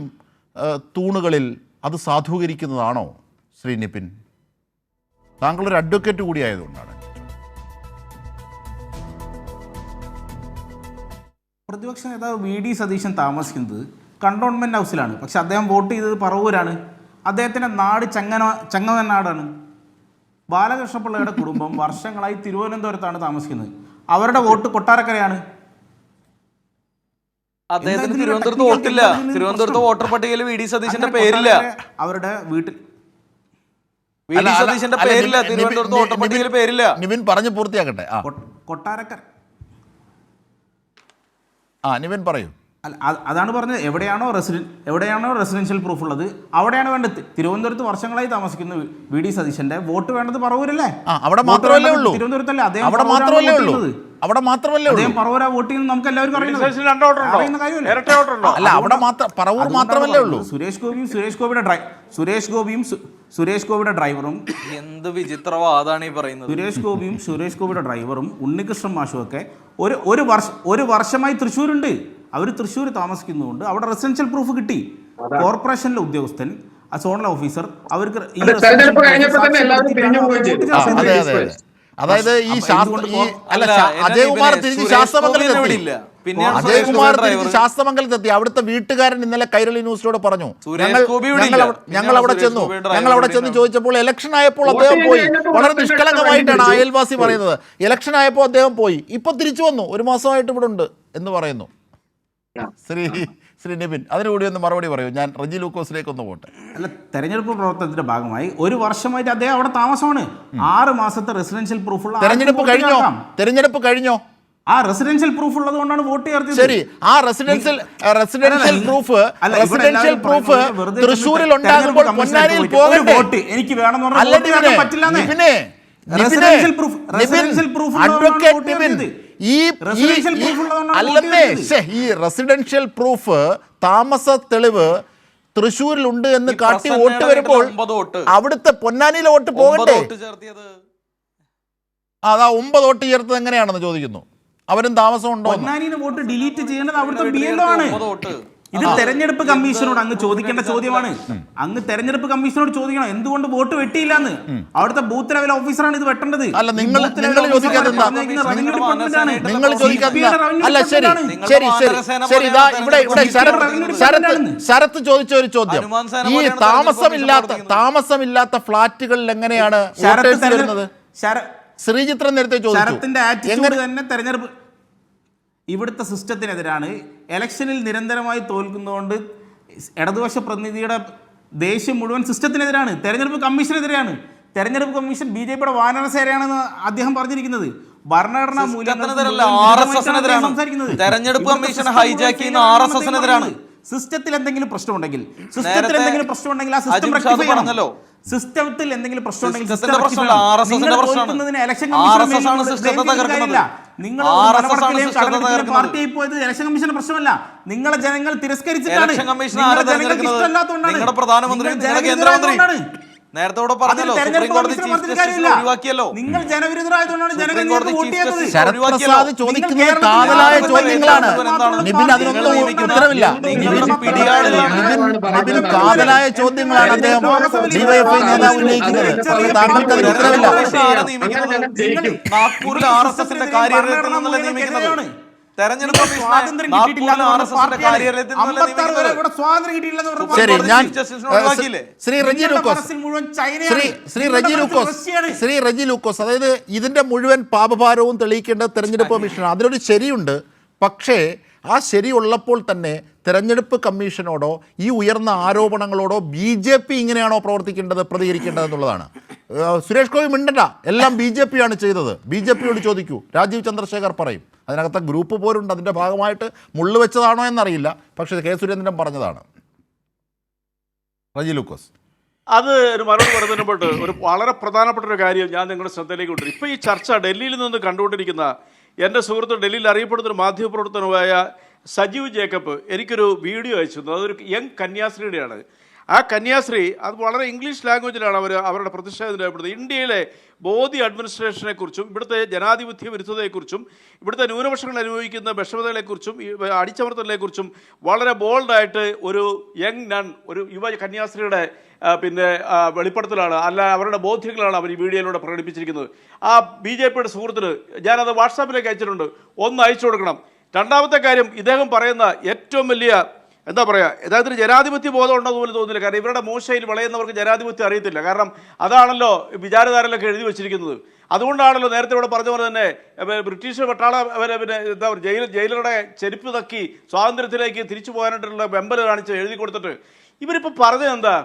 തൂണുകളിൽ അത് സാധൂകരിക്കുന്നതാണോ ശ്രീ നിപിൻ? താങ്കളൊരു അഡ്വക്കേറ്റ് കൂടിയായതുകൊണ്ടാണ്. പ്രതിപക്ഷ നേതാവ് VD സതീശൻ താമസിക്കുന്നത് കണ്ടോൺമെൻറ് ഹൗസിലാണ്. പക്ഷെ അദ്ദേഹം വോട്ട് ചെയ്തത് പറവൂരാണ്. അദ്ദേഹത്തിൻ്റെ നാട് ചങ്ങവനാടാണ്. ബാലകൃഷ്ണപിള്ളയുടെ കുടുംബം വർഷങ്ങളായി തിരുവനന്തപുരത്താണ് താമസിക്കുന്നത്. അവരുടെ വോട്ട് കൊട്ടാരക്കരയാണ്. അദ്ദേഹത്തിന് തിരുവനന്തപുരത്ത് വോട്ടില്ല. തിരുവനന്തപുരത്ത് വോട്ടർ പട്ടികയിൽ VD സതീശന്റെ പേരില്ല. അവരുടെ വീട്ടിൽ VD സതീശന്റെ പേരില്ല. തിരുവനന്തപുരത്ത് വോട്ടർ പട്ടികയിൽ പേരില്ല. നിവിൻ പറഞ്ഞു പൂർത്തിയാക്കട്ടെ. കൊട്ടാരക്കര നിവിൻ പറയൂ. അല്ല, അതാണ് പറഞ്ഞത്. എവിടെയാണോ റെസിഡൻഷ്യൽ പ്രൂഫ് ഉള്ളത് അവിടെയാണ് വേണ്ടത്. തിരുവനന്തപുരത്ത് വർഷങ്ങളായി താമസിക്കുന്ന VD സതീശന്റെ വോട്ട് വേണ്ടത് പറവൂരല്ലേ? അവിടെ മാത്രമല്ലേ ഉള്ളൂ. തിരുവനന്തപുരത്തല്ലേ അദ്ദേഹം? അവിടെ മാത്രമല്ലേ ഉള്ളൂ. അദ്ദേഹം പറവൂരാ വോട്ട് ചെയ്യുന്നത് നമുക്ക് എല്ലാവർക്കും അറിയുന്ന അല്ല, അവിടെ പറവൂർ മാത്രമല്ലേ ഉള്ളൂ. സുരേഷ് ഗോപിയുടെ ഡ്രൈവറും എന്ത് വിചിത്രവാദമാണ് ഈ പറയുന്നത്. സുരേഷ് ഗോപിയുടെ ഡ്രൈവറും ഉണ്ണികൃഷ്ണൻ മാഷും ഒക്കെ ഒരു വർഷമായി തൃശ്ശൂരുണ്ട്. അവർ തൃശ്ശൂർ താമസിക്കുന്നതുകൊണ്ട് അവിടെ റെസിഡൻഷ്യൽ പ്രൂഫ് കിട്ടി. കോർപ്പറേഷനിലെ ഉദ്യോഗസ്ഥൻ, സോണൽ ഓഫീസർ അവർക്ക് അതായത് ഈ അജയകുമാർ തിരിച്ച് ശാസ്തമംഗലത്തെത്തി. അവിടുത്തെ വീട്ടുകാരൻ ഇന്നലെ കൈരളി ന്യൂസിനോട് പറഞ്ഞു, ഞങ്ങൾ അവിടെ ചെന്ന് ചോദിച്ചപ്പോൾ ഇലക്ഷൻ ആയപ്പോൾ അദ്ദേഹം പോയി. വളരെ നിഷ്കളങ്കമായിട്ടാണ് അയൽവാസി പറയുന്നത്. ഇലക്ഷൻ ആയപ്പോൾ അദ്ദേഹം പോയി, ഇപ്പൊ തിരിച്ചു വന്നു, 1 മാസമായിട്ട് ഇവിടെ ഉണ്ട് എന്ന് പറയുന്നു. ശ്രീ നിപിൻ, അതിനുകൂടി ഒന്ന് മറുപടി പറയൂ. ഞാൻ റജി ലൂക്കോസിലേക്ക് ഒന്ന് പോട്ടെ. അല്ല, തെരഞ്ഞെടുപ്പ് പ്രവർത്തനത്തിന്റെ ഭാഗമായി 1 വർഷമായിട്ട് അദ്ദേഹം അവിടെ താമസമാണ്. 6 മാസത്തെ റെസിഡൻഷ്യൽ പ്രൂഫ് ഉള്ള തെരഞ്ഞെടുപ്പ് കഴിഞ്ഞോ? ആ റെസിഡൻഷ്യൽ പ്രൂഫ് ഉള്ളത് കൊണ്ടാണ് വോട്ട് ചേർത്തത്. ശരി, ആ റെസിഡൻഷ്യൽ പ്രൂഫ് തൃശ്ശൂരിൽ ഉണ്ടാകുമ്പോൾ പൊന്നാനിയിൽ പോകണ്ടേ? എനിക്ക് വേണമെന്ന് പറഞ്ഞാൽ പറ്റില്ല. ഈ റെസിഡൻഷ്യൽ പ്രൂഫ്, താമസ തെളിവ് തൃശ്ശൂരിലുണ്ട് എന്ന് ഈ കാട്ടി പ്രസന്നയുടെ വോട്ട് വരുമ്പോൾ 9 വോട്ട്. അവിടുത്തെ പൊന്നാനിയിലെ വോട്ട് പോകണ്ടേ? വോട്ട് ചേർത്തിയത് അതാ 9 വോട്ട് ചേർത്തത് എങ്ങനെയാണെന്ന് ചോദിക്കുന്നു. അവരും താമസം ഉണ്ടോ? പൊന്നാനിയുടെ വോട്ട് ഡിലീറ്റ് ചെയ്യേണ്ടത് അവിടുത്തെ BLO ആണ്. 9 വോട്ട്. ഇത് തെരഞ്ഞെടുപ്പ് കമ്മീഷനോട് അങ്ങ് ചോദിക്കേണ്ട ചോദ്യമാണ്. അങ്ങ് തെരഞ്ഞെടുപ്പ് കമ്മീഷനോട് ചോദിക്കണം എന്തുകൊണ്ട് വോട്ട് വെട്ടിയില്ലാന്ന്. അവിടുത്തെ ബൂത്ത് ലെവൽ ഓഫീസറാണ് ഇത് വെട്ടേണ്ടത്. അല്ല, നിങ്ങൾ ചോദിക്കാതെ എന്താ? നിങ്ങൾ ചോദിക്കാതെ അല്ല, ശരി ശരി ശരി ശരി. ഇതാ ഇവിടെ ശരത്ത് ചോദിച്ച ഒരു ചോദ്യം, ഈ താമസമില്ലാത്ത ഫ്ലാറ്റുകളിൽ എങ്ങനെയാണ് വോട്ടേഴ്സ് വരുന്നത്? ശ്രീചിത്രൻ നേരത്തെ ശരത്തിന്റെ ആറ്റിറ്റ്യൂഡ് ചോദിച്ചു. തന്നെ തെരഞ്ഞെടുപ്പ് ഇവിടുത്തെ സിസ്റ്റത്തിനെതിരാണ്. ഇലക്ഷനിൽ നിരന്തരമായി തോൽക്കുന്നതുകൊണ്ട് ഇടതുപക്ഷ പ്രതിനിധിയുടെ ദേഷ്യം മുഴുവൻ സിസ്റ്റത്തിനെതിരാണ്, തെരഞ്ഞെടുപ്പ് കമ്മീഷനെതിരെയാണ്. തെരഞ്ഞെടുപ്പ് കമ്മീഷൻ BJPയുടെ വാനരസേനയാണെന്ന് അദ്ദേഹം പറഞ്ഞിരിക്കുന്നത്. ഭരണഘടനാ സംസാരിക്കുന്നത് തെരഞ്ഞെടുപ്പ് കമ്മീഷൻ ഹൈജാക്ക് ചെയ്യുന്ന RSSനെതിരാണ്. സിസ്റ്റത്തിൽ എന്തെങ്കിലും പ്രശ്നമുണ്ടെങ്കിൽ ആ സിസ്റ്റം റെക്ടിഫൈ ചെയ്യണമല്ലോ. സിസ്റ്റത്തിൽ എന്തെങ്കിലും പ്രശ്നമുണ്ടെങ്കിൽ പാർട്ടിയായി പോയത് ഇലക്ഷൻ കമ്മീഷന്റെ പ്രശ്നമല്ല, നിങ്ങളെ ജനങ്ങൾ തിരസ്കരിച്ചിട്ടാണ്. നിങ്ങളുടെ പ്രധാനമന്ത്രി കേന്ദ്രമന്ത്രി നേരത്തെ ഒഴിവാക്കിയല്ലോ. നിങ്ങൾ ജനവിരുദ്ധരായതുകൊണ്ടാണ് ജനങ്ങൾ വോട്ട് ചെയ്തത്. ശരത്പ്രസാദ് ചോദിക്കുന്നത് കാതലായ ചോദ്യങ്ങളാണ്. നിബിൻ അതിനൊന്നും ഉത്തരവില്ല. നിബിൻ കാതലായ ചോദ്യങ്ങളാണ് അദ്ദേഹം ഡിവൈഎഫ്ഐ നേതാവ് ഉന്നയിക്കുന്നത്. താങ്കൾക്ക് അതിന് ഉത്തരവില്ല. നാഗ്പൂരിൽ RSSന്റെ കാര്യാലയത്തിൽ നിന്നല്ലേ നിയമിക്കുന്നത്? തെരഞ്ഞെടുപ്പ് ശരി, ഞാൻ ശ്രീ റജി ലൂക്കോസ്, അതായത് ഇതിന്റെ മുഴുവൻ പാപഭാരവും തെളിയിക്കേണ്ടത് തെരഞ്ഞെടുപ്പ് കമ്മീഷനാണ്. അതിലൊരു ശരിയുണ്ട്. പക്ഷേ ആ ശരി ഉള്ളപ്പോൾ തന്നെ തെരഞ്ഞെടുപ്പ് കമ്മീഷനോടോ ഈ ഉയർന്ന ആരോപണങ്ങളോടോ BJP ഇങ്ങനെയാണോ പ്രതികരിക്കേണ്ടത് എന്നുള്ളതാണ്. സുരേഷ് ഗോപി മിണ്ടണ്ട, എല്ലാം BJP ആണ് ചെയ്തത്. BJPയോട് ചോദിക്കൂ, രാജീവ് ചന്ദ്രശേഖർ പറയും. അതിനകത്തെ ഗ്രൂപ്പ് പോരുണ്ട്, അതിൻ്റെ ഭാഗമായിട്ട് മുള്ളു വെച്ചതാണോ എന്നറിയില്ല. പക്ഷേ കെ സുരേന്ദ്രൻ പറഞ്ഞതാണ്. റജി ലൂക്കോസ്, അത് ഒരു മറുപടി പറഞ്ഞതിനെപ്പെട്ട് ഒരു വളരെ പ്രധാനപ്പെട്ട ഒരു കാര്യം ഞാൻ നിങ്ങളുടെ ശ്രദ്ധയിലേക്ക് കൊണ്ടുവരും. ഇപ്പോൾ ഈ ചർച്ച ഡൽഹിയിൽ നിന്ന് കണ്ടുകൊണ്ടിരിക്കുന്ന എൻ്റെ സുഹൃത്ത്, ഡൽഹിയിൽ അറിയപ്പെടുന്ന ഒരു മാധ്യമപ്രവർത്തനമായ സജീവ് ജേക്കബ് എനിക്കൊരു വീഡിയോ അയച്ചു തന്നു. അതൊരു യങ് കന്യാസ്ത്രീയുടെയാണ്. ആ കന്യാസ്ത്രീ അത് വളരെ ഇംഗ്ലീഷ് ലാംഗ്വേജിലാണ് അവരുടെ പ്രതിഷേധം രേഖപ്പെടുന്നത്. ഇന്ത്യയിലെ മോദി അഡ്മിനിസ്ട്രേഷനെക്കുറിച്ചും ഇവിടുത്തെ ജനാധിപത്യ വിരുദ്ധതയെക്കുറിച്ചും ഇവിടുത്തെ ന്യൂനപക്ഷങ്ങൾ അനുഭവിക്കുന്ന വിഷമതകളെക്കുറിച്ചും അടിച്ചമർത്തലിനെക്കുറിച്ചും വളരെ ബോൾഡായിട്ട് ഒരു യങ് നൺ, ഒരു യുവ കന്യാസ്ത്രീയുടെ വെളിപ്പെടുത്തലാണ്, അല്ല അവരുടെ ബോധ്യങ്ങളാണ് അവർ ഈ വീഡിയോയിലൂടെ പ്രകടിപ്പിച്ചിരിക്കുന്നത്. ആ BJPയുടെ സുഹൃത്തിന് ഞാനത് വാട്സാപ്പിലേക്ക് അയച്ചിട്ടുണ്ട്, ഒന്ന് അയച്ചു കൊടുക്കണം. രണ്ടാമത്തെ കാര്യം, ഇദ്ദേഹം പറയുന്ന ഏറ്റവും വലിയ എന്താ പറയുക, യഥാർത്ഥത്തിൽ ജനാധിപത്യ ബോധം ഉണ്ടെന്ന് പോലും തോന്നുന്നില്ല. കാരണം ഇവരുടെ മോശയിൽ വിളയുന്നവർക്ക് ജനാധിപത്യം അറിയത്തില്ല. കാരണം അതാണല്ലോ വിചാരധാരയിലൊക്കെ എഴുതി വെച്ചിരിക്കുന്നത്. അതുകൊണ്ടാണല്ലോ നേരത്തെ ഇവിടെ പറഞ്ഞ പോലെ തന്നെ ബ്രിട്ടീഷ് പട്ടാള എന്താ പറയുക, ജയിലറുടെ ചെരുപ്പ് തക്കി സ്വാതന്ത്ര്യത്തിലേക്ക് തിരിച്ചു പോകാനായിട്ടുള്ള വെമ്പൽ കാണിച്ച് എഴുതി കൊടുത്തിട്ട് ഇവരിപ്പോൾ പറഞ്ഞത് എന്താ?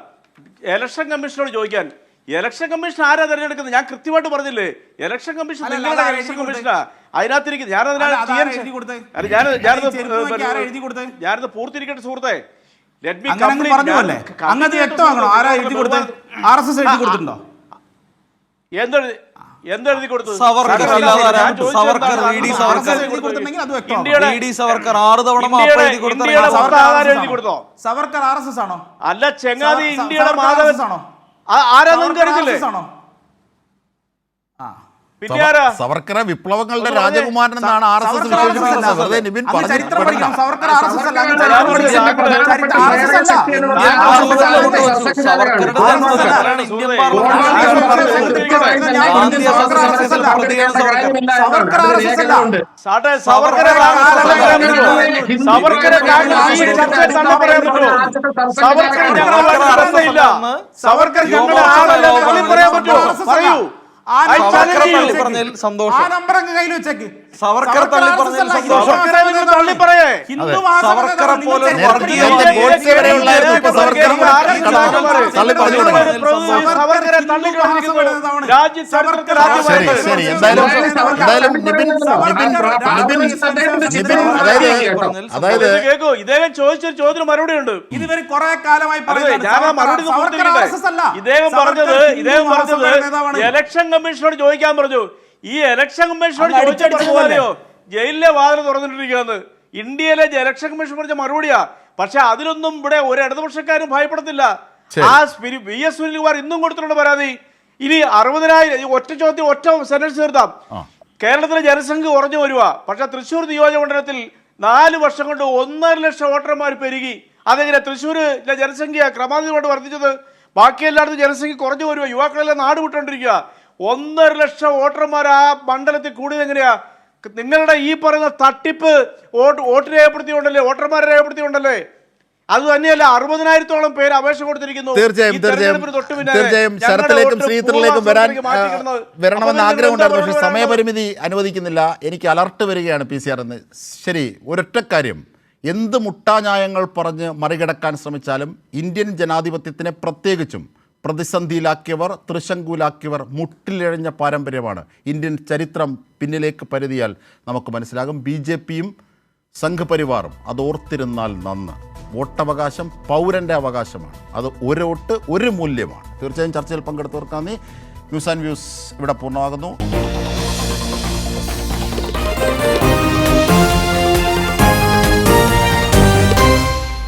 ഇലക്ഷൻ കമ്മീഷനോട് ചോദിക്കാൻ. ഇലക്ഷൻ കമ്മീഷൻ ആരാ തെരഞ്ഞെടുക്കുന്നത്? ഞാൻ കൃത്യമായിട്ട് പറഞ്ഞില്ലേ, ഇലക്ഷൻ കമ്മീഷൻ ഇലക്ഷൻ കമ്മീഷനാ അതിനകത്തിരിക്കുന്നത്. ഞാനത് പൂർത്തിരിക്കട്ടെ സുഹൃത്തെ. എന്തെഴുതി കൊടുത്തു? അല്ല ചെങ്ങാതി, ഇന്ത്യയുടെ മാധവൻ ആരാ നിങ്ങൾക്ക് അറിയില്ലേ? പിന്നെ ആരാ? സവർക്കറെ വിപ്ലവങ്ങളുടെ രാജകുമാരൻ എന്നാണ് RSS വിശേഷിപ്പിക്കുന്നത്. വെറുതെ നിബിൻ പറയൂ. സന്തോഷം. ഇദ്ദേഹം ചോദിച്ചൊരു ചോദ്യത്തിന് മറുപടി ഉണ്ട്. ഇതുവരെ കുറെ കാലമായി ഇദ്ദേഹം പറഞ്ഞത് ഇലക്ഷൻ കമ്മീഷനോട് ചോദിക്കാൻ പറഞ്ഞു. ഈ ഇലക്ഷൻ കമ്മീഷനോട് ചോദിച്ചോ ജയിലിലെ വാതിൽ തുറന്നിട്ടിരിക്കുകയെന്ന്. ഇന്ത്യയിലെ ഇലക്ഷൻ കമ്മീഷൻ പറഞ്ഞ മറുപടിയാ. പക്ഷെ അതിലൊന്നും ഇവിടെ ഒരു ഇടതുപക്ഷക്കാരും ഭയപ്പെടുന്നില്ല. ആ VS സുനിൽകുമാർ ഇന്നും കൊടുത്തിട്ടുണ്ട് പരാതി. ഇനി 60,000 ഒറ്റ ചോദ്യം, ഒറ്റ സെന്റൻസ് തീർത്താം. കേരളത്തിലെ ജനസംഖ്യ കുറഞ്ഞു വരുക, പക്ഷെ തൃശ്ശൂർ നിയോജകമണ്ഡലത്തിൽ 4 വർഷം കൊണ്ട് 1.5 ലക്ഷം വോട്ടർമാർ പെരുകി. അതെങ്ങനെ തൃശ്ശൂരിലെ ജനസംഖ്യ ക്രമാതീതമായിട്ട് വർദ്ധിച്ചത്? ബാക്കി എല്ലായിടത്തും ജനസംഖ്യ കുറഞ്ഞു വരുക, യുവാക്കളെല്ലാം നാട് വിട്ടുകൊണ്ടിരിക്കുക. 1.5 ലക്ഷം വോട്ടർമാർ ആ മണ്ഡലത്തിൽ കൂടിയത് എങ്ങനെയാ? നിങ്ങളുടെ ഈ പറയുന്ന തട്ടിപ്പ് വോട്ട് രേഖപ്പെടുത്തിയോണ്ടല്ലേ, വോട്ടർമാരെ രേഖപ്പെടുത്തിയോണ്ടല്ലേ? അത് തന്നെയല്ല, 60,000-ഓളം പേര് അപേക്ഷ കൊടുത്തിരിക്കുന്നു. തീർച്ചയായും ശരത്തിലേക്കും ശ്രീധറിലേക്കും വരണമെന്ന് ആഗ്രഹമുണ്ടായിരുന്നു. പക്ഷേ സമയപരിമിതി അനുവദിക്കുന്നില്ല. എനിക്ക് അലർട്ട് വരികയാണ് PCR എന്ന്. ശരി, ഒരൊറ്റ കാര്യം, എന്ത് മുട്ടാന്യായങ്ങൾ പറഞ്ഞ് മറികടക്കാൻ ശ്രമിച്ചാലും ഇന്ത്യൻ ജനാധിപത്യത്തിനെ പ്രത്യേകിച്ചും പ്രതിസന്ധിയിലാക്കിയവർ, ത്രിശങ്കൂലാക്കിയവർ മുട്ടിലിഴഞ്ഞ പാരമ്പര്യമാണ്. ഇന്ത്യൻ ചരിത്രം പിന്നിലേക്ക് പരുതിയാൽ നമുക്ക് മനസ്സിലാകും. BJPയും സംഘപരിവാറും അതോർത്തിരുന്നാൽ നന്ന്. വോട്ടവകാശം പൗരൻ്റെ അവകാശമാണ്. അത് ഒരു വോട്ട് ഒരു മൂല്യമാണ്. തീർച്ചയായും ചർച്ചയിൽ പങ്കെടുത്തവർക്ക് നന്ദി. ന്യൂസ് ആൻഡ് വ്യൂസ് ഇവിടെ പൂർണ്ണമാകുന്നു.